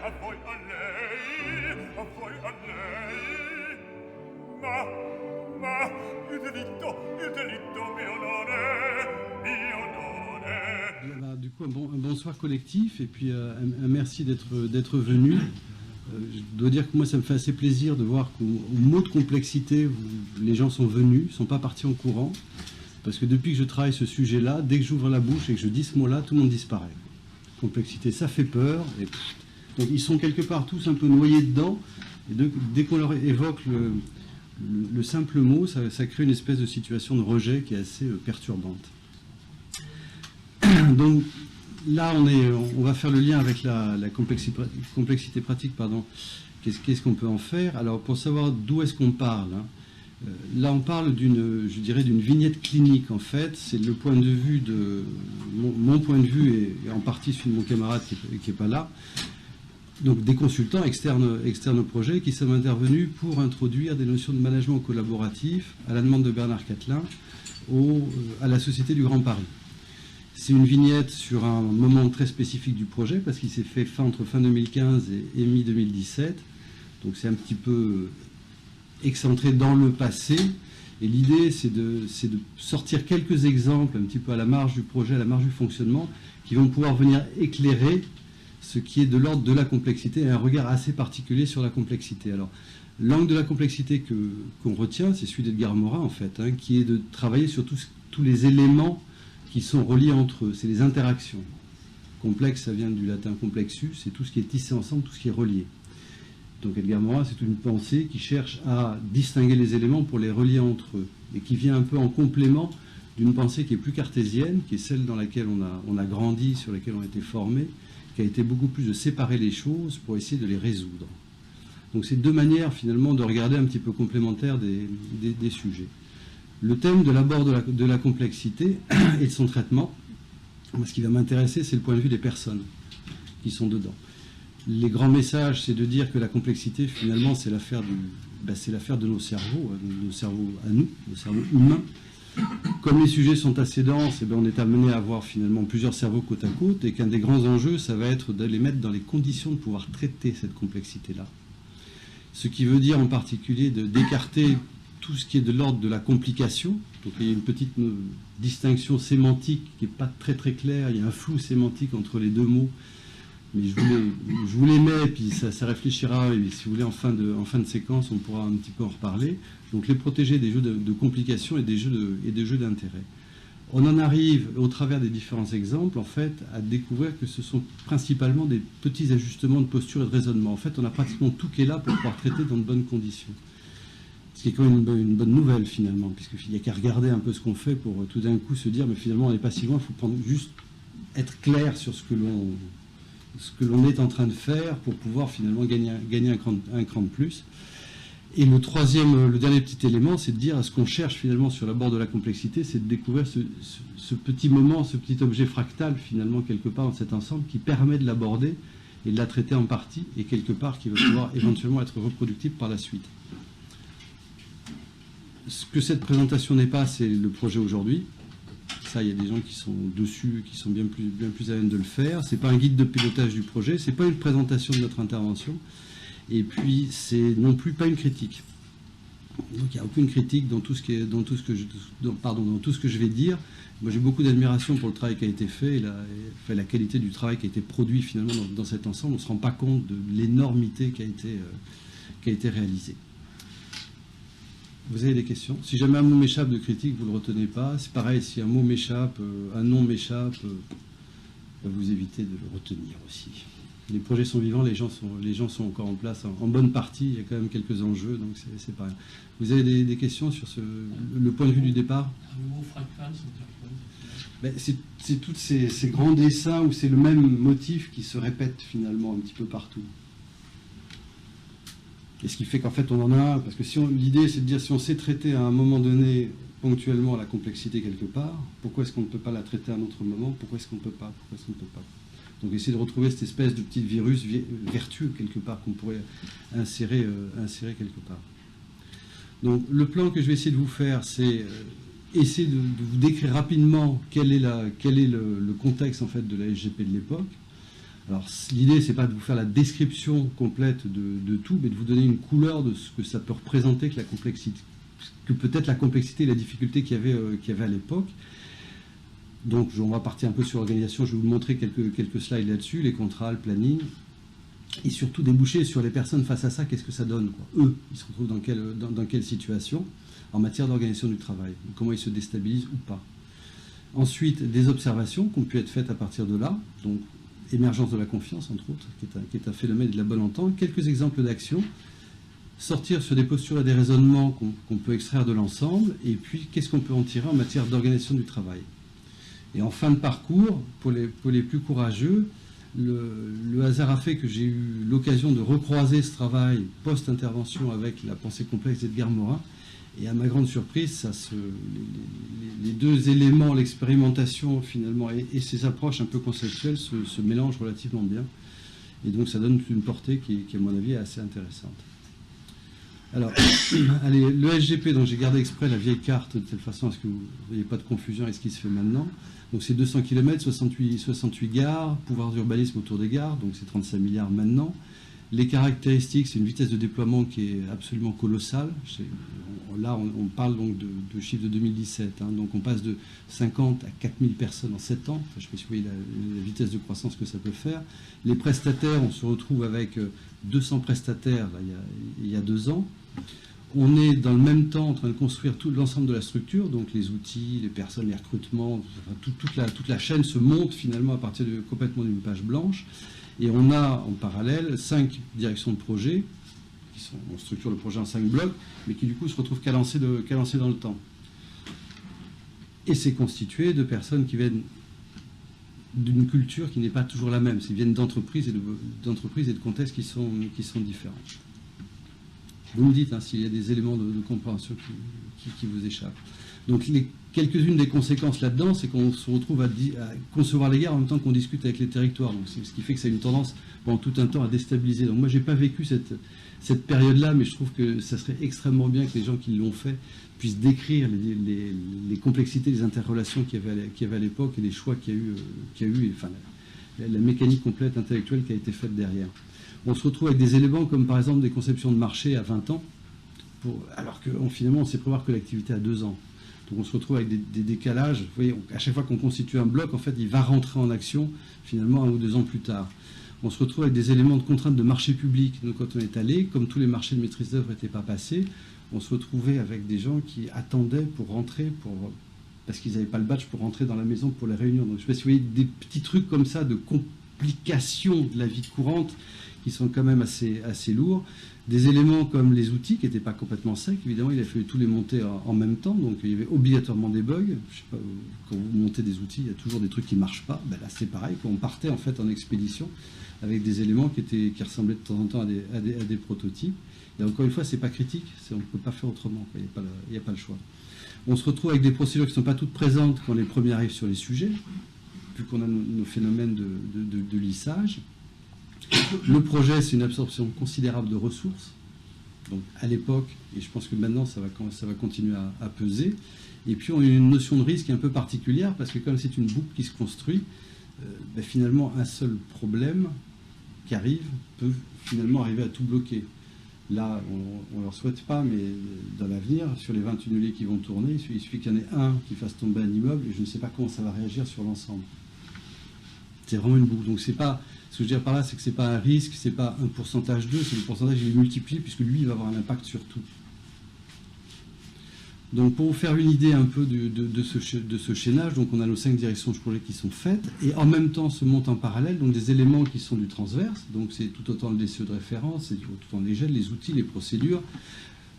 Du coup, un bonsoir collectif et puis un merci d'être venu. Je dois dire que moi, ça me fait assez plaisir de voir qu'au mot de complexité, les gens sont venus, ne sont pas partis en courant. Parce que depuis que je travaille ce sujet-là, dès que j'ouvre la bouche et que je dis ce mot-là, tout le monde disparaît. Complexité, ça fait peur. Et donc ils sont quelque part tous un peu noyés dedans. Et dès qu'on leur évoque le simple mot, ça crée une espèce de situation de rejet qui est assez perturbante. Donc là, on va faire le lien avec la complexité pratique. Pardon. Qu'est-ce qu'on peut en faire? Alors, pour savoir d'où est-ce qu'on parle, hein, là, on parle d'une vignette clinique, en fait. C'est le point de vue de... Mon point de vue, et en partie celui de mon camarade qui n'est pas là. Donc, des consultants externes au projet qui sont intervenus pour introduire des notions de management collaboratif à la demande de Bernard Catlin à la Société du Grand Paris. C'est une vignette sur un moment très spécifique du projet parce qu'il s'est fait entre fin 2015 et mi-2017. Donc c'est un petit peu excentré dans le passé. Et l'idée, c'est de sortir quelques exemples un petit peu à la marge du projet, à la marge du fonctionnement, qui vont pouvoir venir éclairer ce qui est de l'ordre de la complexité et un regard assez particulier sur la complexité. Alors, l'angle de la complexité qu'on retient, c'est celui d'Edgar Morin, en fait, hein, qui est de travailler sur tous les éléments qui sont reliés entre eux, c'est les interactions. Complexe, ça vient du latin complexus, c'est tout ce qui est tissé ensemble, tout ce qui est relié. Donc Edgar Morin, c'est une pensée qui cherche à distinguer les éléments pour les relier entre eux, et qui vient un peu en complément d'une pensée qui est plus cartésienne, qui est celle dans laquelle on a grandi, sur laquelle on a été formé, qui a été beaucoup plus de séparer les choses pour essayer de les résoudre. Donc c'est deux manières finalement de regarder un petit peu complémentaires des sujets. Le thème de l'abord de la complexité et de son traitement, ce qui va m'intéresser, c'est le point de vue des personnes qui sont dedans. Les grands messages, c'est de dire que la complexité, finalement, c'est l'affaire de nos cerveaux à nous, nos cerveaux humains. Comme les sujets sont assez denses, on est amené à avoir finalement plusieurs cerveaux côte à côte, et qu'un des grands enjeux, ça va être de les mettre dans les conditions de pouvoir traiter cette complexité-là. Ce qui veut dire en particulier d'écarter tout ce qui est de l'ordre de la complication. Donc il y a une petite distinction sémantique qui n'est pas très très claire, il y a un flou sémantique entre les deux mots, mais je vous les mets, et puis ça réfléchira, et si vous voulez, en fin de séquence, on pourra un petit peu en reparler. Donc les protéger des jeux de complication et des jeux d'intérêt. On en arrive, au travers des différents exemples, en fait, à découvrir que ce sont principalement des petits ajustements de posture et de raisonnement. En fait, on a pratiquement tout qui est là pour pouvoir traiter dans de bonnes conditions. Ce qui est quand même une bonne nouvelle, finalement, puisqu'il n'y a qu'à regarder un peu ce qu'on fait pour tout d'un coup se dire, mais finalement, on n'est pas si loin, il faut juste être clair sur ce que l'on est en train de faire pour pouvoir finalement gagner un cran de plus. Et le dernier petit élément, c'est de dire à ce qu'on cherche finalement sur la bord de la complexité, c'est de découvrir ce petit moment, ce petit objet fractal, finalement, quelque part dans cet ensemble, qui permet de l'aborder et de la traiter en partie, et quelque part qui va pouvoir éventuellement être reproductible par la suite. Ce que cette présentation n'est pas, c'est le projet aujourd'hui. Ça, il y a des gens qui sont dessus, qui sont bien plus à même de le faire. Ce n'est pas un guide de pilotage du projet, ce n'est pas une présentation de notre intervention. Et puis, c'est non plus pas une critique. Donc, il n'y a aucune critique dans tout ce que je vais dire. Moi, j'ai beaucoup d'admiration pour le travail qui a été fait et la qualité du travail qui a été produit finalement dans cet ensemble. On ne se rend pas compte de l'énormité qui a été réalisée. Vous avez des questions? Si jamais un mot m'échappe de critique, vous ne le retenez pas. C'est pareil, si un mot m'échappe, un nom m'échappe, vous évitez de le retenir aussi. Les projets sont vivants, les gens sont encore en place. En bonne partie, il y a quand même quelques enjeux, donc c'est pas rien. Vous avez des questions sur le point de vue du départ? Le mot fractal, ça veut dire quoi? C'est tous ces grands dessins où c'est le même motif qui se répète finalement un petit peu partout. Et ce qui fait qu'en fait on en a un, parce que l'idée c'est de dire si on sait traiter à un moment donné ponctuellement la complexité quelque part, pourquoi est-ce qu'on ne peut pas la traiter à un autre moment? Pourquoi est-ce qu'on ne peut pas? Donc essayer de retrouver cette espèce de petit virus vertueux quelque part qu'on pourrait insérer quelque part. Donc le plan que je vais essayer de vous faire, c'est essayer de vous décrire rapidement quel est le contexte en fait de la SGP de l'époque, Alors l'idée, c'est pas de vous faire la description complète de tout, mais de vous donner une couleur de ce que ça peut représenter que la complexité, que peut-être la complexité et la difficulté qu'il y avait à l'époque. Donc on va partir un peu sur l'organisation, je vais vous montrer quelques slides là-dessus, les contrats, le planning, et surtout déboucher sur les personnes face à ça, qu'est-ce que ça donne, quoi. Eux, ils se retrouvent dans quelle situation en matière d'organisation du travail, comment ils se déstabilisent ou pas. Ensuite, des observations qui ont pu être faites à partir de là, donc émergence de la confiance, entre autres, qui est un phénomène de la bonne entente, quelques exemples d'actions, sortir sur des postures et des raisonnements qu'on peut extraire de l'ensemble, et puis qu'est-ce qu'on peut en tirer en matière d'organisation du travail. Et en fin de parcours, pour les plus courageux, le hasard a fait que j'ai eu l'occasion de recroiser ce travail post-intervention avec la pensée complexe d'Edgar Morin. Et à ma grande surprise, les deux éléments, l'expérimentation finalement et ces approches un peu conceptuelles se mélangent relativement bien. Et donc ça donne une portée qui à mon avis, est assez intéressante. Alors, allez, le SGP, donc j'ai gardé exprès la vieille carte de telle façon à ce que vous n'ayez pas de confusion avec ce qui se fait maintenant. Donc c'est 200 km, 68 gares, pouvoir d'urbanisme autour des gares, donc c'est 35 milliards maintenant. Les caractéristiques, c'est une vitesse de déploiement qui est absolument colossale. Là, on parle donc de chiffres de 2017. Hein, donc on passe de 50 à 4000 personnes en 7 ans. Enfin, je ne sais pas si vous voyez la vitesse de croissance que ça peut faire. Les prestataires, on se retrouve avec 200 prestataires là, il y a 2 ans. On est dans le même temps en train de construire tout l'ensemble de la structure, donc les outils, les personnes, les recrutements, enfin, toute la chaîne se monte finalement à partir complètement d'une page blanche. Et on a en parallèle 5 directions de projet, on structure le projet en 5 blocs, mais qui du coup se retrouvent cadencés dans le temps. Et c'est constitué de personnes qui viennent d'une culture qui n'est pas toujours la même, ils viennent d'entreprises et de contextes qui sont différents. Vous me dites hein, s'il y a des éléments de compréhension qui vous échappent. Donc quelques-unes des conséquences là-dedans, c'est qu'on se retrouve à concevoir les gares en même temps qu'on discute avec les territoires. Donc ce qui fait que ça a une tendance pendant tout un temps à déstabiliser. Donc moi, je n'ai pas vécu cette période-là, mais je trouve que ça serait extrêmement bien que les gens qui l'ont fait puissent décrire les complexités, les interrelations qu'il y avait à l'époque et les choix qu'il y a eu, enfin, la mécanique complète intellectuelle qui a été faite derrière. On se retrouve avec des éléments comme par exemple des conceptions de marché à 20 ans, alors que finalement on sait prévoir que l'activité à 2 ans. Donc on se retrouve avec des décalages. Vous voyez, à chaque fois qu'on constitue un bloc, en fait, il va rentrer en action finalement 1 ou 2 ans plus tard. On se retrouve avec des éléments de contrainte de marché public. Donc quand on est allé, comme tous les marchés de maîtrise d'œuvre n'étaient pas passés, on se retrouvait avec des gens qui attendaient pour rentrer, parce qu'ils n'avaient pas le badge pour rentrer dans la maison pour les réunions. Donc je ne sais pas si vous voyez des petits trucs comme ça de complications de la vie courante qui sont quand même assez lourds. Des éléments comme les outils qui n'étaient pas complètement secs, évidemment, il a fallu tous les monter en même temps, donc il y avait obligatoirement des bugs. Je sais pas, quand vous montez des outils, il y a toujours des trucs qui ne marchent pas. Ben là, c'est pareil, on partait en fait en expédition avec des éléments qui ressemblaient de temps en temps à des prototypes. Et encore une fois, c'est pas critique, on ne peut pas faire autrement, il n'y a pas le choix. On se retrouve avec des procédures qui ne sont pas toutes présentes quand les premiers arrivent sur les sujets, vu qu'on a nos phénomènes de lissage. Le projet, c'est une absorption considérable de ressources. Donc à l'époque, et je pense que maintenant ça va continuer à peser. Et puis on a une notion de risque un peu particulière, parce que comme c'est une boucle qui se construit, finalement un seul problème qui arrive peut finalement arriver à tout bloquer. Là, on ne leur souhaite pas, mais dans l'avenir, sur les 20 tunneliers qui vont tourner, il suffit qu'il y en ait un qui fasse tomber un immeuble, et je ne sais pas comment ça va réagir sur l'ensemble. C'est vraiment une boucle. Donc c'est pas, ce que je veux dire par là, c'est que c'est pas un risque, c'est pas un pourcentage d'eux, c'est le pourcentage il est multiplié, puisque lui, il va avoir un impact sur tout. Donc pour vous faire une idée un peu de ce chaînage, donc on a nos 5 directions de projet qui sont faites, et en même temps se montent en parallèle donc des éléments qui sont du transverse, donc c'est tout autant le DCE de référence, c'est tout autant les GED, les outils, les procédures,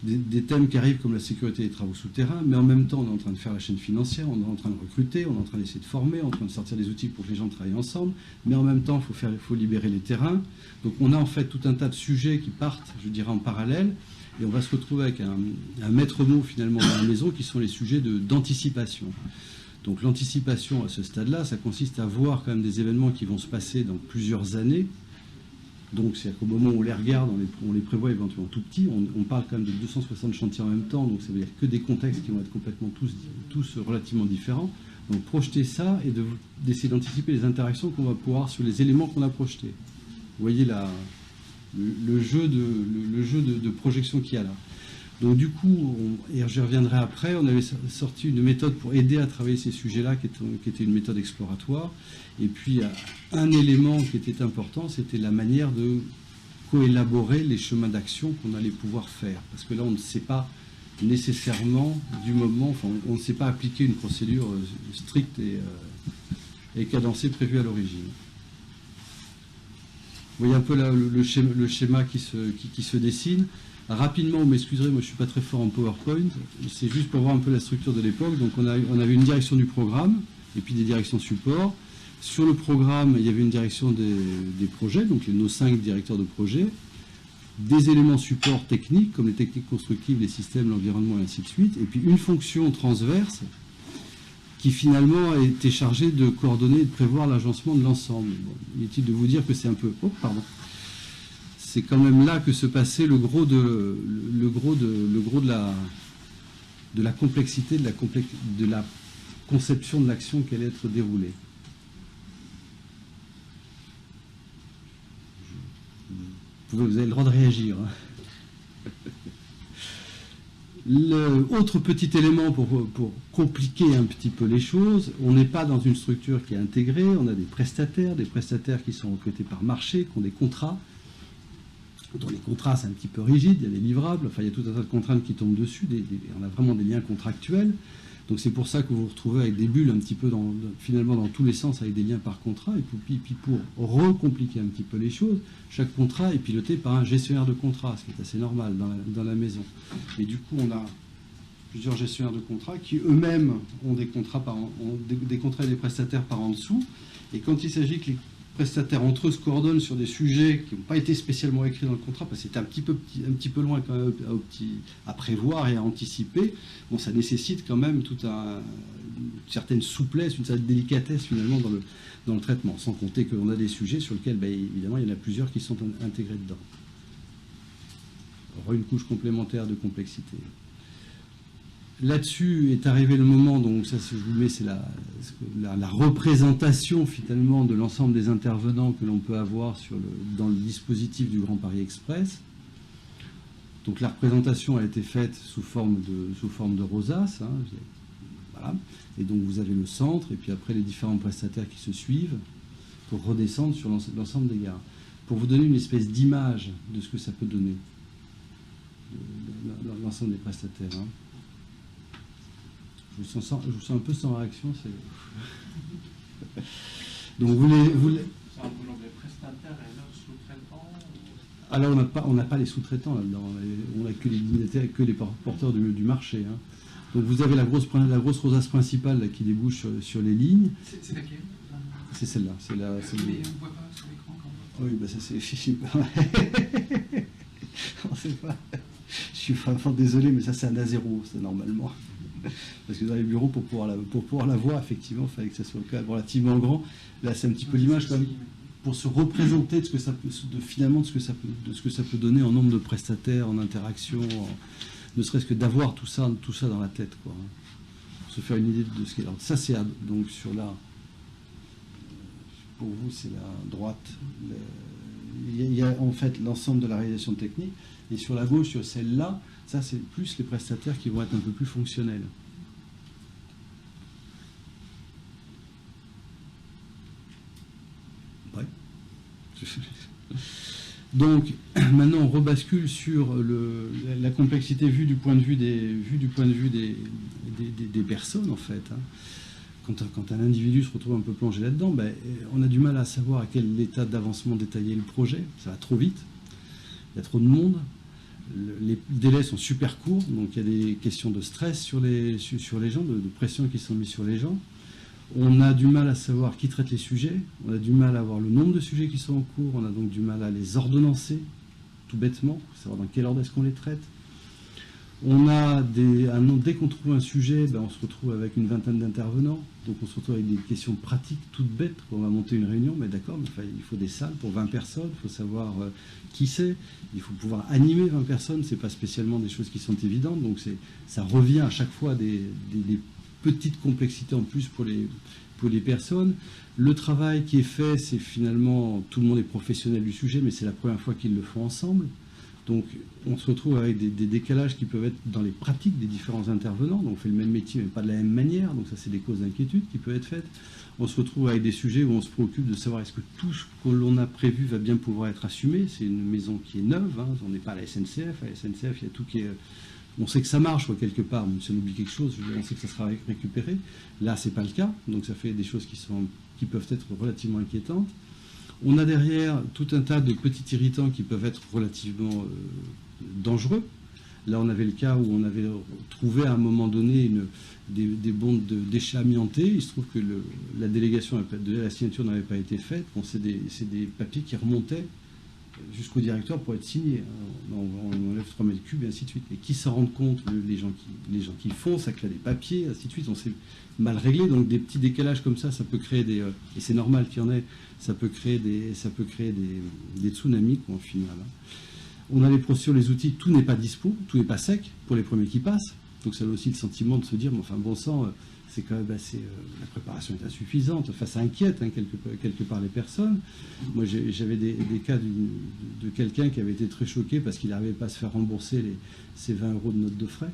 des thèmes qui arrivent comme la sécurité des travaux souterrains, mais en même temps on est en train de faire la chaîne financière, on est en train de recruter, on est en train d'essayer de former, on est en train de sortir des outils pour que les gens travaillent ensemble, mais en même temps il faut libérer les terrains. Donc on a en fait tout un tas de sujets qui partent, je dirais, en parallèle, et on va se retrouver avec un maître mot finalement dans la maison qui sont les sujets d'anticipation. Donc l'anticipation à ce stade-là, ça consiste à voir quand même des événements qui vont se passer dans plusieurs années. Donc c'est-à-dire qu'au moment où on les regarde, on les prévoit éventuellement tout petits, on parle quand même de 260 chantiers en même temps, donc ça veut dire que des contextes qui vont être complètement tous relativement différents. Donc projeter ça et d'essayer d'anticiper les interactions qu'on va pouvoir avoir sur les éléments qu'on a projetés. Vous voyez le jeu de projection qu'il y a là. Donc du coup, et j'y reviendrai après, on avait sorti une méthode pour aider à travailler ces sujets-là, qui était une méthode exploratoire. Et puis un élément qui était important, c'était la manière de coélaborer les chemins d'action qu'on allait pouvoir faire. Parce que là, on ne sait pas nécessairement du moment, enfin, on ne sait pas appliquer une procédure stricte et cadencée prévue à l'origine. Vous voyez un peu là, le schéma qui se dessine. Rapidement, vous m'excuserez, moi je ne suis pas très fort en PowerPoint, c'est juste pour voir un peu la structure de l'époque. Donc on avait une direction du programme et puis des directions support. Sur le programme, il y avait une direction des projets, donc nos 5 directeurs de projet, des éléments support techniques comme les techniques constructives, les systèmes, l'environnement et ainsi de suite, et puis une fonction transverse qui finalement a été chargée de coordonner et de prévoir l'agencement de l'ensemble. Bon, inutile de vous dire que c'est un peu... Oh, pardon. C'est quand même là que se passait le gros de la complexité, de la conception de l'action qui allait être déroulée. Vous avez le droit de réagir. L'autre petit élément pour compliquer un petit peu les choses, on n'est pas dans une structure qui est intégrée, on a des prestataires qui sont recrutés par marché, qui ont des contrats. Dans les contrats, c'est un petit peu rigide, il y a des livrables, enfin il y a tout un tas de contraintes qui tombent dessus, on a vraiment des liens contractuels. Donc c'est pour ça que vous vous retrouvez avec des bulles un petit peu finalement dans tous les sens, avec des liens par contrat. Et puis pour recompliquer un petit peu les choses, chaque contrat est piloté par un gestionnaire de contrat, ce qui est assez normal dans la maison. Et du coup, on a plusieurs gestionnaires de contrat qui eux-mêmes ont des contrats des contrats et des prestataires par en dessous. Et quand il s'agit que les prestataires entre eux se coordonnent sur des sujets qui n'ont pas été spécialement écrits dans le contrat, parce que c'est un petit peu loin quand même à prévoir et à anticiper, bon, ça nécessite quand même une certaine souplesse, une certaine délicatesse finalement dans le traitement, sans compter qu'on a des sujets sur lesquels, évidemment, il y en a plusieurs qui sont intégrés dedans. Alors, une couche complémentaire de complexité. Là-dessus est arrivé le moment, donc ça je vous mets, c'est la représentation finalement de l'ensemble des intervenants que l'on peut avoir dans le dispositif du Grand Paris Express. Donc la représentation a été faite sous forme de rosace, hein, voilà. Et donc vous avez le centre, et puis après les différents prestataires qui se suivent pour redescendre sur l'ensemble des gares. Pour vous donner une espèce d'image de ce que ça peut donner, l'ensemble des prestataires. Hein. Je vous sens un peu sans réaction. Donc vous les... C'est un peu les prestataires et leurs sous-traitants. Alors on n'a pas les sous-traitants là-dedans. On n'a que les porteurs du marché. Hein. Donc vous avez la grosse rosace principale là, qui débouche sur les lignes. C'est laquelle? C'est celle-là. Mais on ne voit pas sur l'écran quand même. Oui, ça c'est... On ne sait pas. Je suis vraiment désolé, mais ça c'est un A0, c'est normalement. Parce que dans les bureaux, pour pouvoir la voir, effectivement, il fallait que ça soit quand même relativement grand. Là, c'est un petit peu l'image quand même pour se représenter de ce que ça peut, finalement, de ce que ça peut donner en nombre de prestataires, en interaction, ne serait-ce que d'avoir tout ça dans la tête, quoi. Pour se faire une idée de ce qu'est. Alors, ça, c'est donc sur la. Pour vous, c'est la droite. Il y a en fait l'ensemble de la réalisation technique, et sur la gauche, sur celle-là, ça c'est plus les prestataires qui vont être un peu plus fonctionnels. Ouais. Donc maintenant on rebascule sur la complexité vue du point de vue des personnes en fait. Hein. Quand un individu se retrouve un peu plongé là-dedans, on a du mal à savoir à quel état d'avancement détaillé le projet. Ça va trop vite, il y a trop de monde, les délais sont super courts, donc il y a des questions de stress sur les gens, de pression qui sont mises sur les gens. On a du mal à savoir qui traite les sujets, on a du mal à voir le nombre de sujets qui sont en cours, on a donc du mal à les ordonnancer, tout bêtement, savoir dans quel ordre est-ce qu'on les traite. On a dès qu'on trouve un sujet, on se retrouve avec une vingtaine d'intervenants, donc on se retrouve avec des questions pratiques toutes bêtes. On va monter une réunion, mais d'accord, il faut des salles pour 20 personnes, il faut savoir qui c'est, il faut pouvoir animer 20 personnes, c'est pas spécialement des choses qui sont évidentes, donc ça revient à chaque fois des petite complexité en plus pour les personnes. Le travail qui est fait, c'est finalement, tout le monde est professionnel du sujet, mais c'est la première fois qu'ils le font ensemble. Donc on se retrouve avec des décalages qui peuvent être dans les pratiques des différents intervenants. Donc on fait le même métier, mais pas de la même manière. Donc ça, c'est des causes d'inquiétude qui peuvent être faites. On se retrouve avec des sujets où on se préoccupe de savoir est-ce que tout ce que l'on a prévu va bien pouvoir être assumé. C'est une maison qui est neuve, hein. On n'est pas à la SNCF. À la SNCF, il y a tout qui est... On sait que ça marche, quoi, quelque part. Mais si on oublie quelque chose, on sait que ça sera récupéré. Là, c'est pas le cas. Donc ça fait des choses qui peuvent être relativement inquiétantes. On a derrière tout un tas de petits irritants qui peuvent être relativement dangereux. Là, on avait le cas où on avait trouvé à un moment donné des bondes de déchets amiantés. Il se trouve que la délégation de la signature n'avait pas été faite. Bon, c'est des papiers qui remontaient jusqu'au directeur pour être signés. On enlève 3 mètres cubes et ainsi de suite. Et qui s'en rendent compte, les gens qui font, ça crée des papiers, ainsi de suite. On s'est mal réglé. Donc des petits décalages comme ça peut créer des... et c'est normal qu'il y en ait. Ça peut créer des tsunamis, quoi, au final. On a les procédures, les outils, tout n'est pas dispo, tout n'est pas sec pour les premiers qui passent. Donc ça a aussi le sentiment de se dire, mais enfin bon sang, c'est quand même assez... la préparation est insuffisante, enfin ça inquiète hein, quelque part les personnes. Moi j'avais des cas de quelqu'un qui avait été très choqué parce qu'il n'arrivait pas à se faire rembourser ses 20 € de notes de frais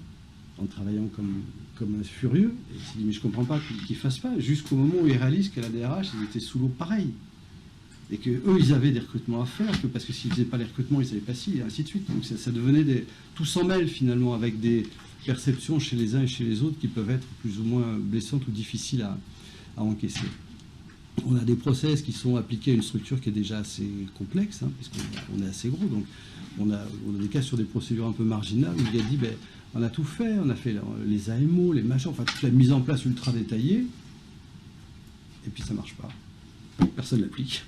en travaillant comme un furieux. Et il s'est dit, mais je ne comprends pas qu'il ne fasse pas, jusqu'au moment où il réalise qu'à la DRH, ils étaient sous l'eau pareil. Et qu'eux, ils avaient des recrutements à faire, parce que s'ils ne faisaient pas les recrutements, ils ne savaient pas si, et ainsi de suite. Donc ça devenait tout s'en mêle finalement, avec des perceptions chez les uns et chez les autres qui peuvent être plus ou moins blessantes ou difficiles à encaisser. On a des process qui sont appliqués à une structure qui est déjà assez complexe, hein, puisqu'on est assez gros. Donc on a des cas sur des procédures un peu marginales où il a dit, ben, on a tout fait, on a fait les AMO, les machins, enfin toute la mise en place ultra détaillée, et puis ça ne marche pas. Personne ne l'applique.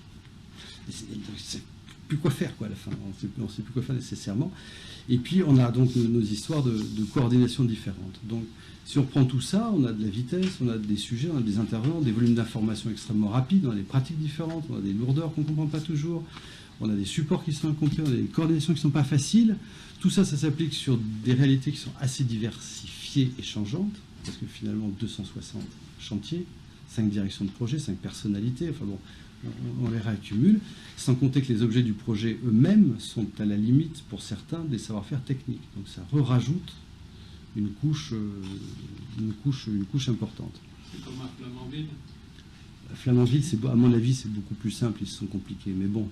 On ne sait plus quoi faire, quoi, à la fin. On ne sait plus quoi faire nécessairement. Et puis, on a donc nos histoires de coordination différentes. Donc, si on prend tout ça, on a de la vitesse, on a des sujets, on a des intervenants, des volumes d'informations extrêmement rapides, on a des pratiques différentes, on a des lourdeurs qu'on ne comprend pas toujours, on a des supports qui sont incomplets, on a des coordinations qui ne sont pas faciles. Tout ça, ça s'applique sur des réalités qui sont assez diversifiées et changeantes, parce que finalement, 260 chantiers, 5 directions de projet, 5 personnalités, enfin bon... On les réaccumule, sans compter que les objets du projet eux-mêmes sont à la limite, pour certains, des savoir-faire techniques. Donc ça rajoute une couche importante. C'est comme à Flamanville. Flamanville, à mon avis, c'est beaucoup plus simple, ils se sont compliqués. Mais bon,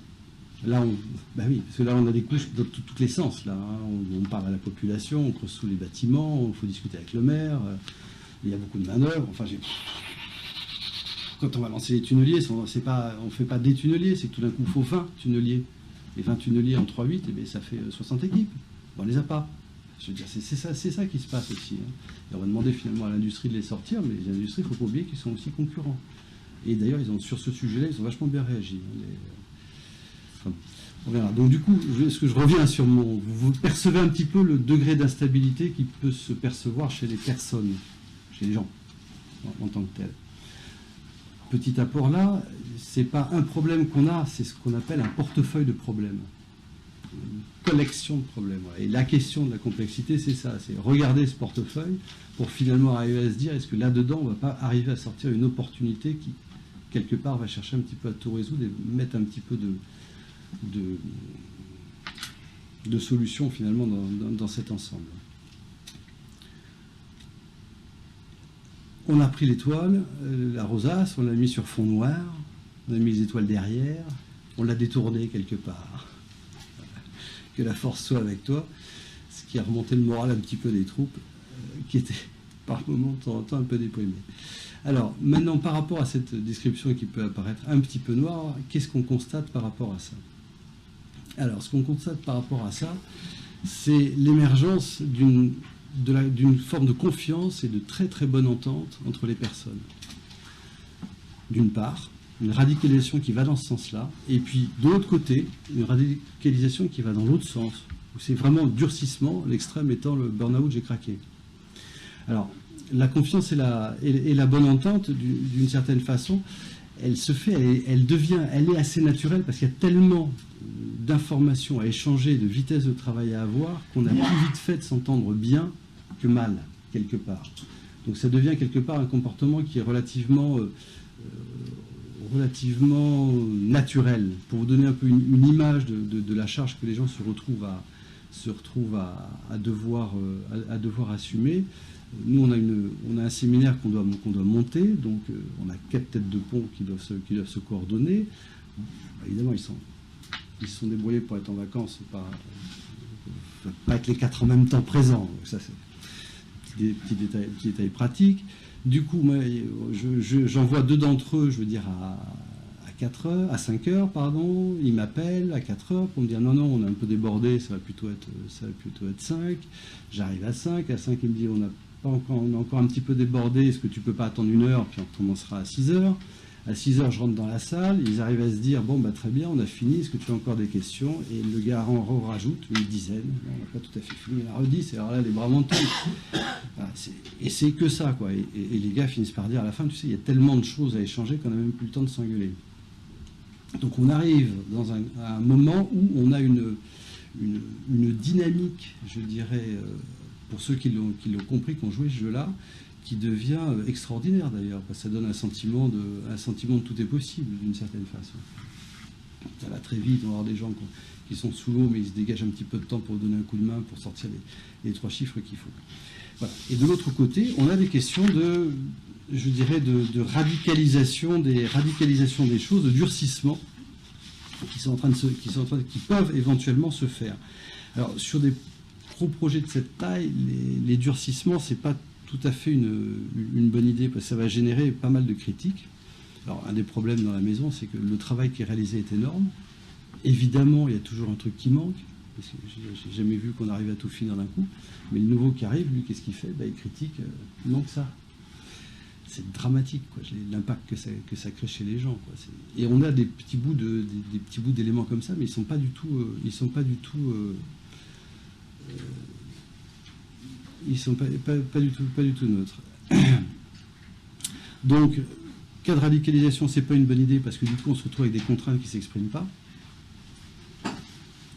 là, oui, parce que là, on a des couches dans tous les sens. Là, hein. On parle à la population, on creuse sous les bâtiments, il faut discuter avec le maire, il y a beaucoup de manœuvres. Enfin, quand on va lancer les tunneliers, on ne fait pas des tunneliers, c'est que tout d'un coup, il faut 20 tunneliers. Et 20 tunneliers en 3-8, eh bien, ça fait 60 équipes. On ne les a pas. Je veux dire, c'est ça qui se passe aussi. Hein. Et on va demander finalement à l'industrie de les sortir, mais les industries, il ne faut pas oublier qu'ils sont aussi concurrents. Et d'ailleurs, sur ce sujet-là, ils ont vachement bien réagi. Enfin, on verra. Donc du coup, je reviens sur vous percevez un petit peu le degré d'instabilité qui peut se percevoir chez les personnes, chez les gens, en tant que tel. Petit apport là, c'est pas un problème qu'on a, c'est ce qu'on appelle un portefeuille de problèmes, une collection de problèmes. Et la question de la complexité, c'est ça, c'est regarder ce portefeuille pour finalement arriver à se dire, est-ce que là-dedans, on ne va pas arriver à sortir une opportunité qui, quelque part, va chercher un petit peu à tout résoudre et mettre un petit peu de solution finalement dans cet ensemble. On a pris l'étoile, la rosace, on l'a mis sur fond noir, on a mis les étoiles derrière, on l'a détournée quelque part. Que la force soit avec toi, ce qui a remonté le moral un petit peu des troupes, qui étaient par moments de temps en temps un peu déprimées. Alors, maintenant, par rapport à cette description qui peut apparaître un petit peu noire, qu'est-ce qu'on constate par rapport à ça? Alors, ce qu'on constate par rapport à ça, c'est l'émergence d'une forme de confiance et de très très bonne entente entre les personnes. D'une part, une radicalisation qui va dans ce sens-là, et puis de l'autre côté, une radicalisation qui va dans l'autre sens, où c'est vraiment durcissement, l'extrême étant le burn-out, j'ai craqué. Alors, la confiance et la bonne entente, d'une certaine façon, elle se fait, elle est assez naturelle, parce qu'il y a tellement d'informations à échanger, de vitesse de travail à avoir, qu'on a plus vite fait de s'entendre bien que mal, quelque part. Donc ça devient quelque part un comportement qui est relativement naturel. Pour vous donner un peu une image de la charge que les gens se retrouvent à devoir assumer. Nous, on a un séminaire qu'on doit monter, donc on a 4 têtes de pont qui doivent se coordonner. Évidemment, ils se sont débrouillés pour être en vacances, pas être les 4 en même temps présents. Donc ça, c'est petit détail pratique. Du coup, moi, j'envoie 2 d'entre eux, je veux dire, à 5 heures, pardon. Ils m'appellent à 4 heures pour me dire non, on a un peu débordé, ça va plutôt être 5. J'arrive à 5. À 5, ils me disent on a encore un petit peu débordé, est-ce que tu peux pas attendre 1 heure, puis on commencera à 6 heures. À 6 heures, je rentre dans la salle, ils arrivent à se dire bon, très bien, on a fini, est-ce que tu as encore des questions? Et le gars en rajoute une dizaine. On n'a pas tout à fait fini, il en redit, alors là, les bras montent. Et c'est que ça, quoi. Et les gars finissent par dire à la fin, tu sais, il y a tellement de choses à échanger qu'on n'a même plus le temps de s'engueuler. Donc on arrive à un moment où on a une dynamique, je dirais, pour ceux qui l'ont compris, qui ont joué ce jeu-là, qui devient extraordinaire d'ailleurs, parce que ça donne un sentiment de tout est possible d'une certaine façon. Ça va très vite, on va avoir des gens qui sont sous l'eau, mais ils se dégagent un petit peu de temps pour donner un coup de main, pour sortir les 3 chiffres qu'il faut. Voilà. Et de l'autre côté, on a des questions de radicalisation des choses, de durcissement, qui peuvent éventuellement se faire. Alors sur des gros projets de cette taille, les durcissements, c'est pas tout à fait une bonne idée, parce que ça va générer pas mal de critiques. Alors un des problèmes dans la maison, c'est que le travail qui est réalisé est énorme. Évidemment, il y a toujours un truc qui manque, parce que j'ai jamais vu qu'on arrive à tout finir d'un coup. Mais le nouveau qui arrive, lui, qu'est-ce qu'il fait? Il critique, il manque ça. C'est dramatique, quoi, l'impact que ça crée chez les gens, quoi. Et on a des petits bouts d'éléments comme ça, mais ils sont pas du tout neutres. Donc, cas de radicalisation, c'est pas une bonne idée parce que du coup, on se retrouve avec des contraintes qui s'expriment pas.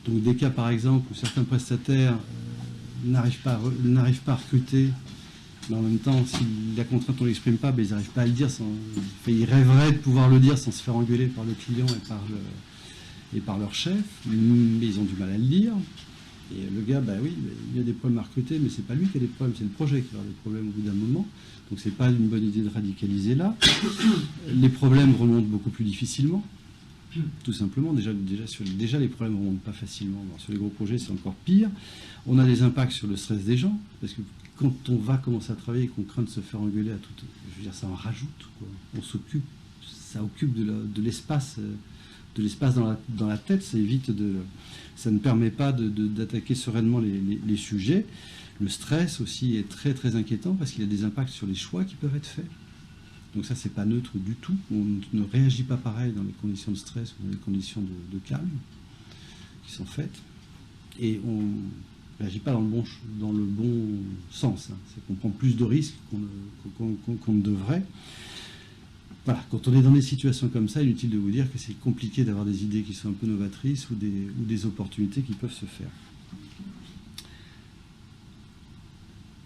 Donc, des cas, par exemple, où certains prestataires n'arrivent pas à recruter, mais en même temps, si la contrainte, on l'exprime pas, ils n'arrivent pas à le dire. Ils rêveraient de pouvoir le dire sans se faire engueuler par le client et par leur chef, mais ils ont du mal à le dire. Et le gars, oui, il y a des problèmes à recruter, mais c'est pas lui qui a des problèmes, c'est le projet qui va avoir des problèmes au bout d'un moment. Donc c'est pas une bonne idée de radicaliser là. Les problèmes remontent beaucoup plus difficilement, tout simplement. Déjà les problèmes remontent pas facilement. Alors, sur les gros projets, c'est encore pire. On a des impacts sur le stress des gens, parce que quand on va commencer à travailler et qu'on craint de se faire engueuler à tout, je veux dire, ça en rajoute, quoi. Ça occupe de l'espace. De l'espace dans la tête, ça ne permet pas d'attaquer sereinement les sujets. Le stress aussi est très très inquiétant parce qu'il y a des impacts sur les choix qui peuvent être faits. Donc ça, c'est pas neutre du tout. On ne réagit pas pareil dans les conditions de stress ou dans les conditions de calme qui sont faites. Et on ne réagit pas dans le bon sens. C'est qu'on prend plus de risques qu'on ne devrait. Voilà, quand on est dans des situations comme ça, inutile de vous dire que c'est compliqué d'avoir des idées qui sont un peu novatrices ou des opportunités qui peuvent se faire.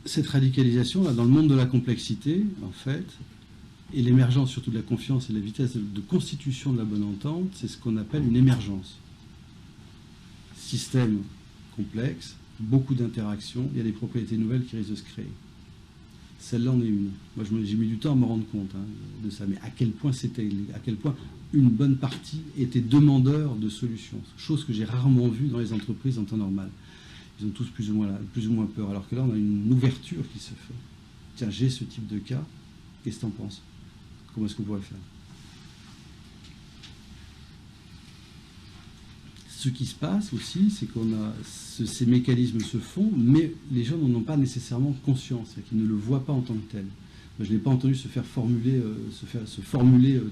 Cette radicalisation, là, dans le monde de la complexité, en fait, et l'émergence surtout de la confiance et de la vitesse de constitution de la bonne entente, c'est ce qu'on appelle une émergence. Système complexe, beaucoup d'interactions, il y a des propriétés nouvelles qui risquent de se créer. Celle-là en est une. Moi, j'ai mis du temps à me rendre compte de ça, mais à quel point une bonne partie était demandeur de solutions, chose que j'ai rarement vue dans les entreprises en temps normal. Ils ont tous plus ou moins peur, alors que là, on a une ouverture qui se fait. Tiens, j'ai ce type de cas, qu'est-ce que tu en penses? Comment est-ce qu'on pourrait le faire? Ce qui se passe aussi, c'est qu'on a ces mécanismes se font, mais les gens n'en ont pas nécessairement conscience, c'est-à-dire qu'ils ne le voient pas en tant que tel. Moi, je ne l'ai pas entendu se formuler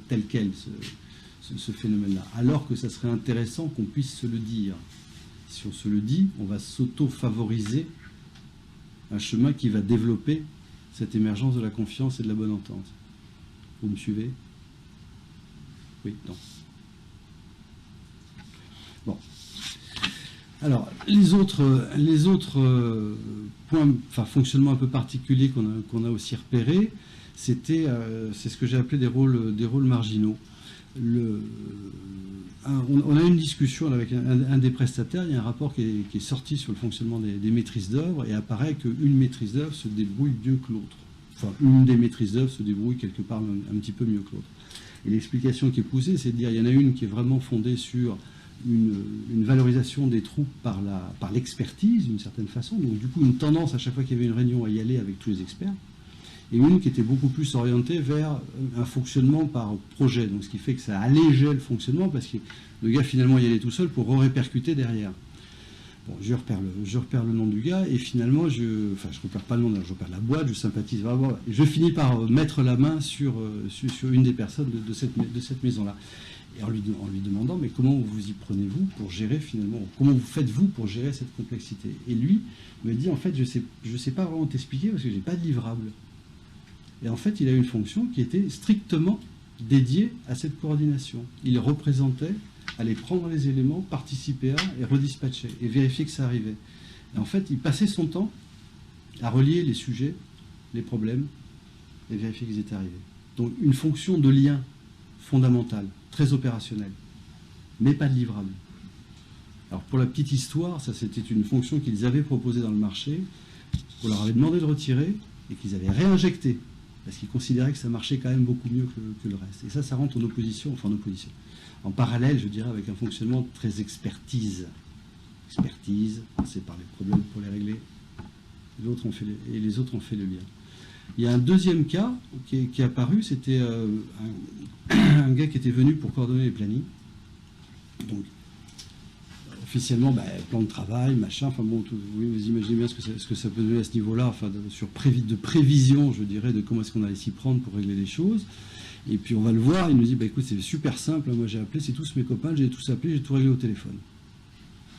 tel quel, ce phénomène-là, alors que ça serait intéressant qu'on puisse se le dire. Si on se le dit, on va s'auto-favoriser un chemin qui va développer cette émergence de la confiance et de la bonne entente. Vous me suivez? Oui, non. Bon. Alors, les autres points, enfin, fonctionnements un peu particuliers qu'on a aussi repérés, c'est ce que j'ai appelé des rôles marginaux. On a eu une discussion avec un des prestataires, il y a un rapport qui est sorti sur le fonctionnement des maîtrises d'œuvre, et apparaît qu'une maîtrise d'œuvre se débrouille mieux que l'autre. Enfin, une des maîtrises d'œuvre se débrouille quelque part un petit peu mieux que l'autre. Et l'explication qui est poussée, c'est de dire qu'il y en a une qui est vraiment fondée sur une valorisation des troupes par l'expertise, d'une certaine façon. Donc, du coup, une tendance à chaque fois qu'il y avait une réunion à y aller avec tous les experts. Et une qui était beaucoup plus orientée vers un fonctionnement par projet. Donc, ce qui fait que ça allégeait le fonctionnement parce que le gars, finalement, y allait tout seul pour répercuter derrière. Bon, je repère le nom du gars et finalement, je repère pas le nom, je repère la boîte, je sympathise vraiment. Et je finis par mettre la main sur une des personnes de cette maison-là. Et en lui demandant, mais comment vous y prenez-vous pour gérer finalement, comment vous faites-vous pour gérer cette complexité? Et lui me dit, en fait, je sais pas vraiment t'expliquer parce que j'ai pas de livrable. Et en fait, il a une fonction qui était strictement dédiée à cette coordination. Il représentait, allait prendre les éléments, participer à et redispatcher et vérifier que ça arrivait. Et en fait, il passait son temps à relier les sujets, les problèmes et vérifier qu'ils étaient arrivés. Donc une fonction de lien fondamentale, très opérationnelle, mais pas de livrable. Alors pour la petite histoire, ça c'était une fonction qu'ils avaient proposée dans le marché, qu'on leur avait demandé de retirer et qu'ils avaient réinjecté, parce qu'ils considéraient que ça marchait quand même beaucoup mieux que le reste. Et ça rentre en opposition, en parallèle, je dirais, avec un fonctionnement très expertise. Expertise, c'est par les problèmes pour les régler, les autres ont fait le lien. Il y a un deuxième cas qui est apparu, c'était un gars qui était venu pour coordonner les plannings. Donc, officiellement, plan de travail, machin, enfin bon, vous imaginez bien ce que ça peut donner à ce niveau-là, enfin, de prévision, je dirais, de comment est-ce qu'on allait s'y prendre pour régler les choses. Et puis on va le voir, il nous dit, écoute, c'est super simple, moi j'ai appelé, c'est tous mes copains, j'ai tous appelé, j'ai tout réglé au téléphone.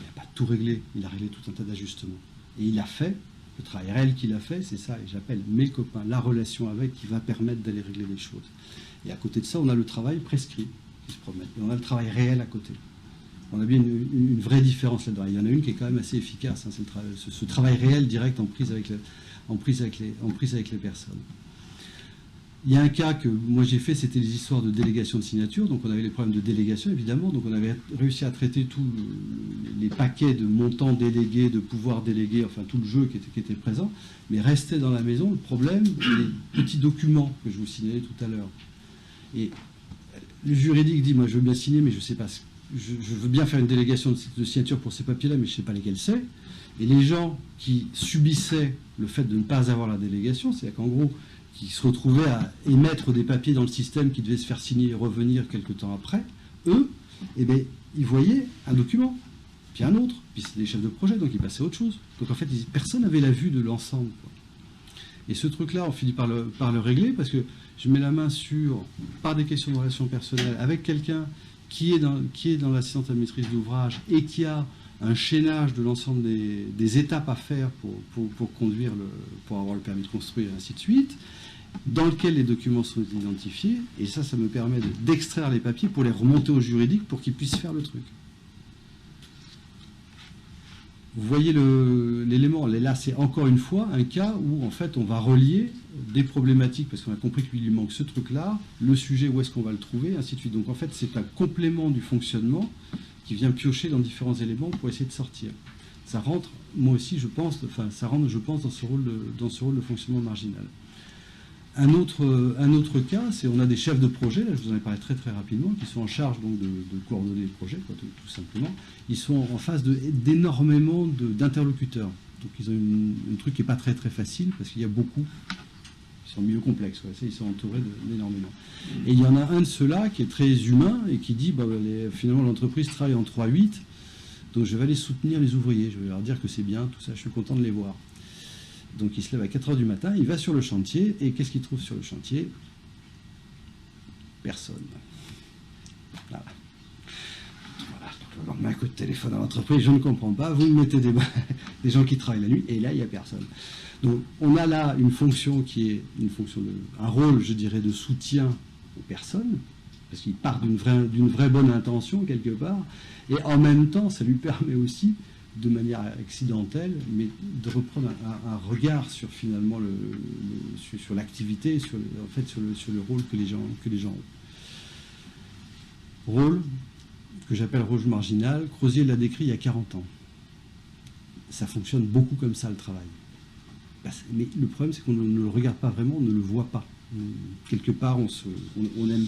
Il n'a pas tout réglé, il a réglé tout un tas d'ajustements. Et il a fait, le travail réel qu'il a fait, c'est ça, et j'appelle mes copains, la relation avec, qui va permettre d'aller régler les choses. Et à côté de ça, on a le travail prescrit qui se promène, et on a le travail réel à côté. On a bien une vraie différence là-dedans. Il y en a une qui est quand même assez efficace, hein, c'est ce travail réel direct en prise avec les personnes. Il y a un cas que moi j'ai fait, c'était les histoires de délégation de signature. Donc on avait les problèmes de délégation évidemment. Donc on avait réussi à traiter tous les paquets de montants délégués, de pouvoirs délégués, enfin tout le jeu qui était présent. Mais restait dans la maison le problème des petits documents que je vous signalais tout à l'heure. Et le juridique dit, moi je veux bien signer, mais je sais pas, je veux bien faire une délégation de signature pour ces papiers-là, mais je ne sais pas lesquels c'est. Et les gens qui subissaient le fait de ne pas avoir la délégation, c'est-à-dire qu'en gros, qui se retrouvaient à émettre des papiers dans le système qui devaient se faire signer et revenir quelques temps après, eux, ils voyaient un document, puis un autre, puis c'était des chefs de projet, donc ils passaient à autre chose. Donc en fait, personne n'avait la vue de l'ensemble, quoi. Et ce truc-là, on finit par le régler, parce que je mets la main par des questions de relations personnelles, avec quelqu'un qui est dans l'assistance à la maîtrise d'ouvrage et qui a un chaînage de l'ensemble des étapes à faire pour conduire, pour avoir le permis de construire, et ainsi de suite, dans lequel les documents sont identifiés, et ça me permet d'extraire les papiers pour les remonter au juridique pour qu'ils puissent faire le truc. Vous voyez l'élément, là c'est encore une fois un cas où en fait on va relier des problématiques, parce qu'on a compris qu'il lui manque ce truc-là, le sujet, où est-ce qu'on va le trouver, ainsi de suite. Donc en fait c'est un complément du fonctionnement qui vient piocher dans différents éléments pour essayer de sortir. Ça rentre, moi aussi je pense, dans ce rôle de fonctionnement marginal. Un autre cas, c'est on a des chefs de projet, là je vous en ai parlé très très rapidement, qui sont en charge donc de coordonner les projets, quoi, tout simplement. Ils sont en face d'énormément d'interlocuteurs. Donc ils ont un truc qui n'est pas très très facile, parce qu'il y a beaucoup, ils sont milieu complexe, quoi. Ils sont entourés d'énormément. Et il y en a un de ceux-là qui est très humain et qui dit, finalement l'entreprise travaille en 3-8, donc je vais aller soutenir les ouvriers, je vais leur dire que c'est bien, tout ça, je suis content de les voir. Donc il se lève à 4h du matin, il va sur le chantier, et qu'est-ce qu'il trouve sur le chantier? Personne. Voilà. Je mets un coup de téléphone à l'entreprise, je ne comprends pas, vous me mettez des gens qui travaillent la nuit, et là il n'y a personne. Donc on a là une fonction qui est un rôle, je dirais, de soutien aux personnes, parce qu'il part d'une vraie bonne intention quelque part, et en même temps ça lui permet aussi de manière accidentelle, mais de reprendre un regard sur finalement sur l'activité, en fait sur le rôle que les gens ont. Rôle que j'appelle rôle marginal. Crozier l'a décrit il y a 40 ans. Ça fonctionne beaucoup comme ça, le travail. Mais le problème, c'est qu'on ne le regarde pas vraiment, on ne le voit pas. Quelque part, on n'aime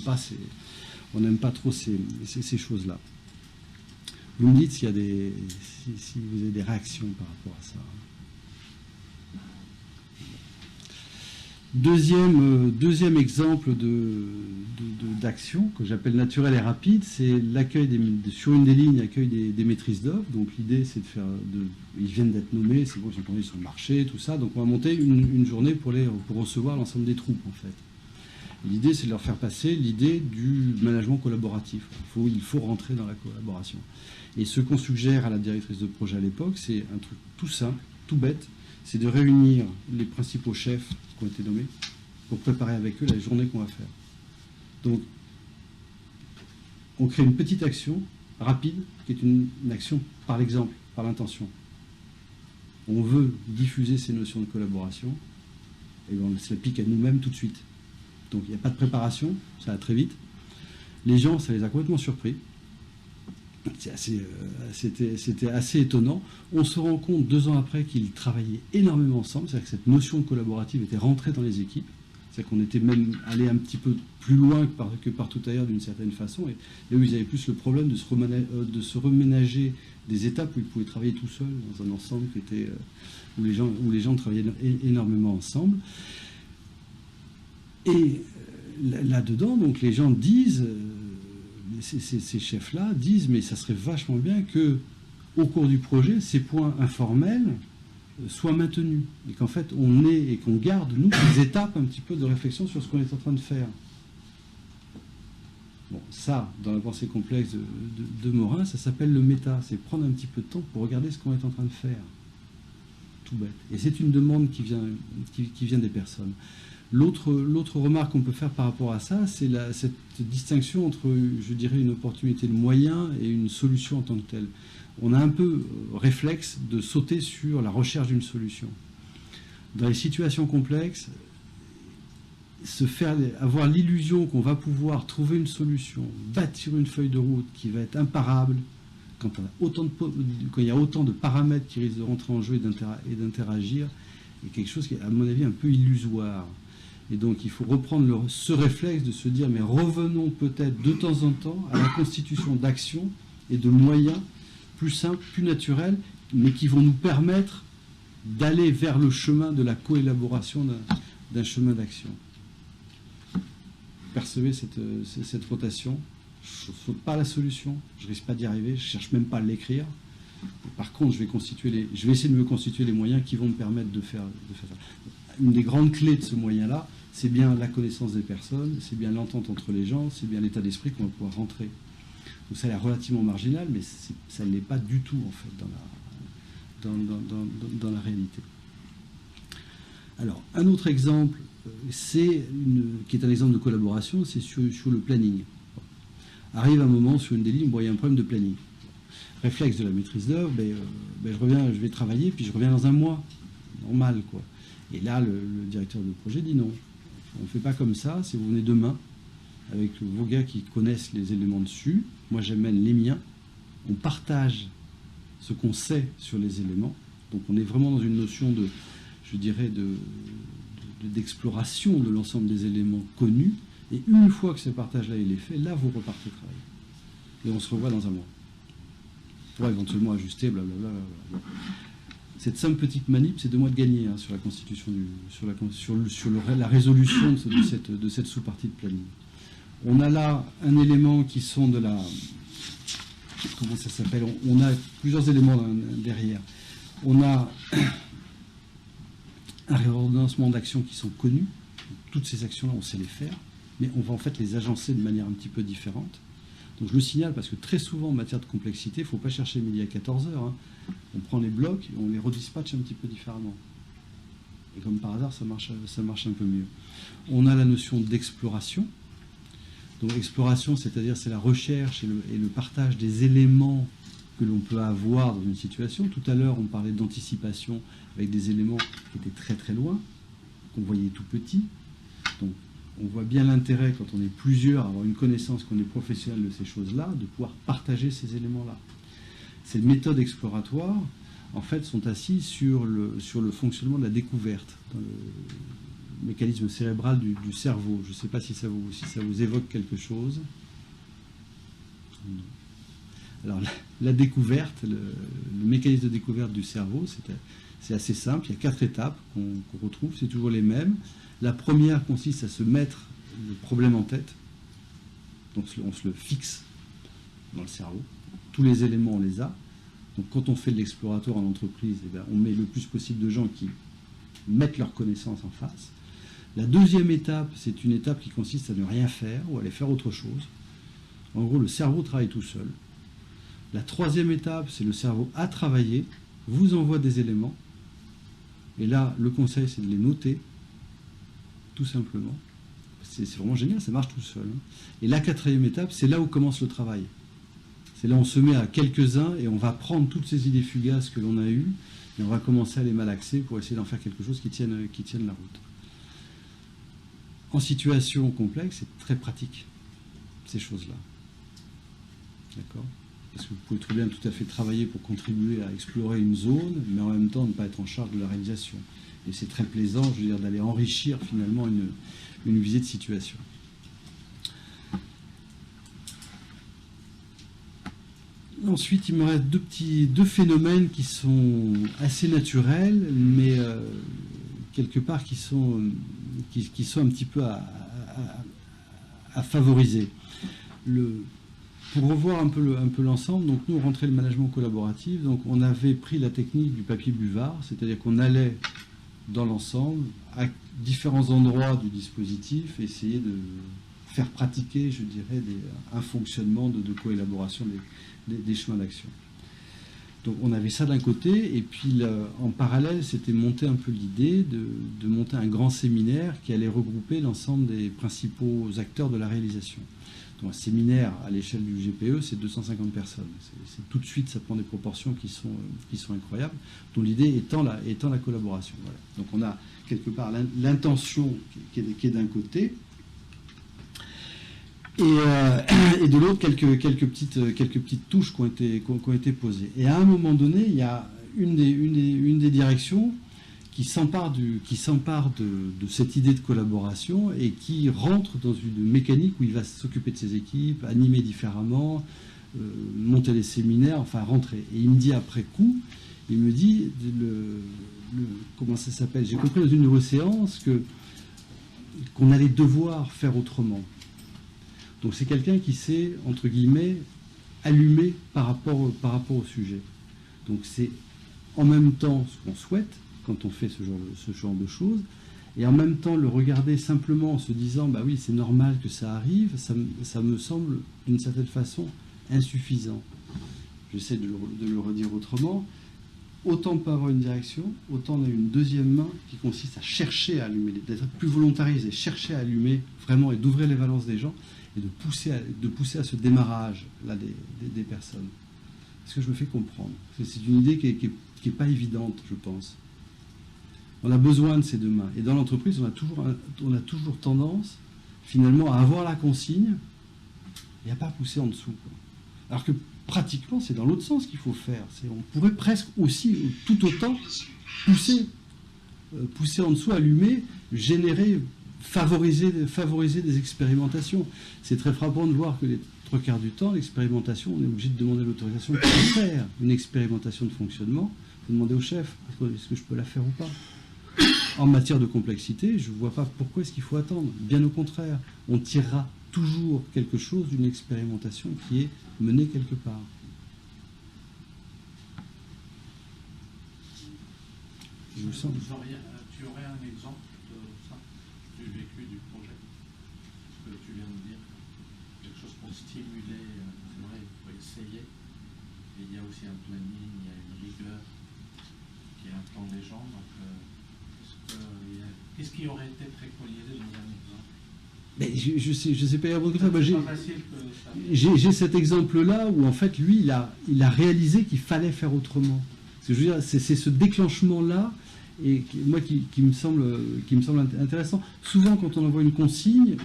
pas trop ces choses-là. Vous me dites si vous avez des réactions par rapport à ça. Deuxième exemple d'action que j'appelle naturelle et rapide, c'est l'accueil sur une des lignes, accueil des maîtrises d'œuvre. Donc l'idée, c'est de faire, ils viennent d'être nommés, c'est bon, ils sont sur le marché, tout ça. Donc on va monter une journée pour recevoir l'ensemble des troupes en fait. L'idée, c'est de leur faire passer l'idée du management collaboratif. Il faut rentrer dans la collaboration. Et ce qu'on suggère à la directrice de projet à l'époque, c'est un truc tout simple, tout bête, c'est de réunir les principaux chefs qui ont été nommés pour préparer avec eux la journée qu'on va faire. Donc, on crée une petite action rapide, qui est une action par l'exemple, par l'intention. On veut diffuser ces notions de collaboration, et on se l'applique à nous-mêmes tout de suite. Donc, il n'y a pas de préparation, ça va très vite. Les gens, ça les a complètement surpris. C'était assez étonnant. On se rend compte 2 ans après qu'ils travaillaient énormément ensemble, c'est-à-dire que cette notion de collaborative était rentrée dans les équipes, c'est-à-dire qu'on était même allé un petit peu plus loin que partout ailleurs d'une certaine façon, et là où ils avaient plus le problème de se reménager des étapes où ils pouvaient travailler tout seuls dans un ensemble où les gens travaillaient énormément ensemble. Et là-dedans, donc les gens disent... Ces chefs-là disent, mais ça serait vachement bien que, au cours du projet, ces points informels soient maintenus. Et qu'en fait, qu'on garde, nous, des étapes un petit peu de réflexion sur ce qu'on est en train de faire. Bon, ça, dans la pensée complexe de Morin, ça s'appelle le méta. C'est prendre un petit peu de temps pour regarder ce qu'on est en train de faire. Tout bête. Et c'est une demande qui vient des personnes. L'autre remarque qu'on peut faire par rapport à ça, c'est cette distinction entre, je dirais, une opportunité de moyen et une solution en tant que telle. On a un peu réflexe de sauter sur la recherche d'une solution. Dans les situations complexes, avoir l'illusion qu'on va pouvoir trouver une solution, bâtir une feuille de route qui va être imparable, quand il y a autant de paramètres qui risquent de rentrer en jeu et d'interagir, est quelque chose qui est, à mon avis, un peu illusoire. Et donc, il faut reprendre ce réflexe de se dire, mais revenons peut-être de temps en temps à la constitution d'actions et de moyens plus simples, plus naturels, mais qui vont nous permettre d'aller vers le chemin de la coélaboration d'un chemin d'action. Percevez cette rotation. Je ne saute pas la solution, je ne risque pas d'y arriver, je ne cherche même pas à l'écrire. Par contre, je vais essayer de me constituer les moyens qui vont me permettre de faire ça. Une des grandes clés de ce moyen-là, c'est bien la connaissance des personnes, c'est bien l'entente entre les gens, c'est bien l'état d'esprit qu'on va pouvoir rentrer. Donc ça a l'air relativement marginal, mais ça ne l'est pas du tout, en fait, dans la réalité. Alors, un autre exemple, qui est un exemple de collaboration, c'est sur le planning. Arrive un moment sur une des lignes où il y a un problème de planning. Réflexe de la maîtrise d'œuvre, je vais travailler, puis je reviens dans un mois. Normal, quoi. Et là, le directeur de projet dit non. On ne fait pas comme ça, si vous venez demain, avec vos gars qui connaissent les éléments dessus, moi j'amène les miens, on partage ce qu'on sait sur les éléments, donc on est vraiment dans une notion d'exploration de l'ensemble des éléments connus, et une fois que ce partage-là il est fait, là vous repartez travailler. Et on se revoit dans un mois. Pour éventuellement ajuster, blablabla. Cette simple petite manip, c'est 2 mois de gagné sur la constitution la résolution de cette sous-partie de planning. On a là un élément qui sont de la... Comment ça s'appelle ? On a plusieurs éléments derrière. On a un réordonnancement d'actions qui sont connues. Toutes ces actions-là, on sait les faire, mais on va en fait les agencer de manière un petit peu différente. Donc je le signale parce que très souvent en matière de complexité, il ne faut pas chercher midi à 14h. On prend les blocs et on les redispatche un petit peu différemment. Et comme par hasard, ça marche un peu mieux. On a la notion d'exploration. Donc exploration, c'est-à-dire c'est la recherche et le partage des éléments que l'on peut avoir dans une situation. Tout à l'heure, on parlait d'anticipation avec des éléments qui étaient très très loin, qu'on voyait tout petit. Donc, on voit bien l'intérêt, quand on est plusieurs, à avoir une connaissance, qu'on est professionnel de ces choses-là, de pouvoir partager ces éléments-là. Ces méthodes exploratoires, en fait, sont assises sur le fonctionnement de la découverte, dans le mécanisme cérébral du cerveau. Je ne sais pas si ça vous évoque quelque chose. Alors, la découverte, le mécanisme de découverte du cerveau, c'est assez simple. Il y a 4 étapes qu'on retrouve, c'est toujours les mêmes. La première consiste à se mettre le problème en tête. Donc, on se le fixe dans le cerveau. Tous les éléments, on les a. Donc, quand on fait de l'exploratoire en entreprise, eh bien, on met le plus possible de gens qui mettent leurs connaissances en face. La deuxième étape, c'est une étape qui consiste à ne rien faire ou à aller faire autre chose. En gros, le cerveau travaille tout seul. La troisième étape, c'est le cerveau a travaillé, vous envoie des éléments. Et là, le conseil, c'est de les noter, tout simplement. C'est vraiment génial, ça marche tout seul. Et la quatrième étape, c'est là où commence le travail. C'est là où on se met à quelques-uns et on va prendre toutes ces idées fugaces que l'on a eues et on va commencer à les malaxer pour essayer d'en faire quelque chose qui tienne la route. En situation complexe, c'est très pratique, ces choses-là. D'accord ? Parce que vous pouvez très bien tout à fait travailler pour contribuer à explorer une zone, mais en même temps ne pas être en charge de la réalisation. Et c'est très plaisant, je veux dire, d'aller enrichir finalement une visée de situation. Ensuite, il me reste deux phénomènes qui sont assez naturels, mais quelque part qui sont un petit peu à favoriser. Pour revoir un peu l'ensemble, donc nous on rentrait le management collaboratif, donc on avait pris la technique du papier buvard, c'est-à-dire qu'on allait dans l'ensemble, à différents endroits du dispositif, essayer de faire pratiquer, je dirais, un fonctionnement de coélaboration des chemins d'action. Donc on avait ça d'un côté, et puis en parallèle, c'était monter un peu l'idée de monter un grand séminaire qui allait regrouper l'ensemble des principaux acteurs de la réalisation. Donc un séminaire à l'échelle du GPE, c'est 250 personnes. Tout de suite, ça prend des proportions qui sont incroyables, dont l'idée étant la collaboration. Voilà. Donc on a quelque part l'intention qui est d'un côté, et de l'autre, quelques petites touches qui ont été posées. Et à un moment donné, il y a une des directions qui s'empare de cette idée de collaboration et qui rentre dans une mécanique où il va s'occuper de ses équipes, animer différemment, monter les séminaires, enfin rentrer. Et il me dit après coup, il me dit, comment ça s'appelle ? J'ai compris dans une de vos séances qu'on allait devoir faire autrement. Donc c'est quelqu'un qui s'est, entre guillemets, allumé par rapport au sujet. Donc c'est en même temps ce qu'on souhaite quand on fait ce genre de choses, et en même temps le regarder simplement en se disant bah oui, c'est normal que ça arrive, ça me semble d'une certaine façon insuffisant. J'essaie de le redire autrement. Autant pas avoir une direction, autant on a une deuxième main qui consiste à chercher à allumer, d'être plus volontarisé, chercher à allumer vraiment et d'ouvrir les valences des gens et de pousser à ce démarrage là des personnes. Est-ce que je me fais comprendre ? C'est une idée qui est pas évidente, je pense. On a besoin de ces deux mains. Et dans l'entreprise, on a toujours tendance, finalement, à avoir la consigne et à pas pousser en dessous, quoi. Alors que pratiquement, c'est dans l'autre sens qu'il faut faire. On pourrait presque aussi, tout autant, pousser en dessous, allumer, générer, favoriser des expérimentations. C'est très frappant de voir que les 3/4 du temps, l'expérimentation, on est obligé de demander l'autorisation pour faire une expérimentation de fonctionnement. Il faut demander au chef, est-ce que je peux la faire ou pas ? En matière de complexité, je ne vois pas pourquoi est-ce qu'il faut attendre. Bien au contraire, on tirera toujours quelque chose d'une expérimentation qui est menée quelque part. Je vous sens. Tu aurais un exemple de ça, du vécu du projet, ce que tu viens de dire, quelque chose pour stimuler, c'est vrai, il faut essayer, et il y a aussi un planning, il y a une rigueur qui attend les gens, donc qu'est-ce qui aurait été préconisé dans un exemple ? Mais je sais pas répondre comme ça. Moi, C'est pas facile que ça. j'ai cet exemple-là où en fait lui il a réalisé qu'il fallait faire autrement. Ce que je veux dire, c'est ce déclenchement-là et moi qui me semble intéressant. Souvent quand on envoie une consigne,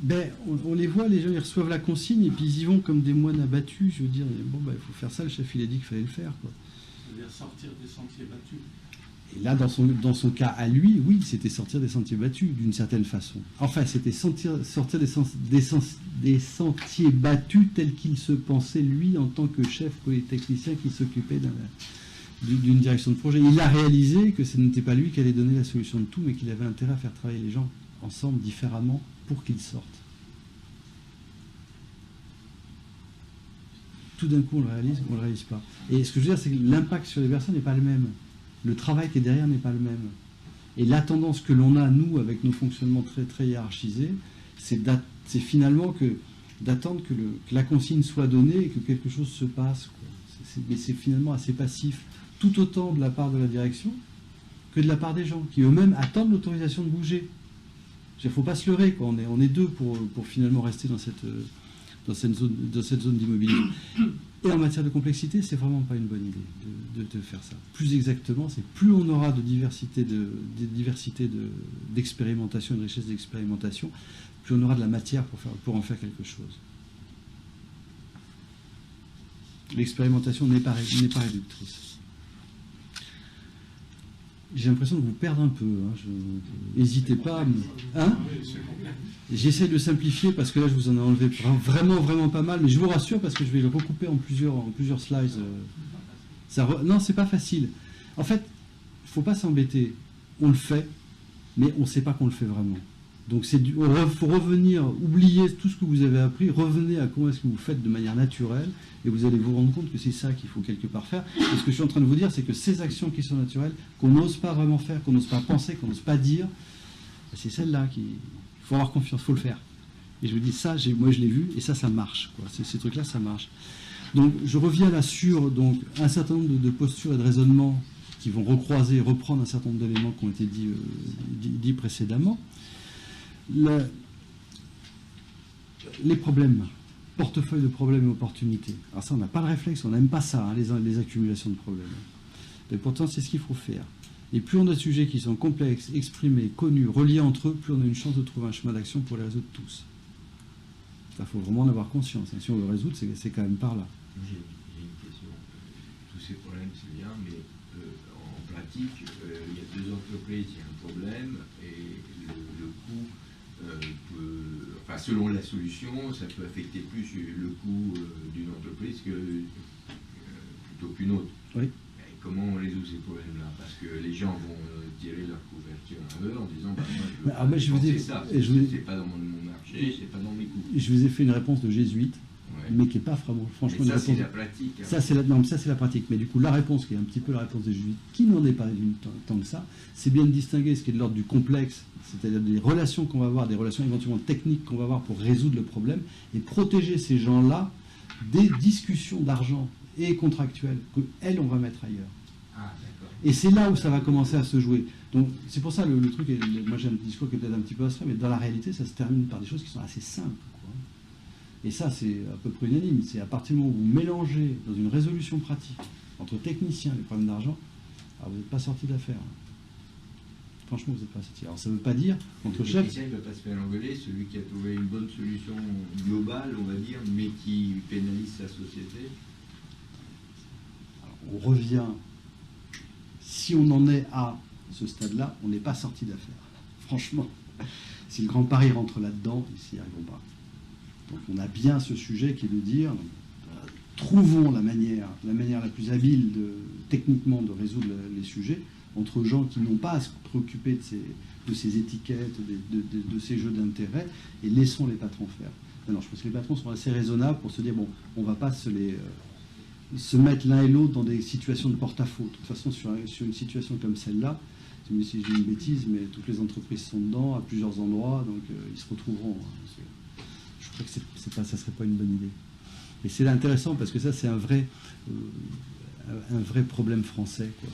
ben on les voit, les gens ils reçoivent la consigne et puis ils y vont comme des moines abattus. Je veux dire, bon ben il faut faire ça, le chef il a dit qu'il fallait le faire, quoi. C'est-à-dire sortir des sentiers battus. Et là, dans son cas à lui, oui, c'était sortir des sentiers battus, d'une certaine façon. Enfin, c'était sortir des sentiers battus tels qu'il se pensait, lui, en tant que chef polytechnicien qui s'occupait d'une direction de projet. Il a réalisé que ce n'était pas lui qui allait donner la solution de tout, mais qu'il avait intérêt à faire travailler les gens ensemble, différemment, pour qu'ils sortent. Tout d'un coup, on le réalise ou on ne le réalise pas. Et ce que je veux dire, c'est que l'impact sur les personnes n'est pas le même. Le travail qui est derrière n'est pas le même. Et la tendance que l'on a, nous, avec nos fonctionnements très, très hiérarchisés, c'est finalement d'attendre que la consigne soit donnée et que quelque chose se passe, quoi. Mais c'est finalement assez passif, tout autant de la part de la direction que de la part des gens, qui eux-mêmes attendent l'autorisation de bouger. Il ne faut pas se leurrer, quoi. On est deux pour finalement rester dans cette zone d'immobilisme. Et en matière de complexité, c'est vraiment pas une bonne idée de faire ça. Plus exactement, c'est plus on aura de diversité d'expérimentation et de richesse d'expérimentation, plus on aura de la matière pour en faire quelque chose. L'expérimentation n'est pas réductrice. J'ai l'impression de vous perdre un peu. N'hésitez pas. J'essaie de simplifier parce que là, je vous en ai enlevé vraiment, vraiment pas mal. Mais je vous rassure parce que je vais le recouper en plusieurs slides. Non, c'est pas facile. En fait, il ne faut pas s'embêter. On le fait, mais on ne sait pas qu'on le fait vraiment. Donc, il faut revenir, oublier tout ce que vous avez appris, revenez à comment est-ce que vous faites de manière naturelle, et vous allez vous rendre compte que c'est ça qu'il faut quelque part faire. Et ce que je suis en train de vous dire, c'est que ces actions qui sont naturelles, qu'on n'ose pas vraiment faire, qu'on n'ose pas penser, qu'on n'ose pas dire, c'est celles-là il faut avoir confiance, il faut le faire. Et je vous dis ça, moi je l'ai vu, et ça marche, quoi. Ces trucs-là, ça marche. Donc, je reviens là sur un certain nombre de postures et de raisonnements qui vont recroiser et reprendre un certain nombre d'éléments qui ont été dits précédemment. Les problèmes, portefeuille de problèmes et opportunités. Alors ça, on n'a pas le réflexe, on n'aime pas ça, les accumulations de problèmes. Et pourtant, c'est ce qu'il faut faire. Et plus on a de sujets qui sont complexes, exprimés, connus, reliés entre eux, plus on a une chance de trouver un chemin d'action pour les résoudre tous. Il faut vraiment en avoir conscience. Si on veut résoudre, c'est quand même par là. J'ai une question. Tous ces problèmes, c'est bien, mais en pratique, il y a deux entreprises, il y a un problème, et le coût selon la solution, ça peut affecter plus le coût d'une entreprise plutôt qu'une autre. Oui. Et comment on résout ces problèmes-là? Parce que les gens vont tirer leur couverture à eux en disant moi, je veux ça, c'est pas dans mon marché, c'est pas dans mes coûts. Je vous ai fait une réponse de jésuite, mais qui n'est pas franchement une réponse. C'est la pratique. Hein. Ça, c'est la pratique. Mais du coup, la réponse, qui est un petit peu la réponse des jésuites, qui n'en est pas tant que ça, c'est bien de distinguer ce qui est de l'ordre du complexe, c'est-à-dire des relations qu'on va avoir, des relations éventuellement techniques qu'on va avoir pour résoudre le problème, et protéger ces gens-là des discussions d'argent et contractuelles qu'elles, on va mettre ailleurs. Ah, d'accord. Et c'est là où ça va commencer à se jouer. Donc, c'est pour ça, le truc, moi j'ai un discours qui est peut-être un petit peu abstrait, mais dans la réalité, ça se termine par des choses qui sont assez simples, quoi. Et ça, c'est à peu près unanime. C'est à partir du moment où vous mélangez dans une résolution pratique entre techniciens les problèmes d'argent, alors vous n'êtes pas sorti d'affaire. Franchement, vous n'êtes pas sorti. Alors ça ne veut pas dire qu'entre chefs... Le technicien ne va pas se faire engueuler, celui qui a trouvé une bonne solution globale, on va dire, mais qui pénalise sa société. Alors, on revient... Si on en est à ce stade-là, on n'est pas sorti d'affaire. Franchement, si le Grand Paris rentre là-dedans, ils n'y arriveront pas. Donc on a bien ce sujet qui est de dire, trouvons la manière la plus habile techniquement de résoudre les sujets entre gens qui n'ont pas à se préoccuper de ces étiquettes, de ces jeux d'intérêt, et laissons les patrons faire. Alors je pense que les patrons sont assez raisonnables pour se dire, bon, on ne va pas se mettre l'un et l'autre dans des situations de porte-à-faux. De toute façon, sur une situation comme celle-là, si je dis une bêtise, mais toutes les entreprises sont dedans, à plusieurs endroits, donc ils se retrouveront. Je crois que ça ne serait pas une bonne idée. Et c'est intéressant parce que ça, c'est un vrai problème français, quoi.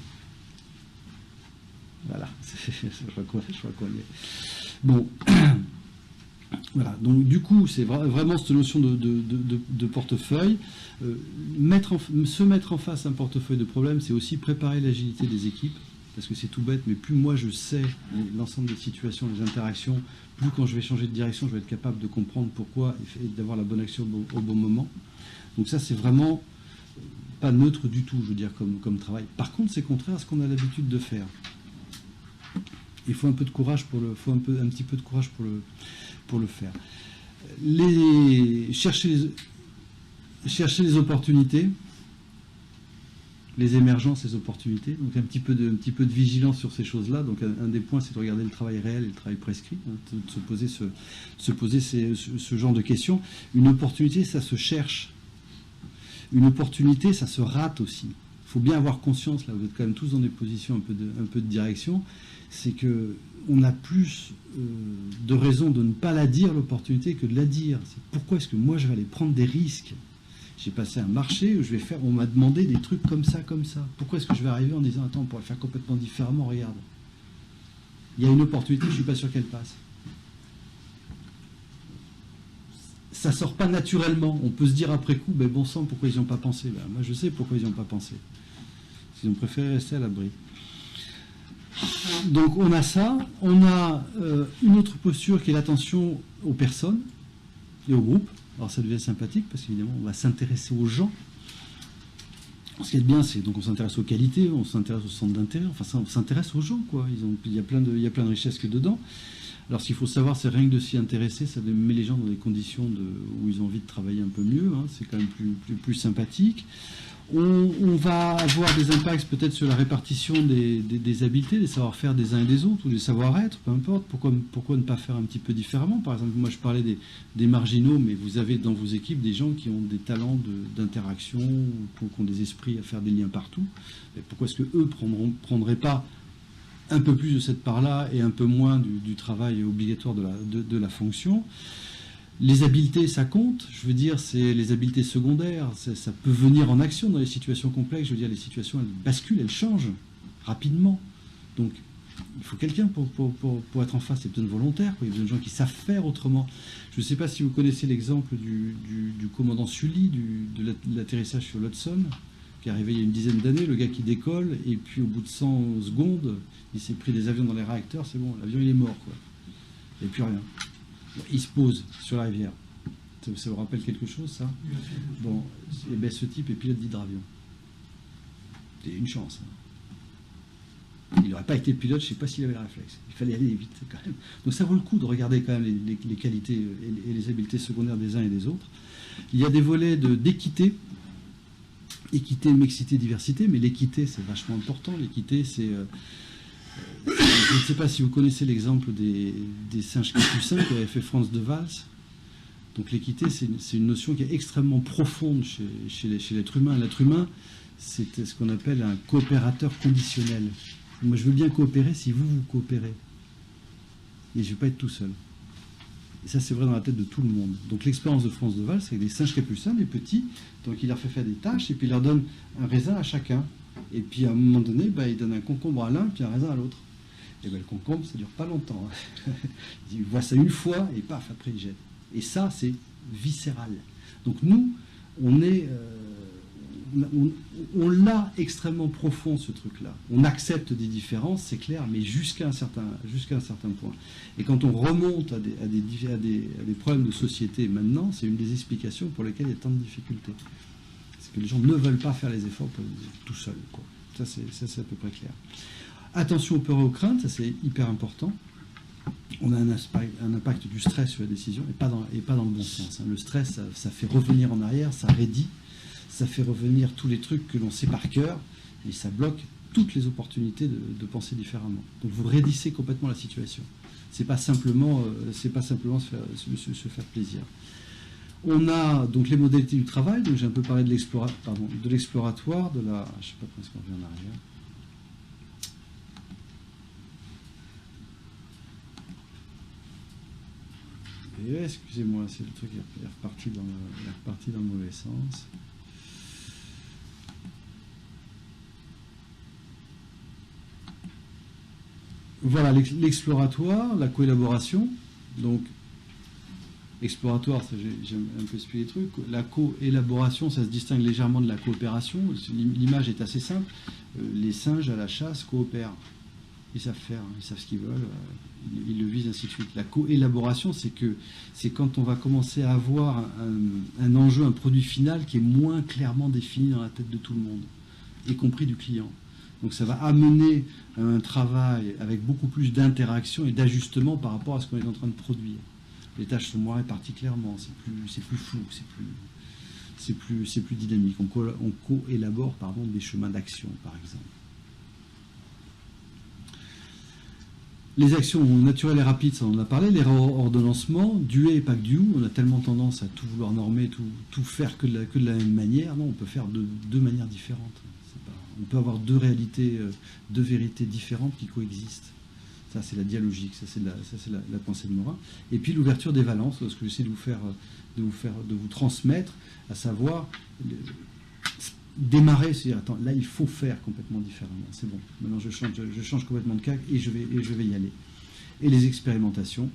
Voilà, je crois qu'on est. Bon, Voilà, donc du coup, c'est vraiment cette notion de portefeuille. Se mettre en face à un portefeuille de problèmes, c'est aussi préparer l'agilité des équipes, parce que c'est tout bête, mais plus moi je sais l'ensemble des situations, les interactions, plus quand je vais changer de direction, je vais être capable de comprendre pourquoi et d'avoir la bonne action au bon moment. Donc ça, c'est vraiment pas neutre du tout, je veux dire, comme travail. Par contre, c'est contraire à ce qu'on a l'habitude de faire. Il faut un peu de courage un petit peu de courage pour le faire. Chercher les opportunités, les émergences, les opportunités, donc un petit peu de vigilance sur ces choses-là. Donc un des points, c'est de regarder le travail réel et le travail prescrit, hein, de se poser ce genre de questions. Une opportunité, ça se cherche. Une opportunité, ça se rate aussi. Il faut bien avoir conscience, là, vous êtes quand même tous dans des positions un peu de direction, c'est qu'on a plus de raisons de ne pas la dire, l'opportunité, que de la dire. C'est pourquoi est-ce que moi je vais aller prendre des risques? J'ai passé un marché où on m'a demandé des trucs comme ça. Pourquoi est-ce que je vais arriver en disant, attends, on pourrait faire complètement différemment, regarde. Il y a une opportunité, je ne suis pas sûr qu'elle passe. Ça ne sort pas naturellement. On peut se dire après coup, ben bon sang, pourquoi ils n'y ont pas pensé? Ben, moi je sais pourquoi ils n'y ont pas pensé. Ils ont préféré rester à l'abri. Donc on a ça, on a une autre posture qui est l'attention aux personnes et aux groupes. Alors ça devient sympathique parce qu'évidemment on va s'intéresser aux gens. Ce qui est bien, c'est donc on s'intéresse aux qualités, on s'intéresse au centre d'intérêt, enfin ça, on s'intéresse aux gens, quoi. Il y a plein de richesses que dedans. Alors ce qu'il faut savoir, c'est rien que de s'y intéresser, ça met les gens dans des conditions où ils ont envie de travailler un peu mieux, hein. C'est quand même plus sympathique. On va avoir des impacts peut-être sur la répartition des habiletés, des savoir-faire des uns et des autres, ou des savoir-être, peu importe. Pourquoi ne pas faire un petit peu différemment? Par exemple, moi je parlais des marginaux, mais vous avez dans vos équipes des gens qui ont des talents d'interaction, qui ont des esprits à faire des liens partout. Mais pourquoi est-ce qu'eux ne prendraient pas un peu plus de cette part-là et un peu moins du travail obligatoire de la fonction? Les habiletés, ça compte. Je veux dire, c'est les habiletés secondaires. Ça peut venir en action dans les situations complexes. Je veux dire, les situations, elles basculent, elles changent rapidement. Donc, il faut quelqu'un pour être en face. C'est besoin de volontaires, quoi. Il y a besoin de gens qui savent faire autrement. Je ne sais pas si vous connaissez l'exemple du commandant Sully, de l'atterrissage sur l'Hudson, qui est arrivé il y a une dizaine d'années. Le gars qui décolle, et puis au bout de 100 secondes, il s'est pris des avions dans les réacteurs. C'est bon, l'avion, il est mort, quoi. Il n'y a plus rien. Il se pose sur la rivière. Ça vous rappelle quelque chose, ça? Bon, et ben ce type est pilote d'hydravion. C'est une chance. Hein. Il n'aurait pas été pilote, je ne sais pas s'il avait le réflexe. Il fallait aller vite quand même. Donc ça vaut le coup de regarder quand même les qualités et les habiletés secondaires des uns et des autres. Il y a des volets d'équité. Équité, mixité, diversité, mais l'équité, c'est vachement important. L'équité, c'est... je ne sais pas si vous connaissez l'exemple des singes capucins qu'avait fait Franz de Waals. Donc l'équité, c'est une notion qui est extrêmement profonde chez l'être humain. L'être humain, c'est ce qu'on appelle un coopérateur conditionnel. Moi, je veux bien coopérer si vous coopérez. Et je ne veux pas être tout seul. Et ça, c'est vrai dans la tête de tout le monde. Donc l'expérience de Franz de Waals, c'est des singes capucins, des petits. Donc il leur fait faire des tâches et puis il leur donne un raisin à chacun. Et puis à un moment donné, il donne un concombre à l'un puis un raisin à l'autre. Et le concombre, ça ne dure pas longtemps. Il voit ça une fois et paf, après il jette. Et ça, c'est viscéral. Donc nous, on l'a extrêmement profond, ce truc-là. On accepte des différences, c'est clair, mais jusqu'à un certain point. Et quand on remonte à des problèmes de société maintenant, c'est une des explications pour lesquelles il y a tant de difficultés. C'est que les gens ne veulent pas faire les efforts tout seuls, quoi. Ça, c'est à peu près clair. Attention aux peurs et aux craintes, ça c'est hyper important. On a un impact du stress sur la décision et pas dans le bon sens. Hein. Le stress, ça fait revenir en arrière, ça raidit, ça fait revenir tous les trucs que l'on sait par cœur et ça bloque toutes les opportunités de penser différemment. Donc vous raidissez complètement la situation. C'est pas simplement se faire plaisir. On a donc les modalités du travail. Donc j'ai un peu parlé de l'exploratoire, je sais pas comment est-ce qu'on revient en arrière. Et excusez-moi, c'est le truc qui est reparti dans le mauvais sens. Voilà, l'exploratoire, la coélaboration. Donc, exploratoire, j'aime un peu expliquer les trucs. La co-élaboration, ça se distingue légèrement de la coopération. L'image est assez simple. Les singes à la chasse coopèrent. Ils savent faire, ils savent ce qu'ils veulent, ils le visent, ainsi de suite. La co-élaboration, c'est quand on va commencer à avoir un enjeu, un produit final qui est moins clairement défini dans la tête de tout le monde, y compris du client. Donc ça va amener un travail avec beaucoup plus d'interaction et d'ajustement par rapport à ce qu'on est en train de produire. Les tâches sont moins réparties clairement, c'est plus flou, c'est plus dynamique. On co-élabore des chemins d'action, par exemple. Les actions naturelles et rapides, ça on en a parlé. Les ordonnancements, du et pas que du ou. On a tellement tendance à tout vouloir normer, tout faire que de la même manière. Non, on peut faire de deux manières différentes. On peut avoir deux réalités, deux vérités différentes qui coexistent. Ça, c'est la dialogique, ça c'est la pensée de Morin. Et puis l'ouverture des valences, ce que j'essaie de vous transmettre, à savoir démarrer, c'est-à-dire, attends, là il faut faire complètement différemment. C'est bon, maintenant je change complètement de cap et je vais y aller. Et les expérimentations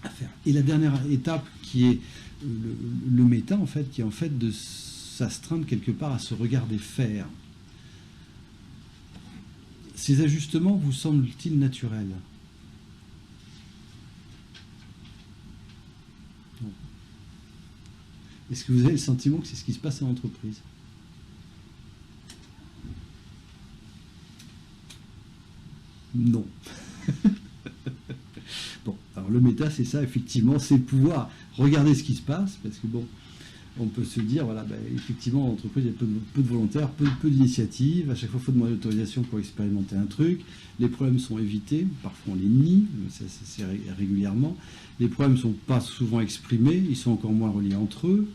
à faire. Et la dernière étape qui est le méta, en fait, qui est en fait de s'astreindre quelque part à se regarder faire. Ces ajustements vous semblent-ils naturels? Non. Est-ce que vous avez le sentiment que c'est ce qui se passe en entreprise? Non. Bon, alors le méta, c'est ça, effectivement, c'est pouvoir regarder ce qui se passe, parce que bon, on peut se dire, voilà, effectivement, en entreprise, il y a peu de volontaires, peu d'initiatives, à chaque fois, il faut demander l'autorisation pour expérimenter un truc, les problèmes sont évités, parfois on les nie, c'est régulièrement, les problèmes ne sont pas souvent exprimés, ils sont encore moins reliés entre eux,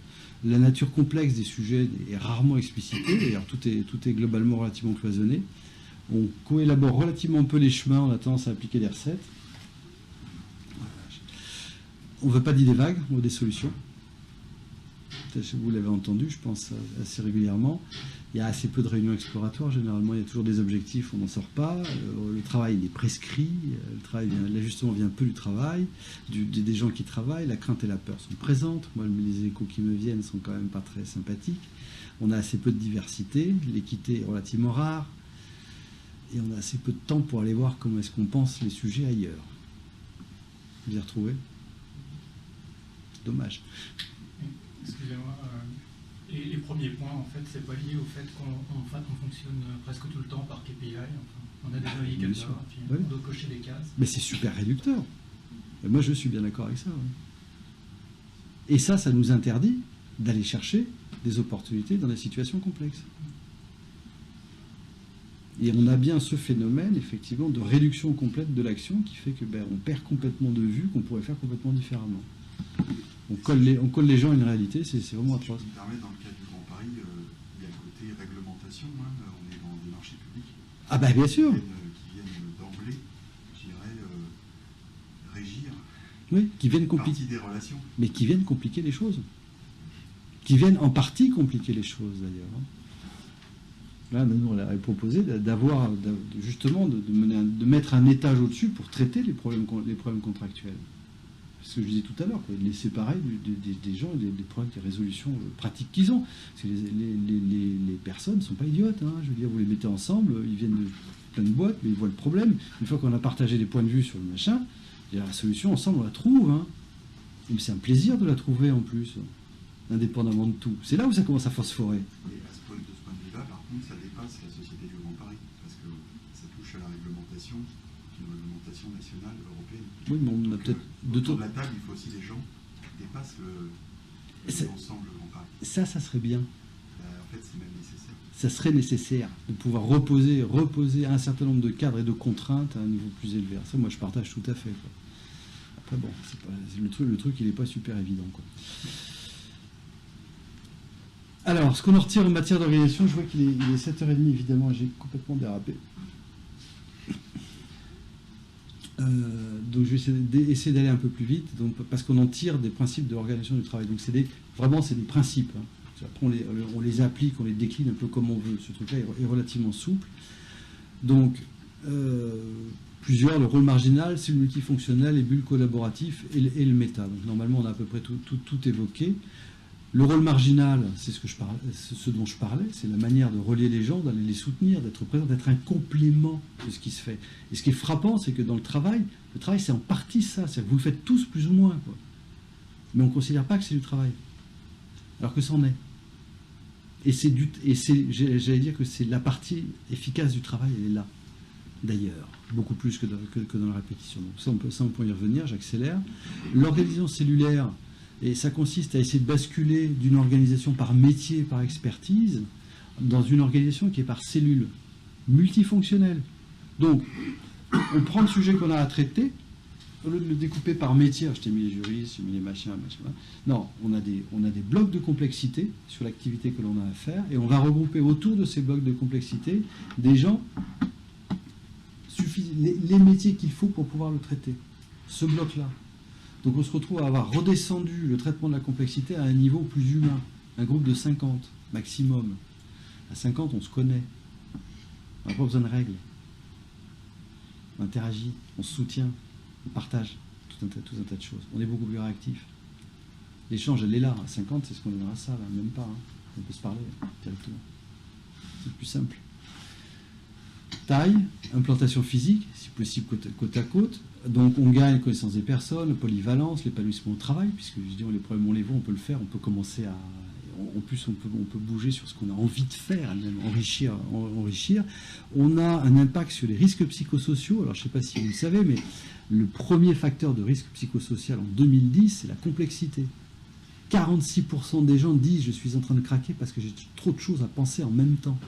la nature complexe des sujets est rarement explicitée, d'ailleurs tout est globalement relativement cloisonné, on coélabore relativement peu les chemins, on a tendance à appliquer des recettes. On ne veut pas d'idées vagues, on veut des solutions. Vous l'avez entendu, je pense, assez régulièrement. Il y a assez peu de réunions exploratoires, généralement il y a toujours des objectifs, on n'en sort pas. Le travail est prescrit, l'ajustement vient peu du travail, des gens qui travaillent, la crainte et la peur sont présentes. Moi, les échos qui me viennent sont quand même pas très sympathiques. On a assez peu de diversité, l'équité est relativement rare. Et on a assez peu de temps pour aller voir comment est-ce qu'on pense les sujets ailleurs. Vous y retrouvez? Dommage. Excusez-moi. Les premiers points, en fait, c'est pas lié au fait qu'on fonctionne presque tout le temps par KPI. Enfin, on a des indicateurs, puis on doit cocher des cases. Mais c'est super réducteur. Et moi, je suis bien d'accord avec ça. Ouais. Et ça nous interdit d'aller chercher des opportunités dans des situations complexes. Et on a bien ce phénomène, effectivement, de réduction complète de l'action qui fait que on perd complètement de vue qu'on pourrait faire complètement différemment. On colle les gens à une réalité, c'est vraiment atroce. Si je me permets, dans le cas du Grand Paris, il y a le côté réglementation, on est dans des marchés publics. Ah bah bien sûr. Qui viennent d'emblée, je dirais, régir. Oui, qui viennent partie des relations. Mais qui viennent compliquer les choses. Qui viennent en partie compliquer les choses, d'ailleurs. Là, nous, on avait proposé justement de mettre un étage au-dessus pour traiter les problèmes contractuels. Ce que je disais tout à l'heure, de les séparer des gens et des problèmes de résolution pratiques qu'ils ont. Parce que les personnes ne sont pas idiotes. Hein. Je veux dire, vous les mettez ensemble, ils viennent de plein de boîtes, mais ils voient le problème. Une fois qu'on a partagé des points de vue sur le machin, la solution, ensemble, on la trouve. Hein. Et c'est un plaisir de la trouver en plus, indépendamment de tout. C'est là où ça commence à phosphorer. Et de ce point de vue-là, par contre, ça dépasse la Société du Grand Paris, parce que ça touche à la réglementation, une réglementation nationale, européenne. Oui, mais on a peut-être autour de la table, il faut aussi des gens qui dépassent l'ensemble Grand Paris. Ça serait bien. En fait, c'est même nécessaire. Ça serait nécessaire de pouvoir reposer un certain nombre de cadres et de contraintes à un niveau plus élevé. Ça, moi, je partage tout à fait. Quoi. Après, bon, le truc, il n'est pas super évident. Quoi. Alors, ce qu'on en retire en matière d'organisation, je vois qu'il est 7h30, évidemment, j'ai complètement dérapé. Donc je vais essayer d'aller un peu plus vite, donc, parce qu'on en tire des principes de l'organisation du travail. Donc c'est des principes. Hein. Après on les applique, on les décline un peu comme on veut. Ce truc-là est relativement souple. Donc plusieurs, le rôle marginal, cellule multifonctionnelle, les bulles collaboratifs et le méta. Donc normalement, on a à peu près tout évoqué. Le rôle marginal, c'est ce dont je parlais, c'est la manière de relier les gens, d'aller les soutenir, d'être présent, d'être un complément de ce qui se fait. Et ce qui est frappant, c'est que dans le travail c'est en partie ça, c'est-à-dire que vous le faites tous plus ou moins, quoi. Mais on ne considère pas que c'est du travail, alors que c'en est. Et j'allais dire que c'est la partie efficace du travail, elle est là, d'ailleurs, beaucoup plus que dans la répétition. Donc ça, on peut y revenir, j'accélère. L'organisation cellulaire, et ça consiste à essayer de basculer d'une organisation par métier, par expertise, dans une organisation qui est par cellule, multifonctionnelle. Donc, on prend le sujet qu'on a à traiter, au lieu de le découper par métier, je t'ai mis les juristes, j'ai mis les machins. Non, on a des blocs de complexité sur l'activité que l'on a à faire, et on va regrouper autour de ces blocs de complexité des gens, les métiers qu'il faut pour pouvoir le traiter. Ce bloc-là. Donc on se retrouve à avoir redescendu le traitement de la complexité à un niveau plus humain, un groupe de 50 maximum. À 50, on se connaît. On n'a pas besoin de règles. On interagit, on se soutient, on partage tout un tas de choses. On est beaucoup plus réactif. L'échange, elle est là. À 50, c'est ce qu'on est dans la salle, même pas. On peut se parler directement. C'est plus simple. Taille, implantation physique, si possible côte à côte. Donc on gagne connaissance des personnes, polyvalence, l'épanouissement au travail, puisque je dis les problèmes on les voit, on peut le faire, on peut commencer à... En plus on peut bouger sur ce qu'on a envie de faire, même enrichir. On a un impact sur les risques psychosociaux. Alors je ne sais pas si vous le savez, mais le premier facteur de risque psychosocial en 2010, c'est la complexité. 46% des gens disent je suis en train de craquer parce que j'ai trop de choses à penser en même temps.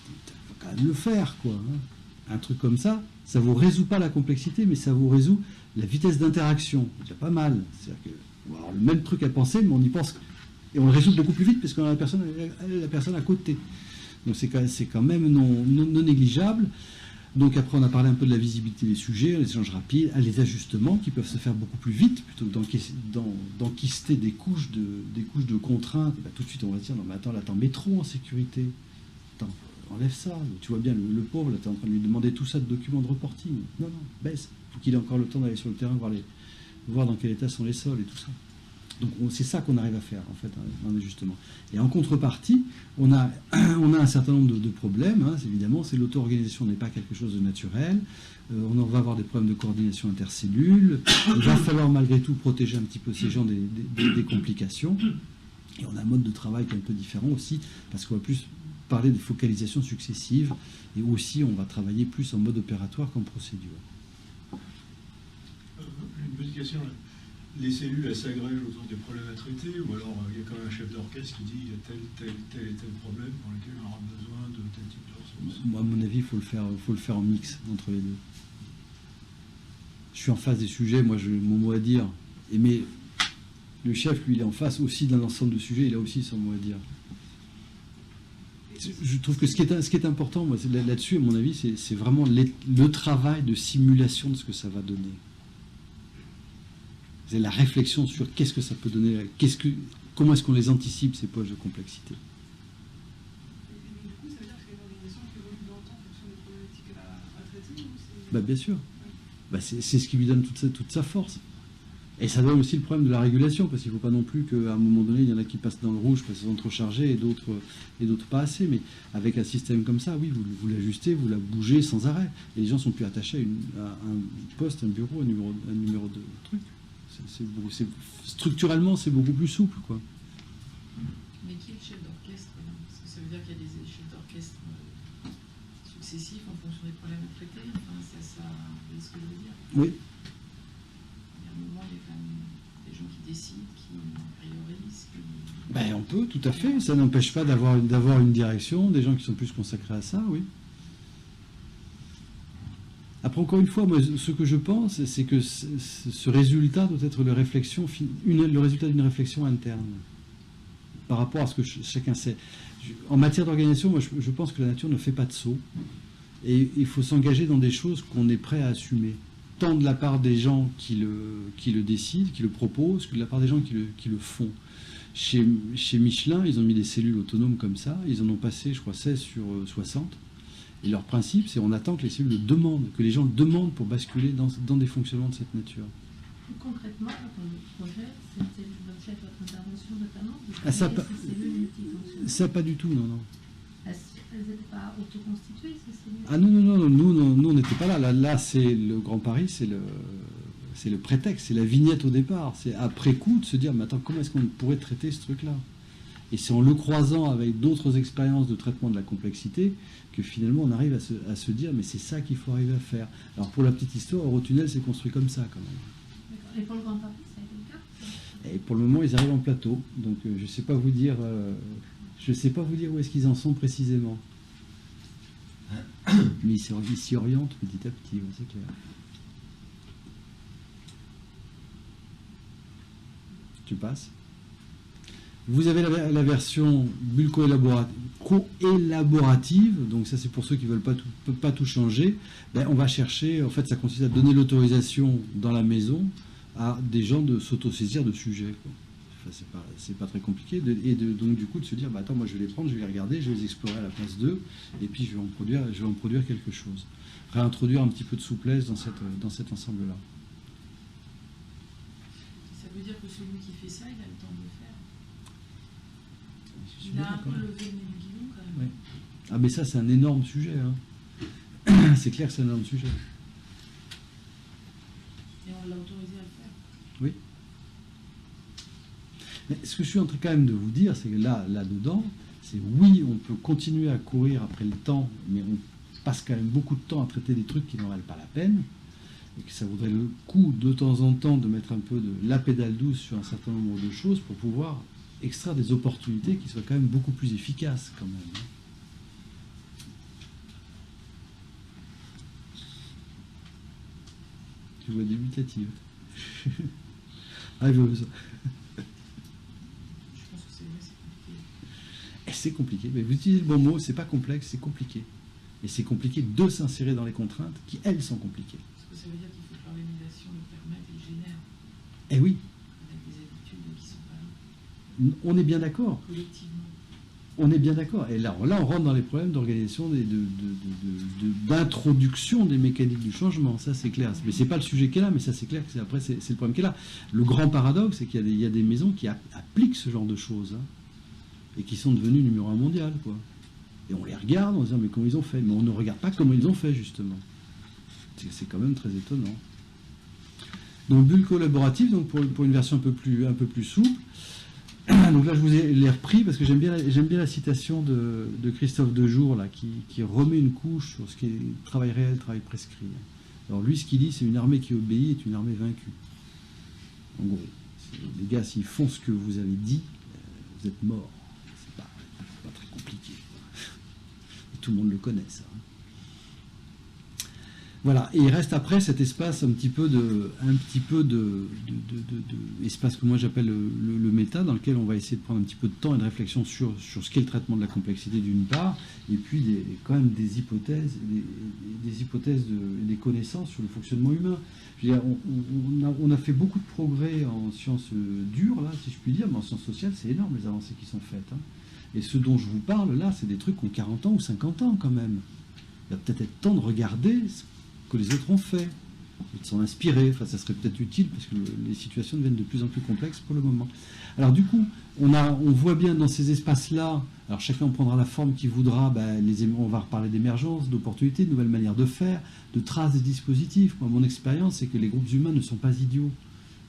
Il faut quand même le faire, quoi. Un truc comme ça ne vous résout pas la complexité, mais ça vous résout la vitesse d'interaction. C'est déjà pas mal. C'est-à-dire qu'on va avoir le même truc à penser, mais on y pense, et on le résout beaucoup plus vite parce qu'on a la personne à côté. Donc c'est quand même non négligeable. Donc après, on a parlé un peu de la visibilité des sujets, les échanges rapides, les ajustements qui peuvent se faire beaucoup plus vite, plutôt que d'enquister des couches de contraintes. Tout de suite, on va se dire, non mais attends, mets trop en sécurité. Attends, enlève ça. Tu vois bien, le pauvre, là, tu es en train de lui demander tout ça de documents de reporting. Non, baisse. Il faut qu'il ait encore le temps d'aller sur le terrain, voir dans quel état sont les sols et tout ça. Donc c'est ça qu'on arrive à faire, en fait, un ajustement. Et en contrepartie, on a un certain nombre de problèmes. Évidemment, c'est l'auto-organisation n'est pas quelque chose de naturel. On va avoir des problèmes de coordination intercellule. Il va falloir malgré tout protéger un petit peu ces gens des complications. Et on a un mode de travail qui est un peu différent aussi, parce qu'on va plus parler de focalisation successive, et aussi on va travailler plus en mode opératoire qu'en procédure. Une petite question. Les cellules, elles s'agrègent autour des problèmes à traiter, ou alors il y a quand même un chef d'orchestre qui dit il y a tel et tel problème pour lequel on aura besoin de tel type de ressources? Moi, à mon avis, il faut le faire en mix entre les deux. Je suis en face des sujets, moi j'ai mon mot à dire. Mais le chef, lui, il est en face aussi d'un ensemble de sujets, il a aussi son mot à dire. Je trouve que ce qui est important, moi, là-dessus, à mon avis, c'est vraiment le travail de simulation de ce que ça va donner. C'est la réflexion sur qu'est-ce que ça peut donner, comment est-ce qu'on les anticipe, ces poches de complexité. Du coup, ça veut dire que c'est une organisation qui évolue dans le temps en fonction des problématiques à traiter, ou Bien sûr. C'est ce qui lui donne toute sa force. Et ça donne aussi le problème de la régulation, parce qu'il ne faut pas non plus qu'à un moment donné, il y en a qui passent dans le rouge parce qu'ils sont trop chargés et d'autres pas assez. Mais avec un système comme ça, oui, vous l'ajustez, vous la bougez sans arrêt. Et les gens sont plus attachés à un poste, un bureau, un numéro de truc. Structurellement, c'est beaucoup plus souple, quoi. Mais qui est le chef d'orchestre? Parce que ça veut dire qu'il y a des chefs d'orchestre successifs en fonction des problèmes à traiter. Enfin, ça, vous voyez ce que je veux dire? Oui. Il y a un moment, il y a quand même des gens qui décident, qui priorisent. On peut, tout à fait. Ça n'empêche pas d'avoir une direction, des gens qui sont plus consacrés à ça, oui. Après, encore une fois, moi, ce que je pense, c'est que ce résultat doit être le résultat d'une réflexion interne par rapport à ce que chacun sait. En matière d'organisation, moi, je pense que la nature ne fait pas de saut. Et il faut s'engager dans des choses qu'on est prêt à assumer. Tant de la part des gens qui le décident, qui le proposent, que de la part des gens qui le font. Chez Michelin, ils ont mis des cellules autonomes comme ça. Ils en ont passé, je crois, 16 sur 60. Et leur principe, c'est on attend que les cellules le demandent, que les gens le demandent pour basculer dans des fonctionnements de cette nature. Concrètement, dans le projet, c'était l'objet de votre intervention notamment de Ah, ça, créer ces cellules multifonctionnelles. Ça, pas du tout, non, non. Elles n'étaient pas autoconstituées, ces cellules? Ah non, non, non, nous on n'était pas là. Là c'est le Grand Paris, c'est le prétexte, c'est la vignette au départ. C'est après coup de se dire, mais attends, comment est-ce qu'on pourrait traiter ce truc-là? Et c'est en le croisant avec d'autres expériences de traitement de la complexité que finalement on arrive à se dire, mais c'est ça qu'il faut arriver à faire. Alors pour la petite histoire, Eurotunnel s'est construit comme ça quand même. D'accord. Et pour le Grand Paris, ça a été le cas? Et pour le moment, ils arrivent en plateau, donc je ne sais pas vous dire où est-ce qu'ils en sont précisément. Mais ils s'y orientent petit à petit, ouais, c'est clair. Tu passes. Vous avez la version bulle co-élaborative, donc ça c'est pour ceux qui ne veulent pas tout changer. Ben, on va chercher, en fait ça consiste à donner l'autorisation dans la maison à des gens de s'autosaisir de sujets, quoi. Enfin, c'est pas très compliqué, donc du coup de se dire, bah, attends, moi je vais les prendre, je vais les regarder, je vais les explorer à la place d'eux, et puis je vais en produire quelque chose. Réintroduire un petit peu de souplesse dans cet ensemble-là. Ça veut dire que celui qui fait ça, il a le temps de le faire. Je suis Il a un d'accord. peu levé le nez du guidon quand même. Ouais. Ah mais ça c'est un énorme sujet, hein. C'est clair que c'est un énorme sujet. Et on l'a autorisé à le faire. Oui. Mais ce que je suis en train quand même de vous dire, c'est que là-dedans, c'est oui, on peut continuer à courir après le temps, mais on passe quand même beaucoup de temps à traiter des trucs qui n'en valent pas la peine, et que ça vaudrait le coup de temps en temps de mettre un peu de la pédale douce sur un certain nombre de choses pour pouvoir extraire des opportunités qui soient quand même beaucoup plus efficaces quand même. Tu vois dubitative. Ah, je veux ça. Je pense que c'est compliqué. Et c'est compliqué. Mais vous utilisez le bon mot, c'est pas complexe, c'est compliqué. Et c'est compliqué de s'insérer dans les contraintes qui, elles, sont compliquées. Parce que ça veut dire qu'il faut que l'organisation le permette et le génère. Eh oui, Avec des habitudes qui sont pas on est bien d'accord. collectivement. On est bien d'accord. Et là, on rentre dans les problèmes d'organisation, d'introduction des mécaniques du changement. Ça, c'est clair. Mais c'est pas le sujet qui est là, mais ça, c'est clair que c'est le problème qui est là. Le grand paradoxe, c'est qu'il y a des maisons qui appliquent ce genre de choses, hein, et qui sont devenues numéro 1 mondial, quoi. Et on les regarde en se disant, mais comment ils ont fait? Mais on ne regarde pas comment ils ont fait, justement. C'est quand même très étonnant. Donc, bulle collaborative, donc pour une version un peu plus souple. Donc là, je vous ai les repris parce que j'aime bien la citation de Christophe Dejour là, qui remet une couche sur ce qui est travail réel, travail prescrit. Alors lui, ce qu'il dit, c'est une armée qui obéit est une armée vaincue. En gros, les gars, s'ils font ce que vous avez dit, vous êtes morts. C'est pas très compliqué. Et tout le monde le connaît, ça. Voilà, et il reste après cet espace un petit peu de espace que moi j'appelle le méta, dans lequel on va essayer de prendre un petit peu de temps et de réflexion sur ce qu'est le traitement de la complexité d'une part, et puis quand même des hypothèses, des connaissances sur le fonctionnement humain. Je veux dire, on a fait beaucoup de progrès en sciences dures, là, si je puis dire, mais en sciences sociales, c'est énorme les avancées qui sont faites, hein. Et ce dont je vous parle là, c'est des trucs qui ont 40 ans ou 50 ans quand même. Il va peut-être être temps de regarder ce que les autres ont fait, et de s'en inspirer. Enfin, ça serait peut-être utile parce que les situations deviennent de plus en plus complexes pour le moment. Alors du coup, on voit bien dans ces espaces-là, alors chacun prendra la forme qu'il voudra, on va reparler d'émergence, d'opportunités, de nouvelles manières de faire, de traces des dispositifs. Moi, mon expérience, c'est que les groupes humains ne sont pas idiots.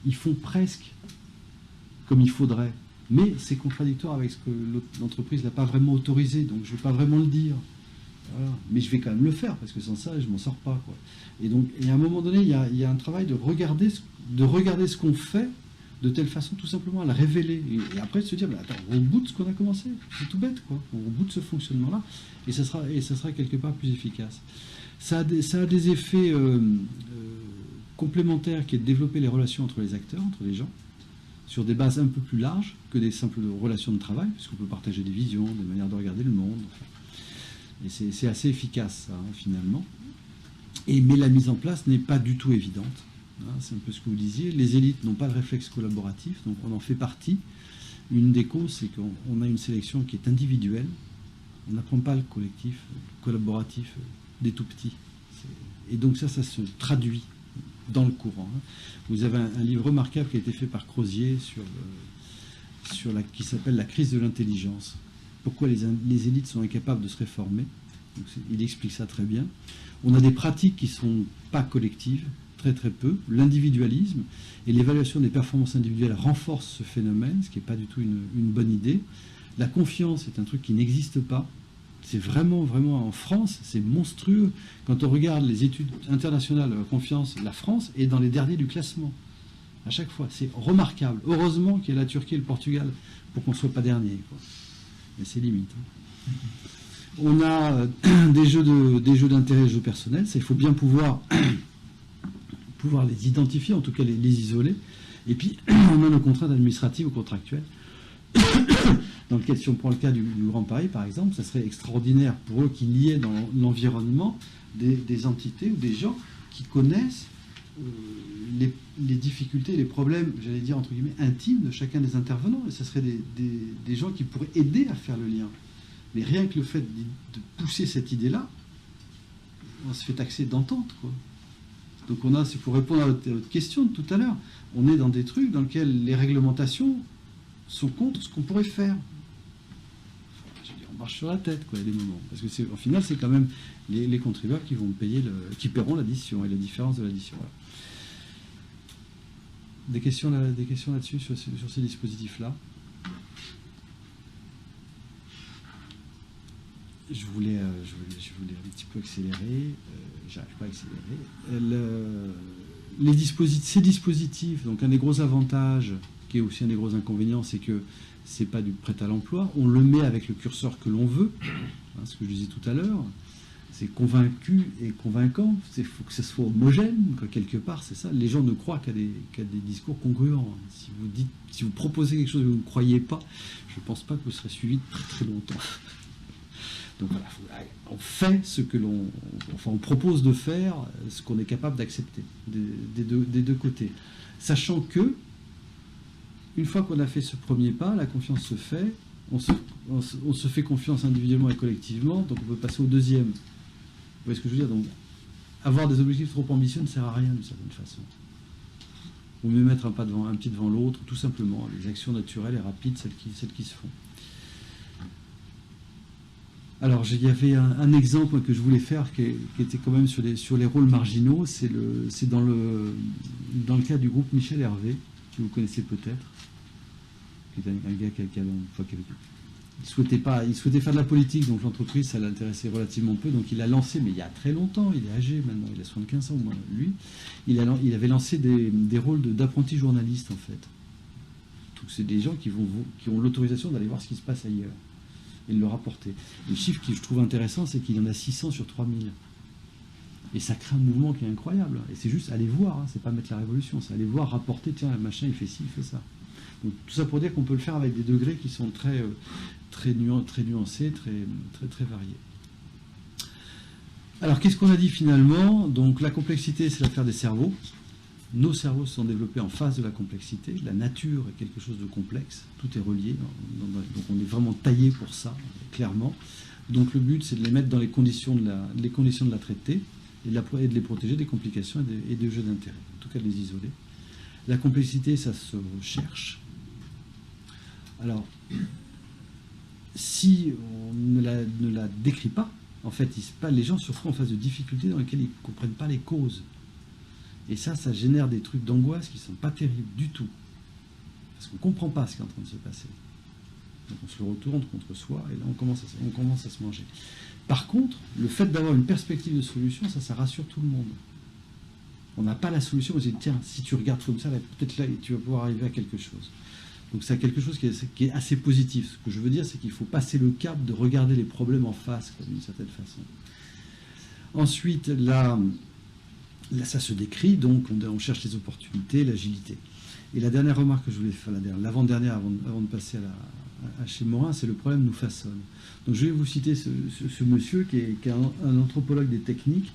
Ils font presque comme il faudrait. Mais c'est contradictoire avec ce que l'entreprise n'a pas vraiment autorisé, donc je ne vais pas vraiment le dire. Voilà. Mais je vais quand même le faire, parce que sans ça, je ne m'en sors pas, quoi. Et donc, à un moment donné, il y a un travail de regarder ce qu'on fait, de telle façon, tout simplement, à le révéler. Et après, de se dire, attends, on reboot ce qu'on a commencé. C'est tout bête, quoi. On reboot ce fonctionnement-là, et ça sera quelque part plus efficace. Ça a des effets complémentaires, qui est de développer les relations entre les acteurs, entre les gens, sur des bases un peu plus larges que des simples relations de travail, puisqu'on peut partager des visions, des manières de regarder le monde. Et c'est assez efficace, ça, hein, finalement. Mais la mise en place n'est pas du tout évidente. Hein, c'est un peu ce que vous disiez. Les élites n'ont pas le réflexe collaboratif, donc on en fait partie. Une des causes, c'est qu'on a une sélection qui est individuelle. On n'apprend pas le collectif, le collaboratif des tout petits. Et donc ça se traduit dans le courant. Vous avez un livre remarquable qui a été fait par Crozier qui s'appelle « La crise de l'intelligence ». Pourquoi les élites sont incapables de se réformer. Donc il explique ça très bien. On a des pratiques qui ne sont pas collectives, très très peu. L'individualisme et l'évaluation des performances individuelles renforcent ce phénomène, ce qui n'est pas du tout une bonne idée. La confiance est un truc qui n'existe pas. C'est vraiment, vraiment en France, c'est monstrueux. Quand on regarde les études internationales de la confiance, la France est dans les derniers du classement. À chaque fois, c'est remarquable. Heureusement qu'il y a la Turquie et le Portugal pour qu'on ne soit pas dernier, quoi. Mais c'est limite. On a des jeux d'intérêt, des jeux personnels. Ça, il faut bien pouvoir les identifier, en tout cas les isoler. Et puis, on a nos contraintes administratives ou contractuelles. Dans lequel, si on prend le cas du Grand Paris, par exemple, ça serait extraordinaire pour eux qu'il y ait dans l'environnement des entités ou des gens qui connaissent les difficultés, les problèmes, j'allais dire entre guillemets, intimes de chacun des intervenants. Et ça serait des gens qui pourraient aider à faire le lien. Mais rien que le fait de pousser cette idée-là, on se fait taxer d'entente, quoi. Donc on a, c'est pour répondre à votre question de tout à l'heure, on est dans des trucs dans lesquels les réglementations sont contre ce qu'on pourrait faire. On marche sur la tête, quoi, il y a des moments. Parce que au final, c'est quand même les contribuables qui vont payer qui paieront l'addition et la différence de l'addition. Voilà. Des questions là-dessus, sur ces dispositifs-là? Je voulais un petit peu accélérer. J'arrive pas à accélérer. Ces dispositifs, donc un des gros avantages, qui est aussi un des gros inconvénients, c'est que c'est pas du prêt à l'emploi. On le met avec le curseur que l'on veut, hein, ce que je disais tout à l'heure. C'est convaincu et convaincant. Il faut que ce soit homogène, quoi, quelque part, c'est ça. Les gens ne croient qu'à des discours congruents. Si vous proposez quelque chose que vous ne croyez pas, je ne pense pas que vous serez suivi très très longtemps. Donc voilà, on fait ce que on propose de faire, ce qu'on est capable d'accepter des deux côtés. Sachant que, une fois qu'on a fait ce premier pas, la confiance se fait, on se fait confiance individuellement et collectivement, donc on peut passer au deuxième. Vous voyez ce que je veux dire? Donc, avoir des objectifs trop ambitieux ne sert à rien d'une certaine façon. Il vaut mieux mettre un pied devant l'autre, tout simplement. Les actions naturelles et rapides, celles qui se font. Alors, il y avait un exemple que je voulais faire qui était quand même sur les rôles marginaux. C'est dans le cas du groupe Michel Hervé, que vous connaissez peut-être, qui est un gars qui il souhaitait faire de la politique, donc l'entreprise, ça l'intéressait relativement peu, donc il a lancé, mais il y a très longtemps, il est âgé maintenant, il a 75 ans, moi, lui, il avait lancé des rôles d'apprentis journalistes, en fait. Donc c'est des gens qui ont l'autorisation d'aller voir ce qui se passe ailleurs, et de le rapporter. Le chiffre que je trouve intéressant, c'est qu'il y en a 600 sur 3000. Et ça crée un mouvement qui est incroyable. Et c'est juste aller voir, hein, c'est pas mettre la révolution, c'est aller voir, rapporter, tiens, le machin, il fait ci, il fait ça. Donc tout ça pour dire qu'on peut le faire avec des degrés qui sont très nuancés, très variés. Alors qu'est-ce qu'on a dit finalement? Donc la complexité, c'est l'affaire des cerveaux. Nos cerveaux se sont développés en face de la complexité. La nature est quelque chose de complexe. Tout est relié. Donc on est vraiment taillé pour ça, clairement. Donc le but, c'est de les mettre dans les conditions de la traiter et de les protéger des complications et des jeux d'intérêt. En tout cas, de les isoler. La complexité, ça se cherche. Alors, si on ne la décrit pas, en fait, les gens se retrouvent en face de difficultés dans lesquelles ils ne comprennent pas les causes. Et ça génère des trucs d'angoisse qui ne sont pas terribles du tout. Parce qu'on ne comprend pas ce qui est en train de se passer. Donc on se retourne contre soi, et là on commence à se manger. Par contre, le fait d'avoir une perspective de solution, ça rassure tout le monde. On n'a pas la solution, on se dit, tiens, si tu regardes comme ça, peut-être là, tu vas pouvoir arriver à quelque chose. Donc c'est quelque chose qui est assez positif. Ce que je veux dire, c'est qu'il faut passer le cap de regarder les problèmes en face, d'une certaine façon. Ensuite, là, ça se décrit, donc on cherche les opportunités, l'agilité. Et la dernière remarque que je voulais faire, l'avant-dernière, avant de passer à chez Morin, c'est le problème nous façonne. Donc je vais vous citer ce monsieur qui est un anthropologue des techniques,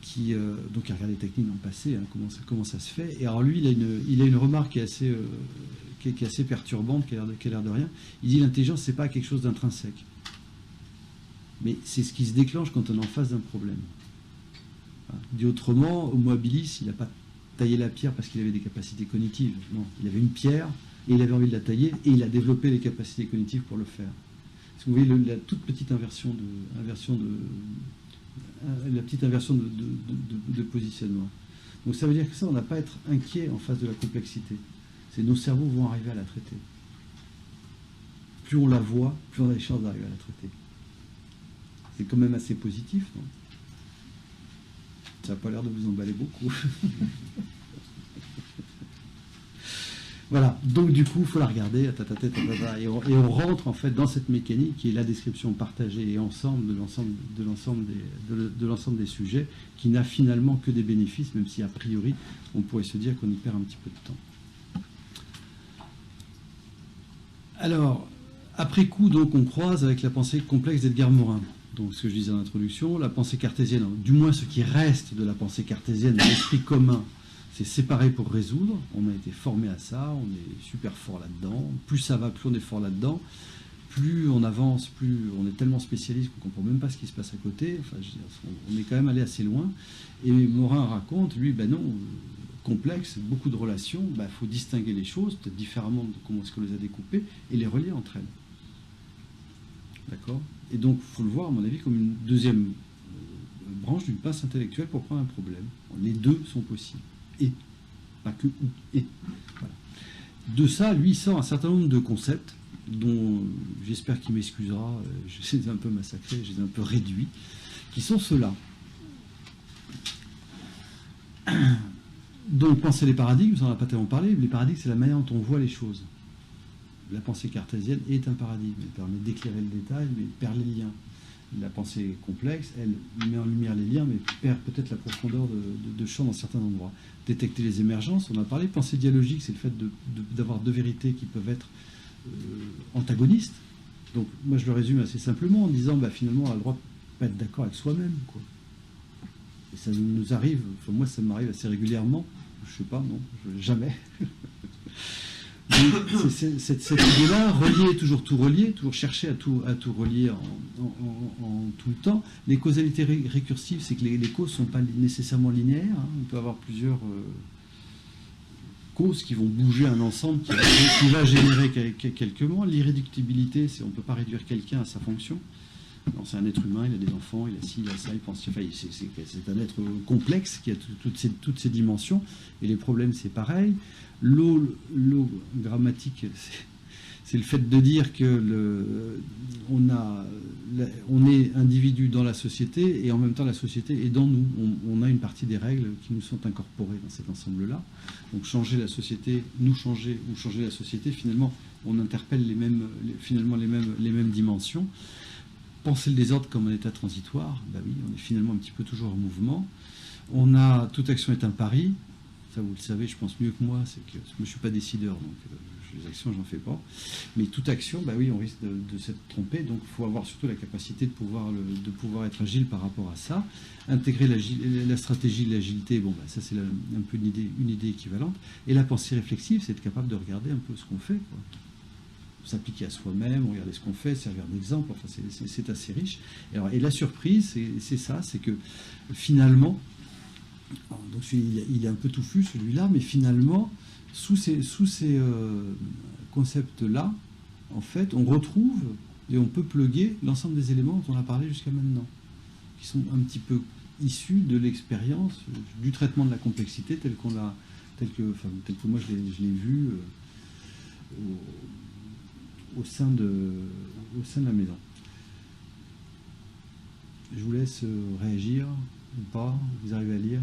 qui a regardé les techniques dans le passé, hein, comment ça se fait. Et alors lui, il a une remarque qui est assez perturbante, qui a l'air de rien. Il dit l'intelligence, c'est pas quelque chose d'intrinsèque. Mais c'est ce qui se déclenche quand on est en face d'un problème. Dit autrement, Homo habilis, il n'a pas taillé la pierre parce qu'il avait des capacités cognitives. Non, il avait une pierre et il avait envie de la tailler et il a développé les capacités cognitives pour le faire. Parce que vous voyez la toute petite inversion de positionnement. Donc ça veut dire que ça, on n'a pas à être inquiet en face de la complexité. C'est nos cerveaux vont arriver à la traiter. Plus on la voit, plus on a les chances d'arriver à la traiter. C'est quand même assez positif, non? Ça n'a pas l'air de vous emballer beaucoup. Voilà, donc du coup, il faut la regarder, et on rentre en fait dans cette mécanique qui est la description partagée et ensemble de l'ensemble des sujets, qui n'a finalement que des bénéfices, même si a priori, on pourrait se dire qu'on y perd un petit peu de temps. Alors, après coup, donc, on croise avec la pensée complexe d'Edgar Morin. Donc, ce que je disais en introduction, la pensée cartésienne, du moins ce qui reste de la pensée cartésienne, l'esprit commun, c'est séparé pour résoudre. On a été formé à ça, on est super fort là-dedans. Plus ça va, plus on est fort là-dedans. Plus on avance, plus on est tellement spécialiste qu'on ne comprend même pas ce qui se passe à côté. Enfin, je veux dire, on est quand même allé assez loin. Et Morin raconte, lui, ben non, complexe, beaucoup de relations, ben, faut distinguer les choses, peut-être différemment de comment est-ce qu'on les a découpées, et les relier entre elles. D'accord? Et donc, il faut le voir, à mon avis, comme une deuxième branche d'une pince intellectuelle pour prendre un problème. Les deux sont possibles. Et, pas que ou, et. Voilà. De ça, lui, il sort un certain nombre de concepts, dont j'espère qu'il m'excusera, je les ai un peu massacrés, je les ai un peu réduits, qui sont ceux-là. Donc, penser les paradigmes, ça on n'a pas tellement parlé, les paradigmes, c'est la manière dont on voit les choses. La pensée cartésienne est un paradigme, elle permet d'éclairer le détail, mais perd les liens. La pensée complexe, elle met en lumière les liens, mais perd peut-être la profondeur de champ dans certains endroits. Détecter les émergences, on a parlé. Pensée dialogique, c'est le fait d'avoir deux vérités qui peuvent être antagonistes. Donc, moi, je le résume assez simplement en disant, bah, finalement, on a le droit de ne pas être d'accord avec soi-même, quoi. Et ça nous arrive, enfin, moi, ça m'arrive assez régulièrement. Je sais pas, non, jamais. Cette idée-là, relier, toujours tout relier, toujours chercher à tout relier en tout le temps. Les causalités récursives, c'est que les causes ne sont pas nécessairement linéaires. Hein. On peut avoir plusieurs causes qui vont bouger un ensemble qui va générer quelques mots. L'irréductibilité, c'est on ne peut pas réduire quelqu'un à sa fonction. C'est un être humain, il a des enfants, il a ci, il a ça, il pense. Enfin, c'est un être complexe qui a toutes ces dimensions. Et les problèmes, c'est pareil. L'eau grammatique, c'est le fait de dire que on est individu dans la société et en même temps la société est dans nous. On a une partie des règles qui nous sont incorporées dans cet ensemble-là. Donc changer la société, nous changer ou changer la société, finalement, on interpelle les mêmes dimensions. Penser le désordre comme un état transitoire, ben oui, on est finalement un petit peu toujours en mouvement. Toute action est un pari. Ça, vous le savez, je pense mieux que moi, c'est que moi, je ne suis pas décideur, donc les actions, j'en fais pas. Mais toute action, bah oui, on risque de s'être trompé, donc il faut avoir surtout la capacité de pouvoir être agile par rapport à ça. Intégrer la stratégie de l'agilité, bon, bah, ça c'est un peu une idée équivalente. Et la pensée réflexive, c'est être capable de regarder un peu ce qu'on fait, quoi. S'appliquer à soi-même, regarder ce qu'on fait, servir d'exemple, enfin c'est assez riche. Et la surprise, c'est ça, c'est que finalement, donc il est un peu touffu celui-là, mais finalement, sous ces concepts-là, en fait, on retrouve et on peut plugger l'ensemble des éléments dont on a parlé jusqu'à maintenant, qui sont un petit peu issus de l'expérience du traitement de la complexité tel que moi je l'ai vu au sein de la maison. Je vous laisse réagir ou pas, vous arrivez à lire.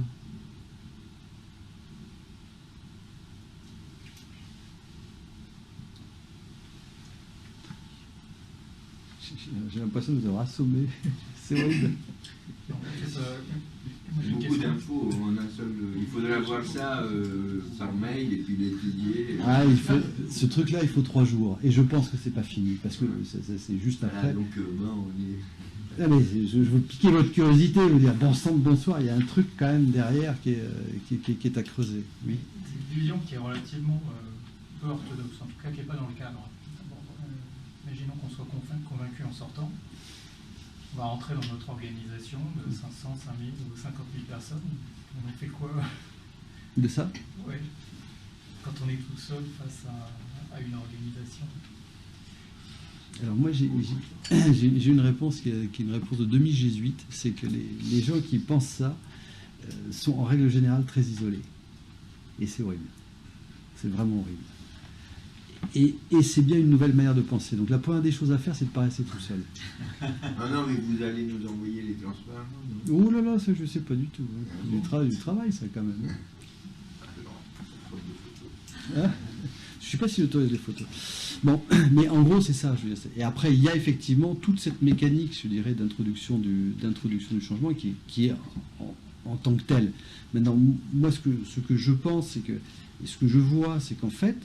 J'ai l'impression de vous avoir assommé. C'est horrible. Beaucoup d'infos en un seul. Il faudrait avoir ça par mail et puis l'étudier. Ce truc-là, il faut 3 jours. Et je pense que c'est pas fini parce que c'est juste après. Donc, on est. Ah, mais je veux piquer votre curiosité, vous dire bon sang, bonsoir, il y a un truc quand même derrière qui est à creuser. Oui. C'est une vision qui est relativement peu orthodoxe, en tout cas qui n'est pas dans le cadre. Imaginons qu'on soit convaincu en sortant. on va rentrer dans notre organisation de 500, 5000 ou 50 000 personnes. On en fait quoi? De ça? Ouais. Quand on est tout seul face à une organisation. Alors moi, j'ai une réponse qui est une réponse de demi-jésuite, c'est que les gens qui pensent ça sont en règle générale très isolés. Et c'est horrible. C'est vraiment horrible. Et c'est bien une nouvelle manière de penser. Donc la première des choses à faire, c'est de ne pas rester tout seul. Non, mais vous allez nous envoyer les transferts. Oh là là, ça je ne sais pas du tout. Du travail, ça quand même. Hein, je ne sais pas si j'autorise les photos. Bon, mais en gros, c'est ça. Je veux dire. Et après, il y a effectivement toute cette mécanique, je dirais, d'introduction du changement qui est en tant que tel. Maintenant, moi, ce que je pense, c'est que, et ce que je vois, c'est qu'en fait,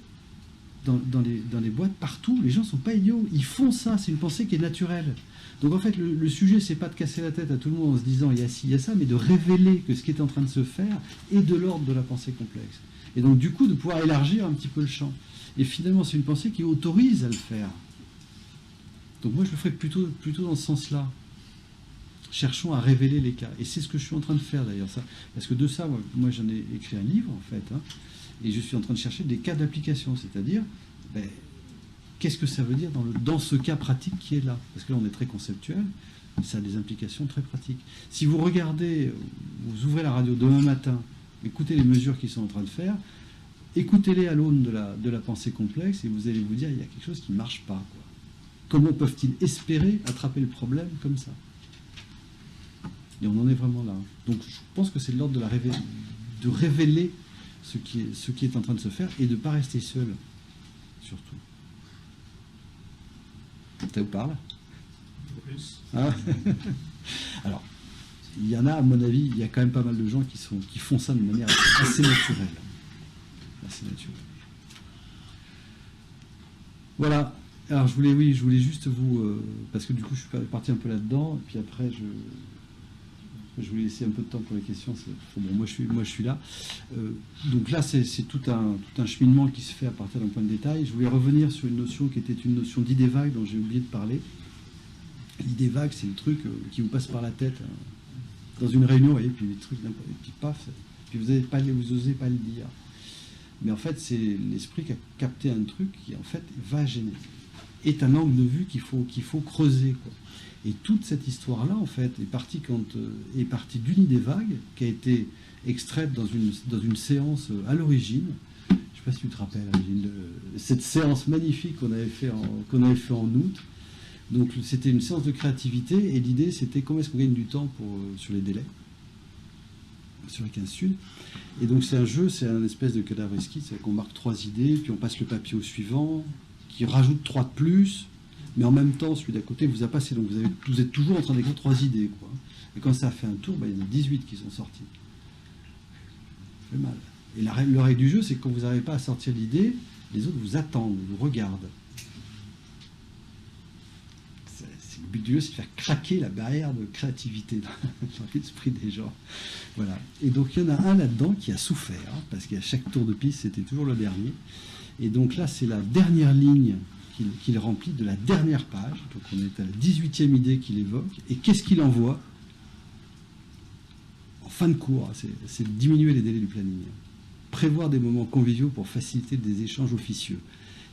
dans les boîtes, partout, les gens ne sont pas idiots. Ils font ça. C'est une pensée qui est naturelle. Donc, en fait, le sujet, c'est pas de casser la tête à tout le monde en se disant il y a ci, il y a ça, mais de révéler que ce qui est en train de se faire est de l'ordre de la pensée complexe. Et donc, du coup, de pouvoir élargir un petit peu le champ. Et finalement, c'est une pensée qui autorise à le faire. Donc, moi, je le ferais plutôt dans ce sens-là. Cherchons à révéler les cas. Et c'est ce que je suis en train de faire, d'ailleurs. Ça. Parce que de ça, moi j'en ai écrit un livre, en fait. Hein, et je suis en train de chercher des cas d'application. C'est-à-dire, qu'est-ce que ça veut dire dans ce cas pratique qui est là? Parce que là, on est très conceptuel. Ça a des implications très pratiques. Si vous regardez, vous ouvrez la radio demain matin, écoutez les mesures qu'ils sont en train de faire, écoutez-les à l'aune de la pensée complexe et vous allez vous dire, il y a quelque chose qui ne marche pas. Quoi. Comment peuvent-ils espérer attraper le problème comme ça? Et on en est vraiment là. Donc je pense que c'est de l'ordre de révéler ce qui est en train de se faire et de ne pas rester seul, surtout. Ça vous parle? Ah. Alors, il y en a, à mon avis, il y a quand même pas mal de gens qui font ça de manière assez naturelle. Assez naturelle. Voilà. Alors, je voulais juste vous... parce que du coup, je suis parti un peu là-dedans, et puis après, je voulais laisser un peu de temps pour les questions. Bon, moi, je suis là. Donc là, c'est tout un cheminement qui se fait à partir d'un point de détail. Je voulais revenir sur une notion qui était une notion d'idée vague dont j'ai oublié de parler. L'idée vague, c'est le truc qui vous passe par la tête dans une réunion, et puis les trucs, et puis paf, puis vous n'osez pas le dire. Mais en fait, c'est l'esprit qui a capté un truc qui, en fait, va gêner. Est un angle de vue qu'il faut creuser, quoi. Et toute cette histoire-là, en fait, est partie d'une idée vague qui a été extraite dans une séance à l'origine. Je ne sais pas si tu te rappelles, cette séance magnifique qu'on avait fait en août. Donc c'était une séance de créativité et l'idée c'était comment est-ce qu'on gagne du temps sur les délais, sur les 15 Sud. Et donc c'est un jeu, c'est un espèce de cadavre esquisse, c'est qu'on marque 3 idées, puis on passe le papier au suivant, qui rajoute 3 de plus, mais en même temps celui d'à côté vous a passé, donc vous êtes toujours en train d'écrire 3 idées, quoi. Et quand ça a fait un tour, il y en a 18 qui sont sortis. Ça fait mal. Et le règle du jeu, c'est que quand vous n'arrivez pas à sortir l'idée, les autres vous attendent, vous regardent. Le but du jeu, c'est de faire craquer la barrière de créativité dans l'esprit des gens. Voilà. Et donc, il y en a un là-dedans qui a souffert, parce qu'à chaque tour de piste, c'était toujours le dernier. Et donc là, c'est la dernière ligne qu'il remplit de la dernière page. Donc, on est à la 18e idée qu'il évoque. Et qu'est-ce qu'il envoie en fin de cours? C'est de diminuer les délais du planning. Prévoir des moments conviviaux pour faciliter des échanges officieux.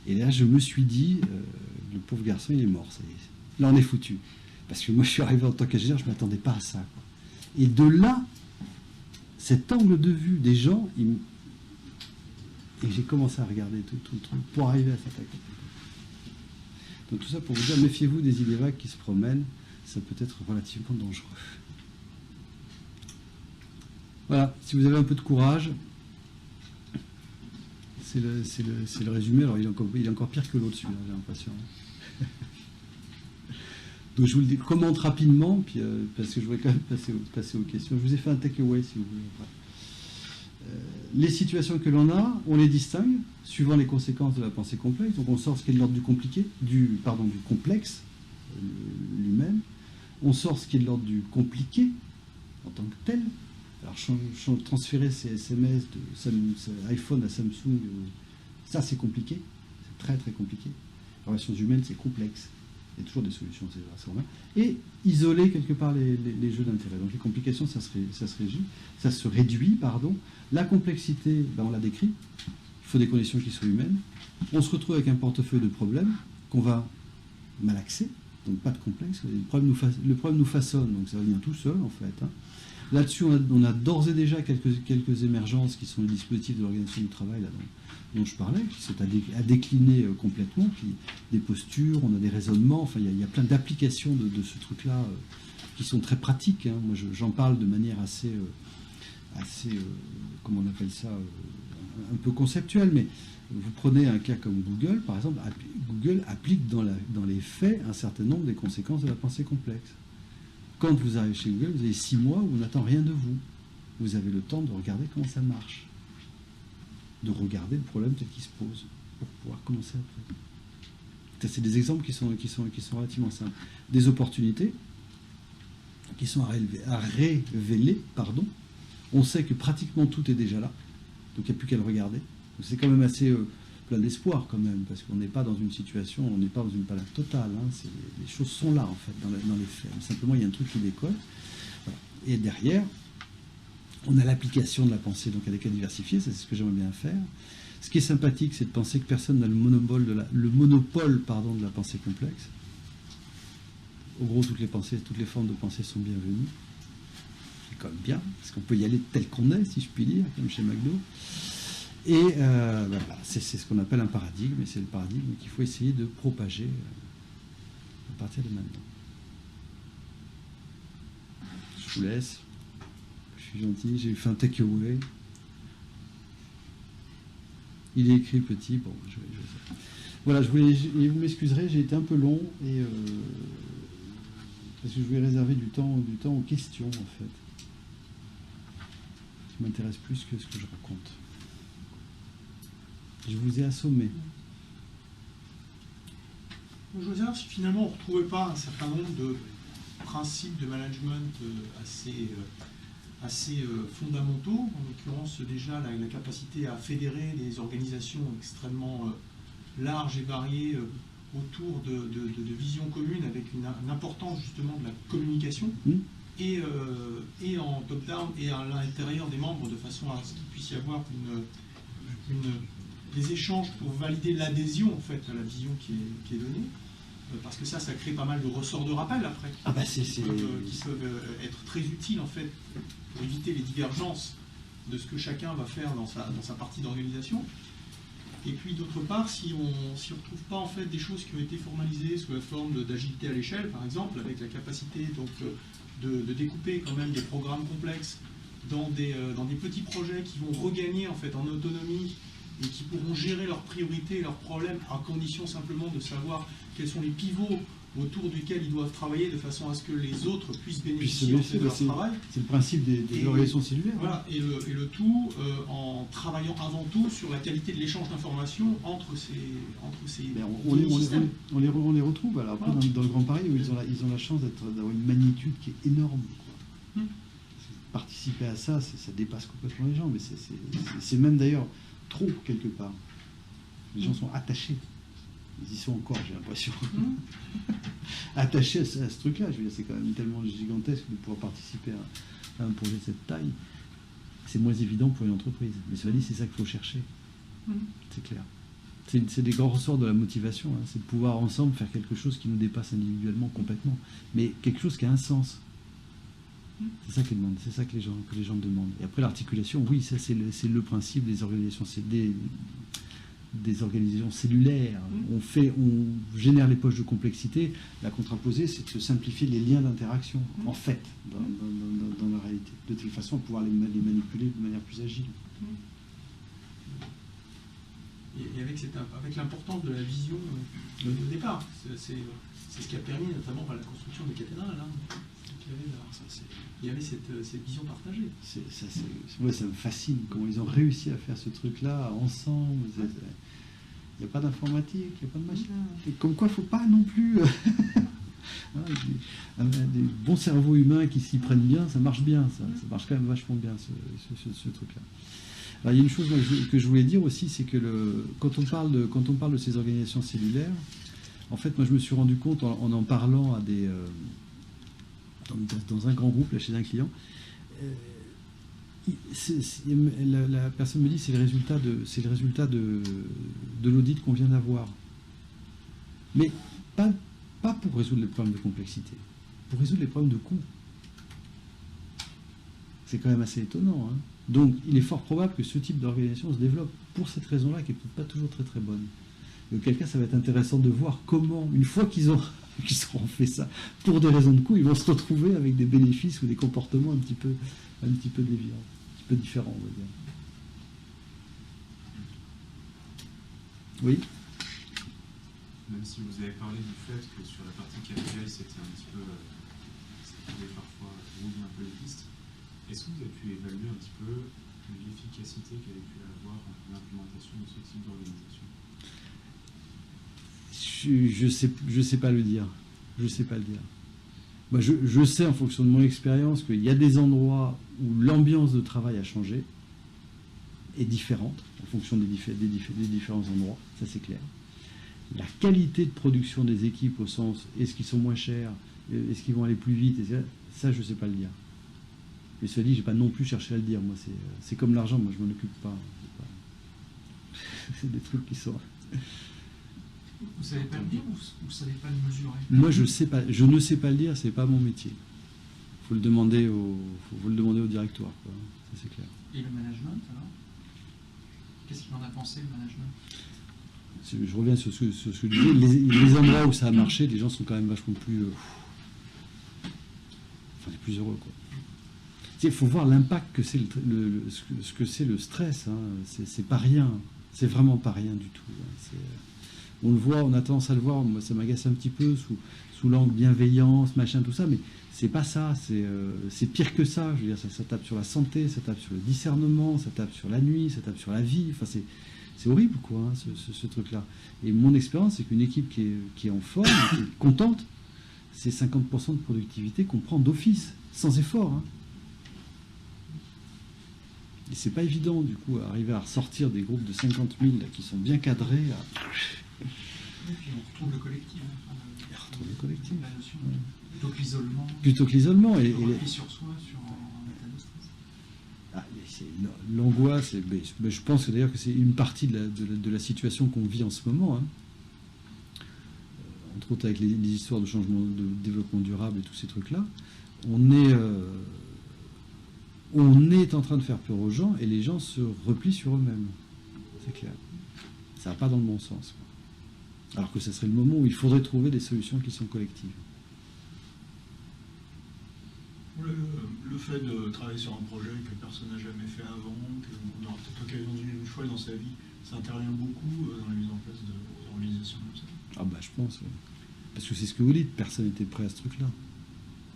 Et là, je me suis dit, le pauvre garçon, il est mort, ça y est. Là, on est foutu. Parce que moi, je suis arrivé en tant qu'ingénieur, je ne m'attendais pas à ça, quoi. Et de là, cet angle de vue des gens, et j'ai commencé à regarder tout le truc pour arriver à cette attaque. Donc tout ça pour vous dire, méfiez-vous des idées vagues qui se promènent, ça peut être relativement dangereux. Voilà, si vous avez un peu de courage, c'est le résumé. Alors il est encore pire que l'autre, celui-là, j'ai l'impression. Donc je vous le commente rapidement, puis, parce que je voudrais quand même passer aux questions. Je vous ai fait un take-away, si vous voulez. Les situations que l'on a, on les distingue, suivant les conséquences de la pensée complexe. Donc on sort ce qui est de l'ordre du complexe lui-même. On sort ce qui est de l'ordre du compliqué, en tant que tel. Alors transférer ces SMS de iPhone à Samsung, ça c'est compliqué. C'est très très compliqué. Les relations humaines, c'est complexe. Il y a toujours des solutions, c'est vrai. Et isoler quelque part les jeux d'intérêt. Donc les complications, ça se réduit. La complexité, on l'a décrit. Il faut des conditions qui soient humaines. On se retrouve avec un portefeuille de problèmes qu'on va malaxer. Donc pas de complexe. Le problème nous façonne, donc ça vient tout seul en fait. Là-dessus, on a d'ores et déjà quelques émergences qui sont les dispositifs de l'organisation du travail dont je parlais, qui sont à décliner complètement, des postures, on a des raisonnements, enfin il y a plein d'applications de ce truc-là qui sont très pratiques. Moi j'en parle de manière assez comment on appelle ça, un peu conceptuelle, mais vous prenez un cas comme Google, par exemple, Google applique dans les faits un certain nombre des conséquences de la pensée complexe. Quand vous arrivez chez Google, vous avez 6 mois où on n'attend rien de vous. Vous avez le temps de regarder comment ça marche, de regarder le problème tel qu'il se pose, pour pouvoir commencer après. C'est des exemples qui sont relativement simples. Des opportunités qui sont à révéler. On sait que pratiquement tout est déjà là, donc il n'y a plus qu'à le regarder. C'est quand même assez plein d'espoir quand même, parce qu'on n'est pas dans une situation, on n'est pas dans une palade totale. Les choses sont là en fait, dans les faits. Mais simplement, il y a un truc qui décolle. Voilà. Et derrière, on a l'application de la pensée donc à des cas diversifiés, c'est ce que j'aimerais bien faire. Ce qui est sympathique, c'est de penser que personne n'a le monopole de la pensée complexe. Au gros, toutes les formes de pensée sont bienvenues. C'est quand même bien, parce qu'on peut y aller tel qu'on est, si je puis dire, comme chez McDo. Et voilà, c'est ce qu'on appelle un paradigme, et c'est le paradigme qu'il faut essayer de propager à partir de maintenant. Je vous laisse. Je suis gentil, j'ai fait un takeaway. Il est écrit petit, bon, je vais voilà, vous m'excuserez, j'ai été un peu long, et parce que je voulais réserver du temps aux questions, en fait. Qui m'intéresse plus que ce que je raconte. Je vous ai assommé. Je veux dire, si finalement on ne retrouvait pas un certain nombre de principes de management assez fondamentaux, en l'occurrence déjà la capacité à fédérer des organisations extrêmement larges et variées autour de visions communes, avec une importance justement de la communication, et en top-down et à l'intérieur des membres, de façon à ce qu'il puisse y avoir des échanges pour valider l'adhésion en fait à la vision qui est donnée, parce que ça crée pas mal de ressorts de rappel après, qui peuvent être très utiles en fait pour éviter les divergences de ce que chacun va faire dans sa partie d'organisation. Et puis d'autre part, si on ne retrouve pas en fait des choses qui ont été formalisées sous la forme d'agilité à l'échelle, par exemple, avec la capacité donc de découper quand même des programmes complexes dans des petits projets qui vont regagner en fait en autonomie, et qui pourront gérer leurs priorités et leurs problèmes, à condition simplement de savoir quels sont les pivots autour duquel ils doivent travailler, de façon à ce que les autres puissent bénéficier de leur travail. C'est le principe des organisations cellulaires. Voilà, et le tout en travaillant avant tout sur la qualité de l'échange d'informations entre ces systèmes. On les retrouve alors après dans le Grand Paris, où ils ont la chance d'avoir une magnitude qui est énorme. Participer à ça, ça dépasse complètement les gens, mais c'est même d'ailleurs trop quelque part. Les gens sont attachés. Ils y sont encore, j'ai l'impression. Attachés à ce truc-là. Je veux dire, c'est quand même tellement gigantesque de pouvoir participer à un projet de cette taille. C'est moins évident pour une entreprise. Mais cela dit, c'est ça qu'il faut chercher. C'est clair. C'est des grands ressorts de la motivation. C'est de pouvoir ensemble faire quelque chose qui nous dépasse individuellement complètement. Mais quelque chose qui a un sens. C'est ça qu'ils demandent, c'est ça que les gens demandent. Et après l'articulation, oui, ça c'est le principe des organisations, des organisations cellulaires. On génère les poches de complexité. La contraposée, c'est de se simplifier les liens d'interaction, en fait, dans la réalité. De telle façon à pouvoir les manipuler de manière plus agile. Et avec l'importance de la vision au départ, c'est ce qui a permis notamment la construction des cathédrales. Il y avait cette vision partagée. Moi, ça me fascine comment ils ont réussi à faire ce truc-là ensemble. Il n'y a pas d'informatique, il n'y a pas de machin. Et comme quoi, il ne faut pas non plus... des bons cerveaux humains qui s'y prennent bien, ça marche bien, ça marche quand même vachement bien, ce truc-là. Alors, il y a une chose que je voulais dire aussi, c'est que quand on parle de ces organisations cellulaires, En fait, moi, je me suis rendu compte en parlant à des dans un grand groupe, là, chez un client, la personne me dit c'est le résultat de l'audit qu'on vient d'avoir. Mais pas pour résoudre les problèmes de complexité, pour résoudre les problèmes de coût. C'est quand même assez étonnant. Hein. Donc, il est fort probable que ce type d'organisation se développe pour cette raison-là, qui n'est peut-être pas toujours très très bonne. Et auquel cas, ça va être intéressant de voir comment, une fois qu'ils auront fait ça, pour des raisons de coût, ils vont se retrouver avec des bénéfices ou des comportements un petit peu déviants, un petit peu différents, on va dire. Oui. Même si vous avez parlé du fait que sur la partie KPI, c'était un petit peu, ça pouvait parfois brouiller un peu les pistes, est-ce que vous avez pu évaluer un petit peu l'efficacité qu'avait pu avoir l'implémentation de ce type d'organisation? Je sais pas le dire. Je sais pas le dire. Moi, je sais en fonction de mon expérience qu'il y a des endroits où l'ambiance de travail a changé, est différente en fonction des différents endroits, ça c'est clair. La qualité de production des équipes au sens est-ce qu'ils sont moins chers, est-ce qu'ils vont aller plus vite, ça je sais pas le dire. Mais cela dit, j'ai pas non plus cherché à le dire. Moi, c'est comme l'argent, moi je m'en occupe pas. C'est des trucs qui sont. Vous savez pas le dire ou vous savez pas le mesurer? Moi, je ne sais pas le dire, c'est pas mon métier. Faut le demander au directoire, quoi. Ça c'est clair. Et le management alors? Qu'est-ce qu'il en a pensé, le management? Je reviens sur ce que je disais. Les endroits où ça a marché, les gens sont quand même vachement plus, plus heureux, quoi. Il faut voir l'impact que c'est ce que c'est le stress. Hein. C'est pas rien. C'est vraiment pas rien du tout. Hein. On le voit, on a tendance à le voir. Moi, ça m'agace un petit peu sous l'angle bienveillance, machin, tout ça. Mais c'est pas ça. C'est pire que ça. Je veux dire, ça tape sur la santé, ça tape sur le discernement, ça tape sur la nuit, ça tape sur la vie. Enfin, c'est horrible, quoi, hein, ce truc-là. Et mon expérience, c'est qu'une équipe qui est en forme, qui est contente, c'est 50% de productivité qu'on prend d'office, sans effort. Hein. Et c'est pas évident, du coup, arriver à ressortir des groupes de 50 000 là, qui sont bien cadrés. Et puis on retrouve le collectif. Le collectif. La notion, plutôt que l'isolement. Plutôt que l'isolement. Et repli sur soi, sur un état de stress. L'angoisse, je pense que d'ailleurs que c'est une partie de la situation qu'on vit en ce moment. Hein. Entre autres avec les histoires de changement, de développement durable et tous ces trucs-là. On est en train de faire peur aux gens et les gens se replient sur eux-mêmes. C'est clair. Ça va pas dans le bon sens. Quoi. Alors que ce serait le moment où il faudrait trouver des solutions qui sont collectives. Le fait de travailler sur un projet que personne n'a jamais fait avant, qu'on aura peut-être l'occasion d'une fois dans sa vie, ça intervient beaucoup dans la mise en place d'organisations comme ça. Ah bah je pense, oui. Parce que c'est ce que vous dites, personne n'était prêt à ce truc-là.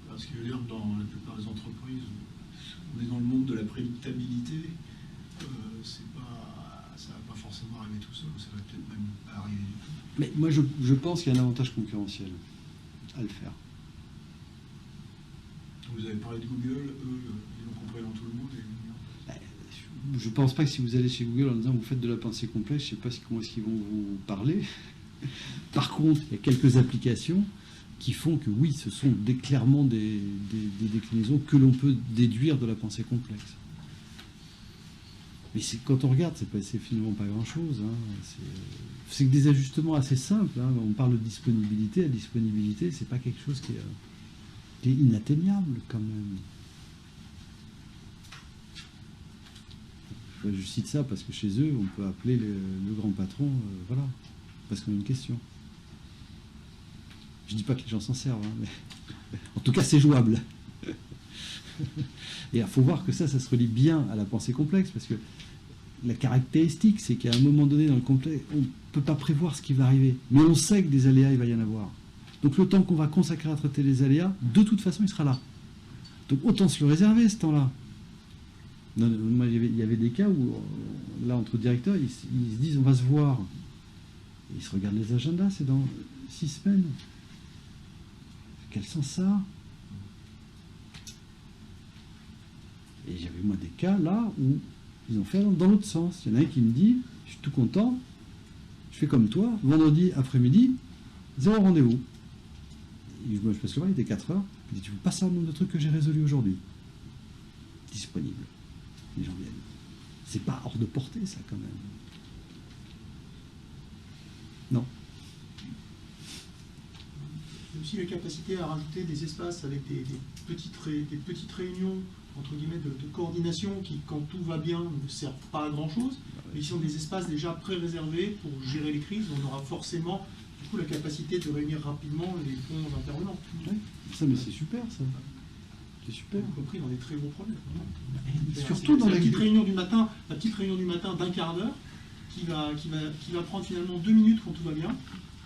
Parce que dans la plupart des entreprises, on est dans le monde de la prédictabilité, ça va pas forcément arriver tout seul, ça va peut-être même pas arriver du tout. Mais moi je pense qu'il y a un avantage concurrentiel à le faire. Vous avez parlé de Google, eux, ils l'ont compris dans tout le monde. Je ne pense pas que si vous allez chez Google en disant vous faites de la pensée complexe, je ne sais pas comment est-ce qu'ils vont vous parler. Par contre, il y a quelques applications qui font que oui, ce sont clairement des déclinaisons que l'on peut déduire de la pensée complexe. Mais quand on regarde, c'est finalement pas grand-chose. Hein. C'est que des ajustements assez simples. Hein. On parle de disponibilité. La disponibilité, c'est pas quelque chose qui est inatteignable quand même. Je cite ça parce que chez eux, on peut appeler le grand patron, voilà, parce qu'on a une question. Je dis pas que les gens s'en servent, hein, mais en tout cas c'est jouable. Et il faut voir que ça se relie bien à la pensée complexe, parce que la caractéristique, c'est qu'à un moment donné dans le complexe, on ne peut pas prévoir ce qui va arriver, mais on sait que des aléas, il va y en avoir. Donc le temps qu'on va consacrer à traiter les aléas, de toute façon, il sera là. Donc autant se le réserver, ce temps-là. Moi, il y avait des cas où, là, entre directeurs, ils se disent, on va se voir. Et ils se regardent les agendas, c'est dans 6 semaines. Quel sens ça a? Et j'avais, moi, des cas, là, où ils ont fait dans l'autre sens. Il y en a un qui me dit, je suis tout content, je fais comme toi, vendredi après-midi, 0 rendez-vous. Je passe le voir, il était 4 heures. Je dis, tu veux pas savoir le nombre de trucs que j'ai résolus aujourd'hui? Disponible. Les gens viennent. C'est pas hors de portée, ça, quand même. Non. Il y a aussi la capacité à rajouter des espaces avec des petites réunions, entre guillemets, de coordination qui, quand tout va bien, ne servent pas à grand-chose, mais qui sont des espaces déjà pré-réservés pour gérer les crises. On aura forcément, du coup, la capacité de réunir rapidement les bons intervenants. Ouais. Ça, mais c'est super, ça. C'est super. Y compris dans des très gros problèmes. Surtout dans la petite réunion du matin, d'un quart d'heure, qui va prendre finalement 2 minutes quand tout va bien,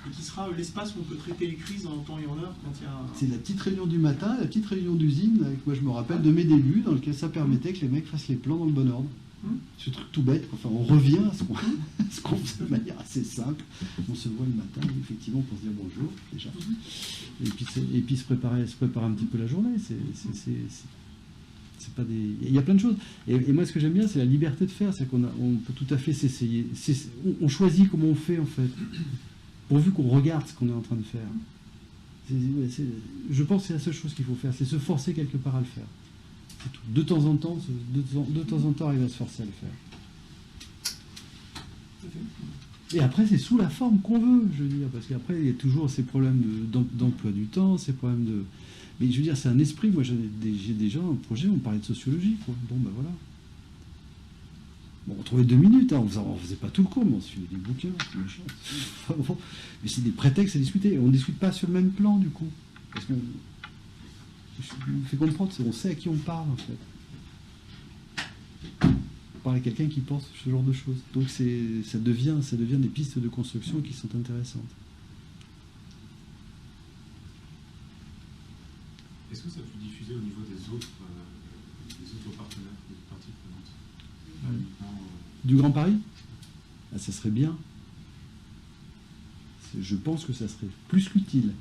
et qui sera l'espace où on peut traiter les crises en temps et en heure quand il y a... C'est la petite réunion du matin, la petite réunion d'usine, moi je me rappelle de mes débuts, dans lequel ça permettait que les mecs fassent les plans dans le bon ordre. Ce truc tout bête, enfin on revient à ce qu'on faisait de manière assez simple. On se voit le matin, effectivement, pour se dire bonjour, déjà. Et puis se préparer un petit peu la journée. C'est pas des... Il y a plein de choses. Et moi, ce que j'aime bien, c'est la liberté de faire. C'est qu'on peut tout à fait s'essayer. On choisit comment on fait, en fait. Pourvu qu'on regarde ce qu'on est en train de faire. Je pense que c'est la seule chose qu'il faut faire. C'est se forcer quelque part à le faire. C'est tout. De temps en temps, arriver à se forcer à le faire. Et après, c'est sous la forme qu'on veut, je veux dire. Parce qu'après, il y a toujours ces problèmes d'emploi du temps, ces problèmes de... Mais je veux dire, c'est un esprit. Moi, j'ai des gens, un projet, on parlait de sociologie, quoi. Bon, ben voilà. Bon, on trouvait 2 minutes, hein. On faisait pas tout le cours, mais on suivait des bouquins, machin. Bon. Mais c'est des prétextes à discuter. Et on ne discute pas sur le même plan, du coup. Parce qu'on fait comprendre, on sait à qui on parle, en fait. On parle à quelqu'un qui pense ce genre de choses. Donc ça devient des pistes de construction qui sont intéressantes. Est-ce que ça peut diffuser au niveau des autres partenaires, des parties prenantes? Du Grand Paris? Ah, ça serait bien. Je pense que ça serait plus qu'utile.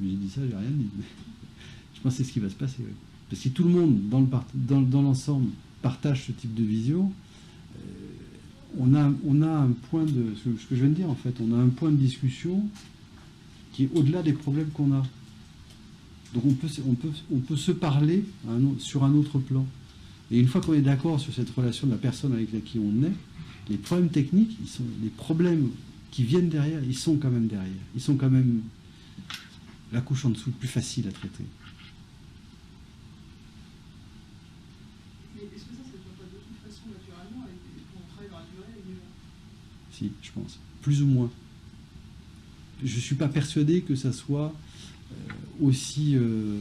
J'ai dit ça, j'ai rien dit. Je pense que c'est ce qui va se passer. Oui. Parce que si tout le monde, dans l'ensemble, partage ce type de vision, on a un point de... Ce que je viens de dire, en fait, on a un point de discussion qui est au-delà des problèmes qu'on a. Donc on peut se parler sur un autre plan. Et une fois qu'on est d'accord sur cette relation de la personne avec qui on est, les problèmes techniques, les problèmes qui viennent derrière, ils sont quand même derrière. Ils sont quand même la couche en dessous, plus facile à traiter. Mais est-ce que ça ne va pas de toute façon naturellement quand on travaille dans la durée avec les gens? Si, je pense. Plus ou moins. Je ne suis pas persuadé que ça soit aussi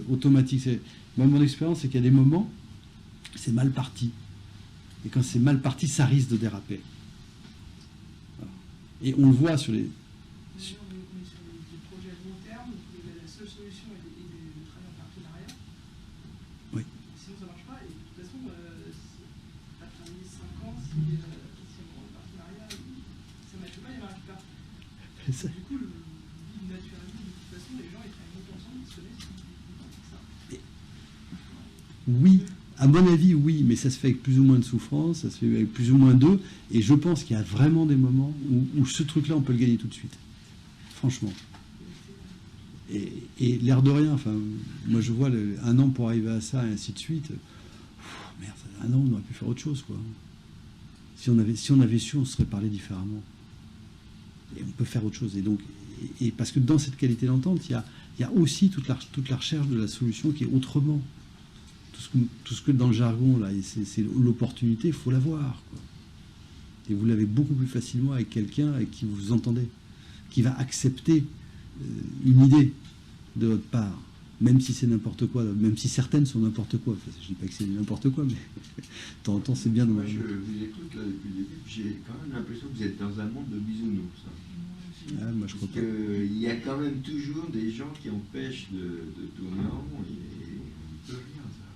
automatique. Moi, mon expérience, c'est qu'il y a des moments, c'est mal parti. Et quand c'est mal parti, ça risque de déraper. Voilà. Et on le voit sur les... On est sur des projets à long terme, où la seule solution est de travailler en partenariat. Oui. Sinon, ça ne marche pas. Et de toute façon, tu as travaillé 5 ans, si on le partenariat, ça ne marche pas, il y en a un qui part. Du coup, naturellement, de toute façon, les gens, ils travaillent longtemps ensemble, ils se connaissent, c'est ça. Oui. À mon avis, oui, mais ça se fait avec plus ou moins de souffrance, ça se fait avec plus ou moins d'eux, et je pense qu'il y a vraiment des moments où ce truc-là, on peut le gagner tout de suite. Franchement. Et l'air de rien, enfin, moi je vois 1 an pour arriver à ça, et ainsi de suite. Merde, 1 an, on aurait pu faire autre chose, quoi. Si on avait su, on se serait parlé différemment. Et on peut faire autre chose. Et donc, parce que dans cette qualité d'entente, il y a aussi toute la recherche de la solution qui est autrement. Tout ce que dans le jargon, là, c'est l'opportunité, il faut l'avoir. Et vous l'avez beaucoup plus facilement avec quelqu'un avec qui vous entendez, qui va accepter une idée de votre part, même si c'est n'importe quoi, même si certaines sont n'importe quoi. Enfin, je ne dis pas que c'est n'importe quoi, mais de temps en temps, c'est bien de... Moi, je vous écoute là depuis le début, j'ai quand même l'impression que vous êtes dans un monde de bisounours. Ah, moi, je crois pas. Il y a quand même toujours des gens qui empêchent de tourner en rond, et on ne peut rien, ça.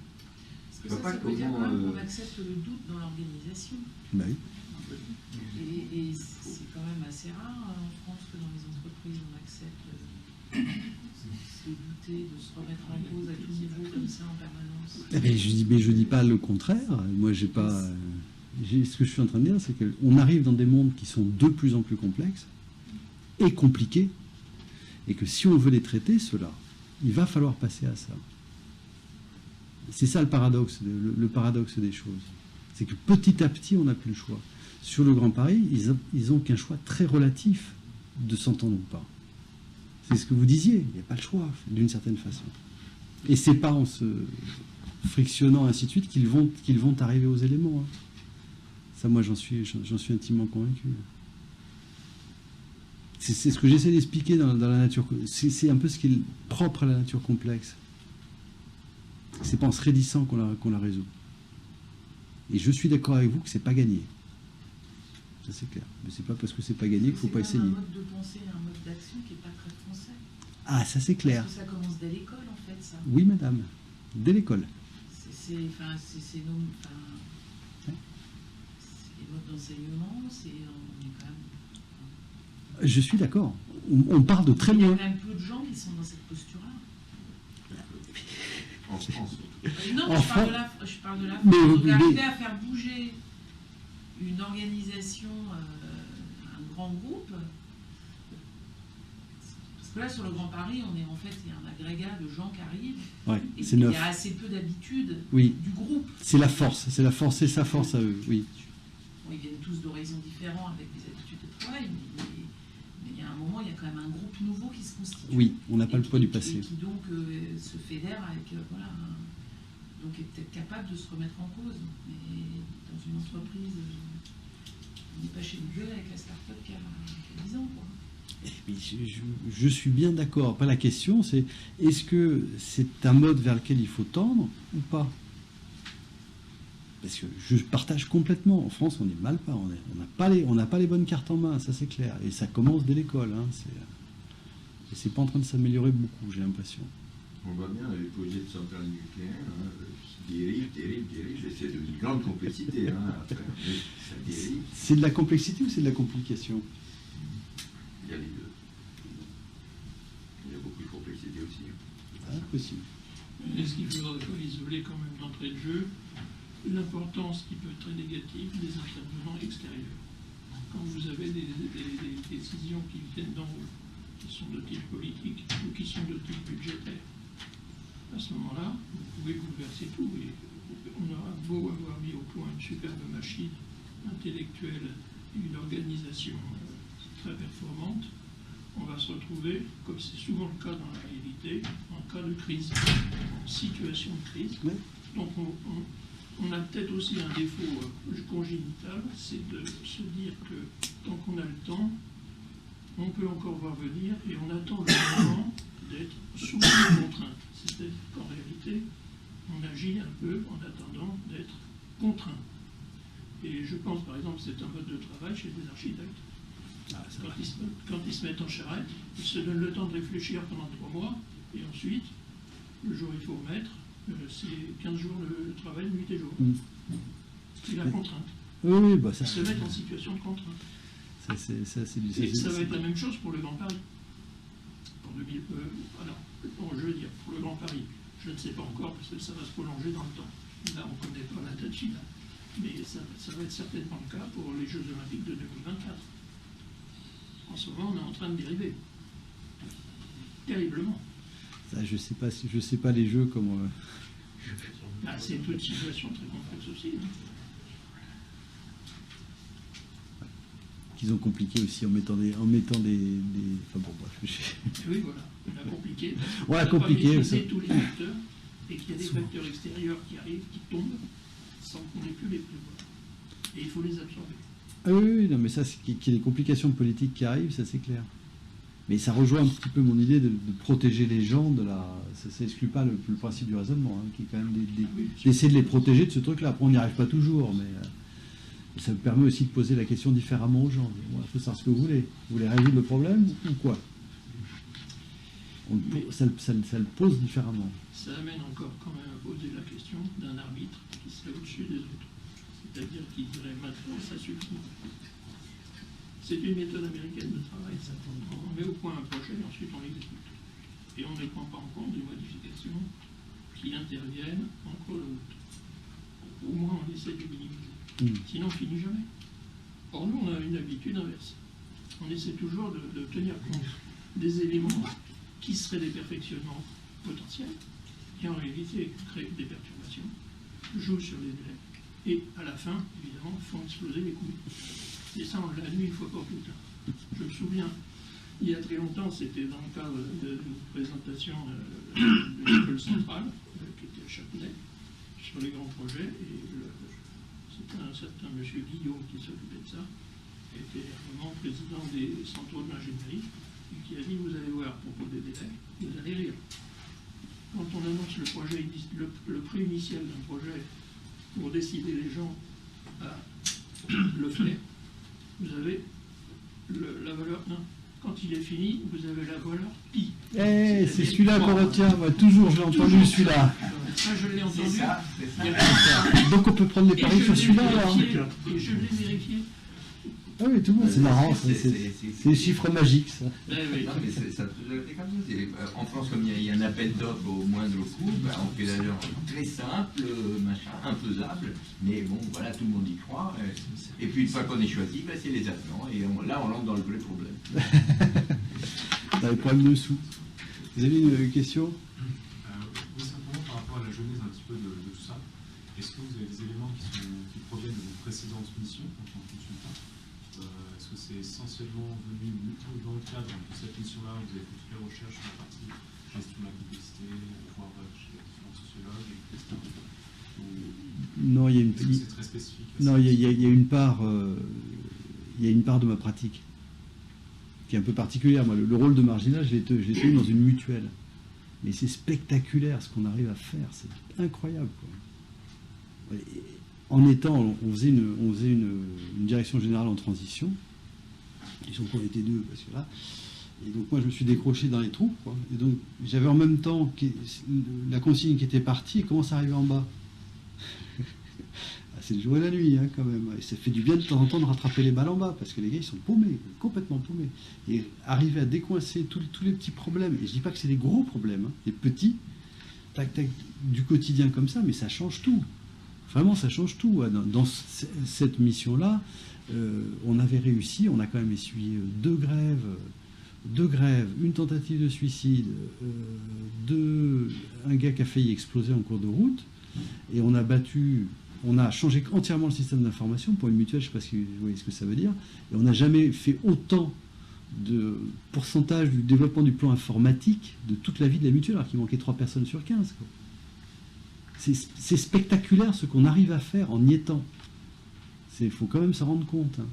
Ça veut dire quand même qu'on accepte le doute dans l'organisation. Bah oui. Et c'est quand même assez rare en France que dans les entreprises on accepte de douter, de se remettre en cause à tout niveau comme ça en permanence. Mais je dis pas le contraire. Moi, j'ai pas. Ce que je suis en train de dire, c'est qu'on arrive dans des mondes qui sont de plus en plus complexes. et compliqués, et que si on veut les traiter, ceux-là, il va falloir passer à ça. C'est ça le paradoxe des choses. C'est que petit à petit, on n'a plus le choix. Sur le Grand Paris, ils ont qu'un choix très relatif de s'entendre ou pas. C'est ce que vous disiez, il n'y a pas le choix, d'une certaine façon. Et c'est pas en se frictionnant, ainsi de suite, qu'ils vont arriver aux éléments. Hein. Ça, moi, j'en suis intimement convaincu. C'est ce que j'essaie d'expliquer dans la nature. C'est un peu ce qui est propre à la nature complexe. C'est pas en se raidissant qu'on la résout. Et je suis d'accord avec vous que c'est pas gagné. Ça, c'est clair. Mais c'est pas parce que c'est pas gagné qu'il faut pas essayer. C'est un mode de pensée, un mode d'action qui n'est pas très français. Ah, ça c'est clair. Parce que ça commence dès l'école, en fait, ça. Oui, madame. Dès l'école. C'est les modes d'enseignement, on est quand même... Je suis d'accord. On part de très loin. Il y a quand même peu de gens qui sont dans cette posture-là. En France. Non, En je parle de la France. Donc, arriver à faire bouger une organisation, un grand groupe... Parce que là, sur le Grand Paris, il y a un agrégat de gens qui arrivent. Ouais, et c'est il neuf. y a assez peu d'habitude Oui. du groupe. C'est la force, c'est sa force à eux, oui. Bon, ils viennent tous d'horizons différents avec des habitudes de travail, mais il y a un moment, il y a quand même un groupe nouveau qui se constitue. Oui, on n'a pas le poids du passé. Et qui donc se fédère avec, donc est peut-être capable de se remettre en cause. Mais dans une entreprise, on n'est pas chez Google avec la start-up qui a 10 ans, quoi. Je suis bien d'accord. Après, la question, c'est est-ce que c'est un mode vers lequel il faut tendre ou pas? Parce que je partage complètement. En France, on est mal pas. On n'a pas les bonnes cartes en main, ça c'est clair. Et ça commence dès l'école. Hein. C'est pas en train de s'améliorer beaucoup, j'ai l'impression. On voit bien les projets de centrales nucléaires, qui dérivent, c'est de grande complexité. Après, ça dérive. C'est de la complexité ou c'est de la complication? Il y a les deux. Il y a beaucoup de complexité aussi. Ah, possible. Est-ce qu'il ne faudrait pas isoler quand même d'entrée de jeu l'importance qui peut être très négative des intervenants extérieurs? Quand vous avez des décisions qui viennent d'en haut, qui sont de type politique ou qui sont de type budgétaire, à ce moment-là, vous pouvez bouleverser tout. Et on aura beau avoir mis au point une superbe machine intellectuelle, une organisation très performante, on va se retrouver, comme c'est souvent le cas dans la réalité, en cas de crise, en situation de crise. Oui. Donc on a peut-être aussi un défaut congénital, c'est de se dire que tant qu'on a le temps, on peut encore voir venir et on attend le moment d'être sous une contrainte. C'est-à-dire qu'en réalité, on agit un peu en attendant d'être contraint. Et je pense par exemple que c'est un mode de travail chez les architectes. Quand ils se mettent en charrette, ils se donnent le temps de réfléchir pendant 3 mois, et ensuite, le jour où il faut remettre, c'est 15 jours de travail, nuit et jour. C'est la contrainte. Oui, bah ça. Ils se mettent en situation de contrainte. Et ça va être la même chose pour le Grand Paris. Je veux dire, pour le Grand Paris, je ne sais pas encore, parce que ça va se prolonger dans le temps. Là, on ne connaît pas la date finale. Mais ça va être certainement le cas pour les Jeux Olympiques de 2024. En ce moment, on est en train de dériver. Terriblement. Ça, je sais pas les jeux comment. C'est toute situation très complexe aussi. Hein. Qu'ils ont compliqué aussi en mettant des. Enfin bon, bref. Oui, voilà. On a compliqué. On a compliqué. Tous les facteurs et qu'il y a des facteurs extérieurs qui arrivent, qui tombent, sans qu'on ait pu les prévoir. Et il faut les absorber. Ah oui, non, mais ça, qu'il y ait des complications politiques qui arrivent, ça c'est clair. Mais ça rejoint un petit peu mon idée de protéger les gens de la. Ça n'exclut pas le principe du raisonnement, qui est quand même d'essayer de les protéger de ce truc-là. Après, on n'y arrive pas toujours, mais ça me permet aussi de poser la question différemment aux gens. Il faut savoir ce que vous voulez. Vous voulez résoudre le problème ou quoi? Ça le pose différemment. Ça amène encore quand même à poser la question d'un arbitre qui serait au-dessus des autres. C'est-à-dire qu'il dirait maintenant ça suffit. C'est une méthode américaine de travail. On met au point un projet et ensuite on l'exécute. Et on ne prend pas en compte des modifications qui interviennent en cours de route. Au moins on essaie de minimiser. Sinon on ne finit jamais. Or nous on a une habitude inverse. on essaie toujours de tenir compte des éléments qui seraient des perfectionnements potentiels, qui en réalité créent des perturbations, jouent sur les délais, et à la fin, évidemment, font exploser les couilles. Et ça, on l'a vu une fois pour toutes. Je me souviens, il y a très longtemps, c'était dans le cadre d'une présentation de l'école centrale, qui était à Châtelet, sur les grands projets, et c'était un certain monsieur Guillaume qui s'occupait de ça, qui était vraiment président des centraux de l'ingénierie, et qui a dit, vous allez voir, à propos des délais, vous allez rire. Quand on annonce le projet, le prix initial d'un projet pour décider les gens à le faire, vous avez la valeur 1. Quand il est fini, vous avez la valeur pi. C'est celui-là qu'on retient, moi, toujours, je l'ai entendu celui-là. Ça, je l'ai entendu. C'est ça. Donc on peut prendre les paris sur celui-là, alors. Et je l'ai vérifié. Ah oui, tout le monde, c'est marrant, c'est les chiffres magiques, ça. Non, mais ça fait comme ça. En France, comme il y a un appel d'offres au moindre coût, on fait la genre très simple, machin, infaisable, mais bon, voilà, tout le monde y croit. Et puis une fois qu'on est choisi, c'est les avenants, et là, on entre dans le vrai problème. Dans les problèmes de sous. Vous avez une question? Oui, simplement par rapport à la genèse un petit peu de tout ça. Est-ce que vous avez des éléments qui proviennent de vos précédentes missions en tant que consultant? Est-ce que c'est essentiellement venu dans le cadre de cette mission-là, vous avez fait toutes les recherches sur la partie gestion de la complexité, voir chez les différents sociologues, etc. Non, il y a une c'est très spécifique. Non, il y a une part, il y a une part de ma pratique qui est un peu particulière. Moi, le rôle de marginal, je l'ai tenu dans une mutuelle. Mais c'est spectaculaire ce qu'on arrive à faire, c'est incroyable, quoi. Et on faisait une direction générale en transition. Ils ont été deux, parce que là. Et donc moi je me suis décroché dans les trous, quoi. Et donc j'avais en même temps la consigne qui était partie et commence à arriver en bas. C'est le jour et la nuit, hein, quand même. Et ça fait du bien de temps en temps de rattraper les balles en bas, parce que les gars ils sont paumés, complètement paumés. Et arriver à décoincer tous les petits problèmes, et je dis pas que c'est des gros problèmes, hein, des petits, tac tac, du quotidien comme ça, mais ça change tout. Vraiment, ça change tout. Dans cette mission-là, on avait réussi, on a quand même essuyé deux grèves, une tentative de suicide, un gars qui a failli exploser en cours de route, et on a changé entièrement le système d'information pour une mutuelle, je ne sais pas si vous voyez ce que ça veut dire, et on n'a jamais fait autant de pourcentage du développement du plan informatique de toute la vie de la mutuelle, alors qu'il manquait 3 personnes sur 15, quoi. C'est spectaculaire ce qu'on arrive à faire en y étant. Il faut quand même s'en rendre compte, hein.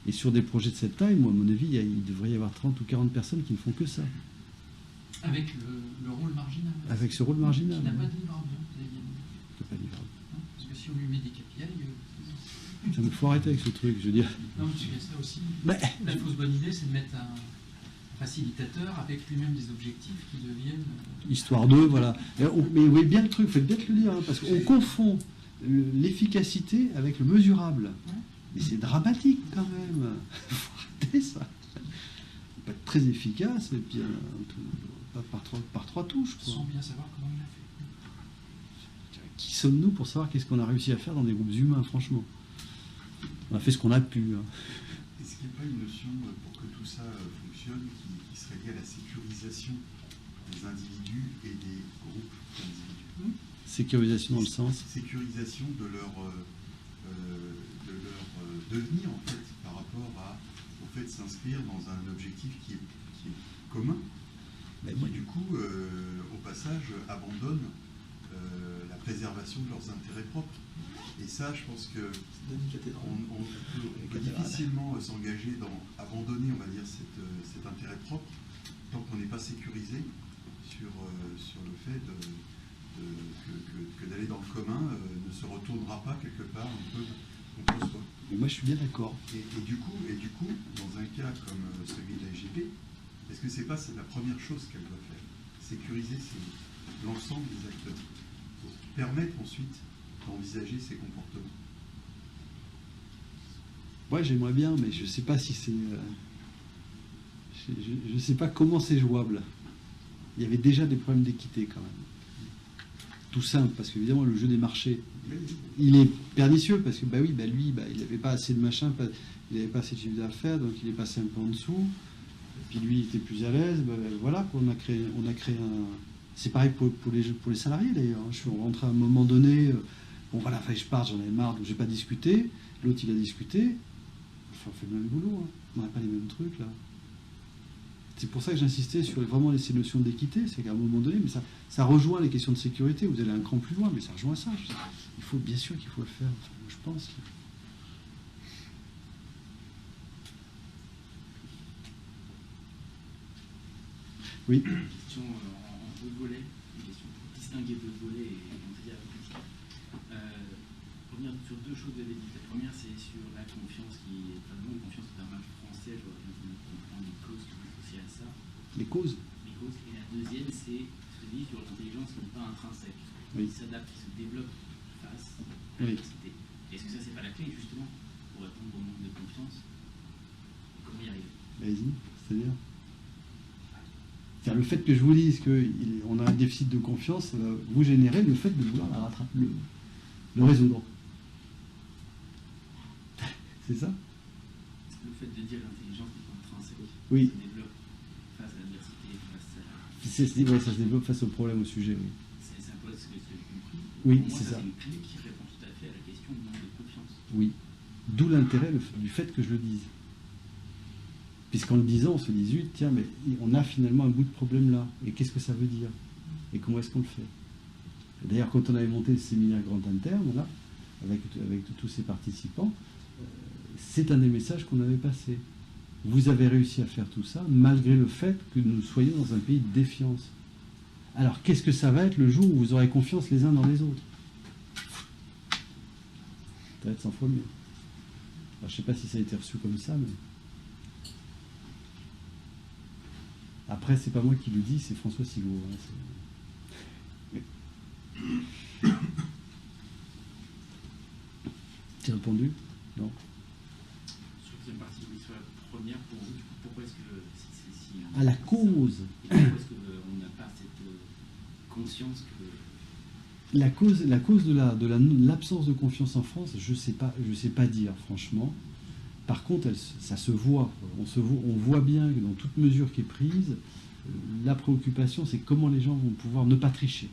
Et sur des projets de cette taille, moi, à mon avis, il devrait y avoir 30 ou 40 personnes qui ne font que ça. Avec le rôle marginal. Avec ce rôle marginal. Qui n'a ouais. pas de livrable. Pas livrable. Parce que si on lui met des KPI... Ça me faut arrêter avec ce truc, je veux dire. Non, mais tu fais ça aussi. La fausse bonne idée, c'est de mettre un facilitateur avec lui-même des objectifs qui deviennent... Histoire d'eux, voilà. Mais vous voyez bien le truc, faites bien de le dire, hein, parce qu'on confond l'efficacité avec le mesurable. Ouais. Mais c'est dramatique quand même. Il faut arrêter ça. On peut être très efficace, et puis pas par trois touches, quoi. Sans bien savoir comment il a fait. Qui sommes-nous pour savoir qu'est-ce qu'on a réussi à faire dans des groupes humains, franchement? On a fait ce qu'on a pu. Hein. Est-ce qu'il n'y a pas une notion, pour que tout ça fonctionne, qui serait liée à la sécurisation des individus et des groupes d'individus? Sécurisation dans le sens sécurisation de leur devenir, en fait, par rapport au fait de s'inscrire dans un objectif qui est commun, mais qui, du coup, au passage, abandonne la préservation de leurs intérêts propres. Et ça, je pense que on peut difficilement s'engager dans abandonner, on va dire, cet intérêt propre tant qu'on n'est pas sécurisé sur le fait que d'aller dans le commun ne se retournera pas quelque part un peu contre soi. Mais moi, je suis bien d'accord. Et du coup, dans un cas comme celui de la SGP, est-ce que c'est la première chose qu'elle doit faire? Sécuriser l'ensemble des acteurs pour permettre ensuite d'envisager ces comportements. Ouais, j'aimerais bien, mais je ne sais pas si c'est... je ne sais pas comment c'est jouable. Il y avait déjà des problèmes d'équité quand même. tout simple, parce qu'évidemment, le jeu des marchés, il est pernicieux, parce que lui, il n'avait pas assez de machin, il n'avait pas assez de chiffre d'affaires, donc il est passé un peu en dessous. Et puis lui, il était plus à l'aise. Voilà, on a créé un... C'est pareil pour les salariés, d'ailleurs. Je suis rentré à un moment donné, bon voilà, je pars, j'en avais marre, donc j'ai pas discuté. L'autre, il a discuté. Enfin, on fait le même boulot, hein. On n'a pas les mêmes trucs, là. C'est pour ça que j'insistais sur vraiment ces notions d'équité, c'est qu'à un moment donné, mais ça rejoint les questions de sécurité, vous allez un cran plus loin, mais ça rejoint ça. Il faut, bien sûr qu'il faut le faire, enfin, je pense. Oui. Une question en deux volets, une question pour distinguer deux volets et monter à la politique. Revenir sur deux choses que vous avez dites. La première, c'est sur la confiance qui est, enfin, le manque de confiance dans un marché français. Je voudrais bien comprendre les causes qui sont associées à ça. Les causes. Les causes. Et la deuxième, c'est ce que dit sur l'intelligence qui n'est pas intrinsèque, oui. qui s'adapte, qui se développe face à oui. l'adversité. Est-ce que ça, c'est pas la clé, justement, pour répondre au manque de confiance? Comment y arriver? Vas-y, c'est-à-dire le fait que je vous dise qu'on a un déficit de confiance, ça va vous générer le fait de vouloir la rattraper, le résoudre. C'est ça? Le fait de dire l'intelligence n'est pas intrinsèque, oui. Ça développe face à l'adversité, face à... ça se développe face au problème, au sujet, oui. C'est un peu ce que j'ai compris. Oui, c'est ça. C'est une clé qui répond tout à fait à la question du manque de confiance. Oui. D'où l'intérêt du fait que je le dise. Puisqu'en le disant, on se dit, zut, tiens, mais on a finalement un bout de problème là. Et qu'est-ce que ça veut dire? Et comment est-ce qu'on le fait? D'ailleurs, quand on avait monté le séminaire Grand Interne, là, avec tous ces participants, c'est un des messages qu'on avait passé. Vous avez réussi à faire tout ça, malgré le fait que nous soyons dans un pays de défiance. Alors, qu'est-ce que ça va être le jour où vous aurez confiance les uns dans les autres? Ça va être 100 fois mieux. Alors, je ne sais pas si ça a été reçu comme ça, mais... Après, c'est pas moi qui le dis, c'est François Sigaud. Hein, t'as répondu? Non. Sur la deuxième partie, oui, sur la première, pour vous, pourquoi est-ce que c'est si... À la cause. Pourquoi est-ce qu'on n'a pas cette conscience que... La cause de l'absence de confiance en France, je sais pas dire, franchement. Par contre, ça se voit. On voit bien que dans toute mesure qui est prise, la préoccupation, c'est comment les gens vont pouvoir ne pas tricher.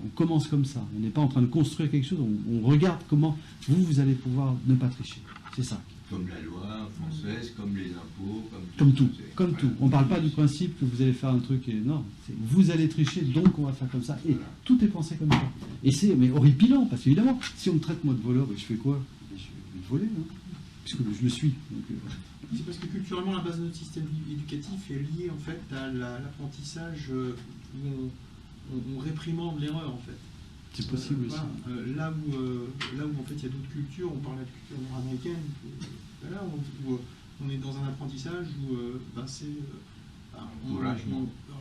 On commence comme ça. On n'est pas en train de construire quelque chose. On regarde comment vous allez pouvoir ne pas tricher. C'est ça. Comme la loi française, comme les impôts, comme tout. Comme tout. On ne parle pas du principe que vous allez faire un truc. Non, vous allez tricher, donc on va faire comme ça. Et tout est pensé comme ça. Et c'est horripilant, parce qu'évidemment, si on me traite moi de voleur, je fais quoi? Je vais voler, hein, puisque je le suis. C'est parce que culturellement, la base de notre système éducatif est liée en fait à l'apprentissage où on réprimande l'erreur en fait. C'est possible voilà. aussi. Là où en fait il y a d'autres cultures, on parlait de culture nord-américaine, là où on est dans un apprentissage où c'est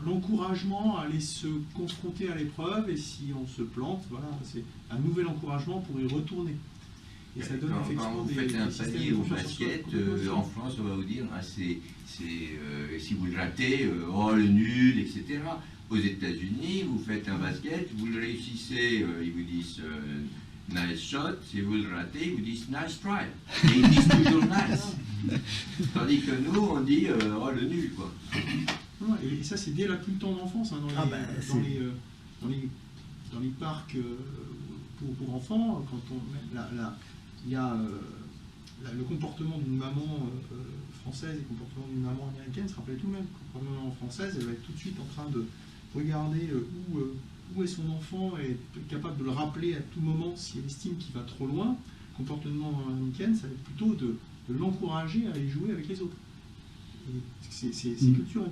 l'encouragement à aller se confronter à l'épreuve, et si on se plante, voilà, c'est un nouvel encouragement pour y retourner. Et ça donne effectivement quand vous faites un panier au basket, en France, on va vous dire, si vous le ratez, oh le nul, etc. Aux États-Unis, vous faites un basket, vous le réussissez, ils vous disent nice shot, si vous le ratez, ils vous disent nice try. Et ils disent toujours nice. Tandis que nous, on dit oh le nul, quoi. Et ça, c'est dès la plus tendre enfance, hein, dans les parcs pour enfants, quand il y a le comportement d'une maman française et le comportement d'une maman américaine se rappelle tout de même. Le comportement d'une maman française, elle va être tout de suite en train de regarder où est son enfant et être capable de le rappeler à tout moment si elle estime qu'il va trop loin. Le comportement américain, ça va être plutôt de l'encourager à aller jouer avec les autres. C'est culturel.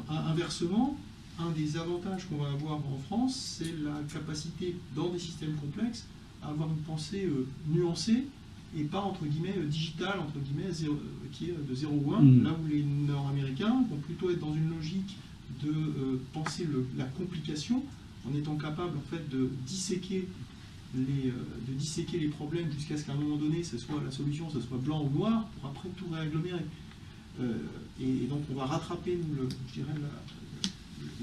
Inversement, un des avantages qu'on va avoir en France, c'est la capacité, dans des systèmes complexes, à avoir une pensée nuancée et pas, entre guillemets, digitale, entre guillemets, qui est de 0 ou 1, là où les Nord-Américains vont plutôt être dans une logique de penser la complication, en étant capable, en fait, de disséquer les problèmes jusqu'à ce qu'à un moment donné, la solution, ce soit blanc ou noir, pour après tout réagglomérer. Et donc, on va rattraper, je dirais,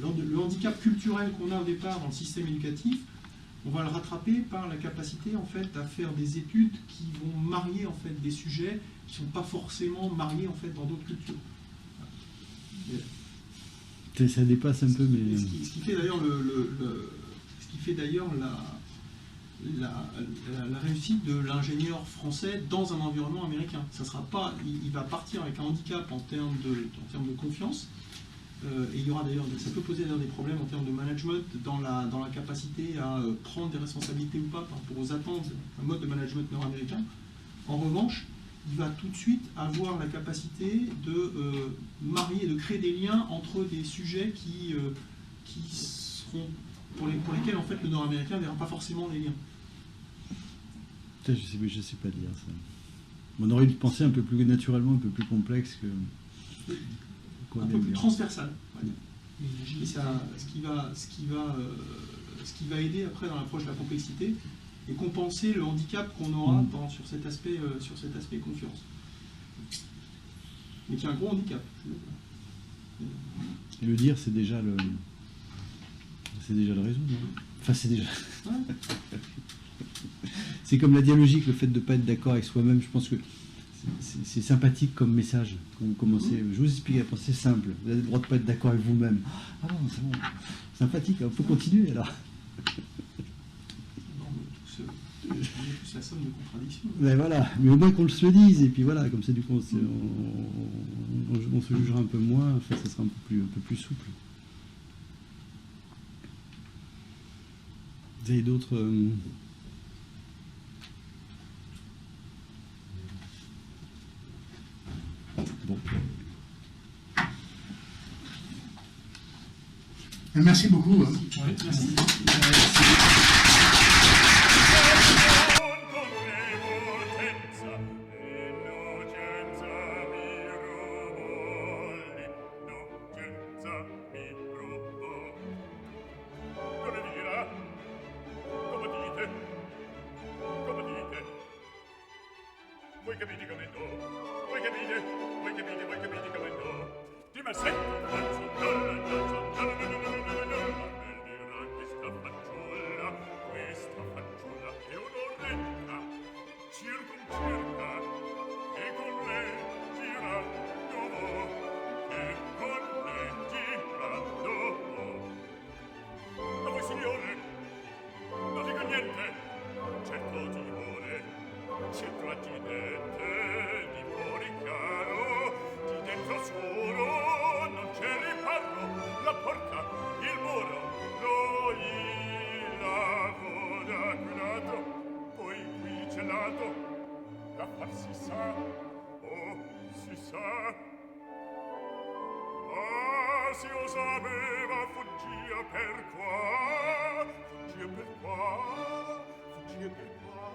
le handicap culturel qu'on a au départ dans le système éducatif, on va le rattraper par la capacité en fait à faire des études qui vont marier en fait des sujets qui ne sont pas forcément mariés en fait dans d'autres cultures. Ça dépasse un peu, mais ce qui fait d'ailleurs la réussite de l'ingénieur français dans un environnement américain. Ça sera pas, il va partir avec un handicap en termes de confiance. Et il y aura d'ailleurs, ça peut poser d'ailleurs des problèmes en termes de management dans la capacité à prendre des responsabilités ou pas par rapport aux attentes d'un mode de management nord-américain. En revanche, il va tout de suite avoir la capacité de marier, de créer des liens entre des sujets qui seront pour lesquels en fait le nord-américain ne verra pas forcément les liens. Je sais pas dire ça. On aurait dû penser un peu plus naturellement, un peu plus complexe que. Un peu plus transversal. Et ça, ce qui va aider après dans l'approche de la complexité et compenser le handicap qu'on aura sur cet aspect confiance. Mais qui est un gros handicap. Et le dire, c'est déjà le résoudre. Enfin, c'est déjà. Ouais. C'est comme la dialogique, le fait de ne pas être d'accord avec soi-même. Je pense que c'est sympathique comme message. Quand vous commencez, je vous explique après, c'est simple. Vous avez le droit de ne pas être d'accord avec vous-même. Ah bon, c'est bon. Sympathique, il faut continuer alors. Tout la somme de contradictions. Mais voilà, mais au moins qu'on se le dise, et puis voilà, comme ça du coup on se jugera un peu moins, en fait ça sera un peu plus souple. Vous avez d'autres... Bon. Merci beaucoup. Merci. Voi capite come no? Voi capite come no? Ti ma sento questa fanciulla è un'orretta, circumcerca, e con lei girando ma voi signore, non dico niente, certo timore, centro accidente di fuori caro, di dentro scuro non c'è riparo, la porta, il muro, il lago da quel lato, poi qui c'è lato, da far si sa, oh si sa. Ah, si lo sapeva, fuggia per qua, fuggia per qua, fuggia per qua.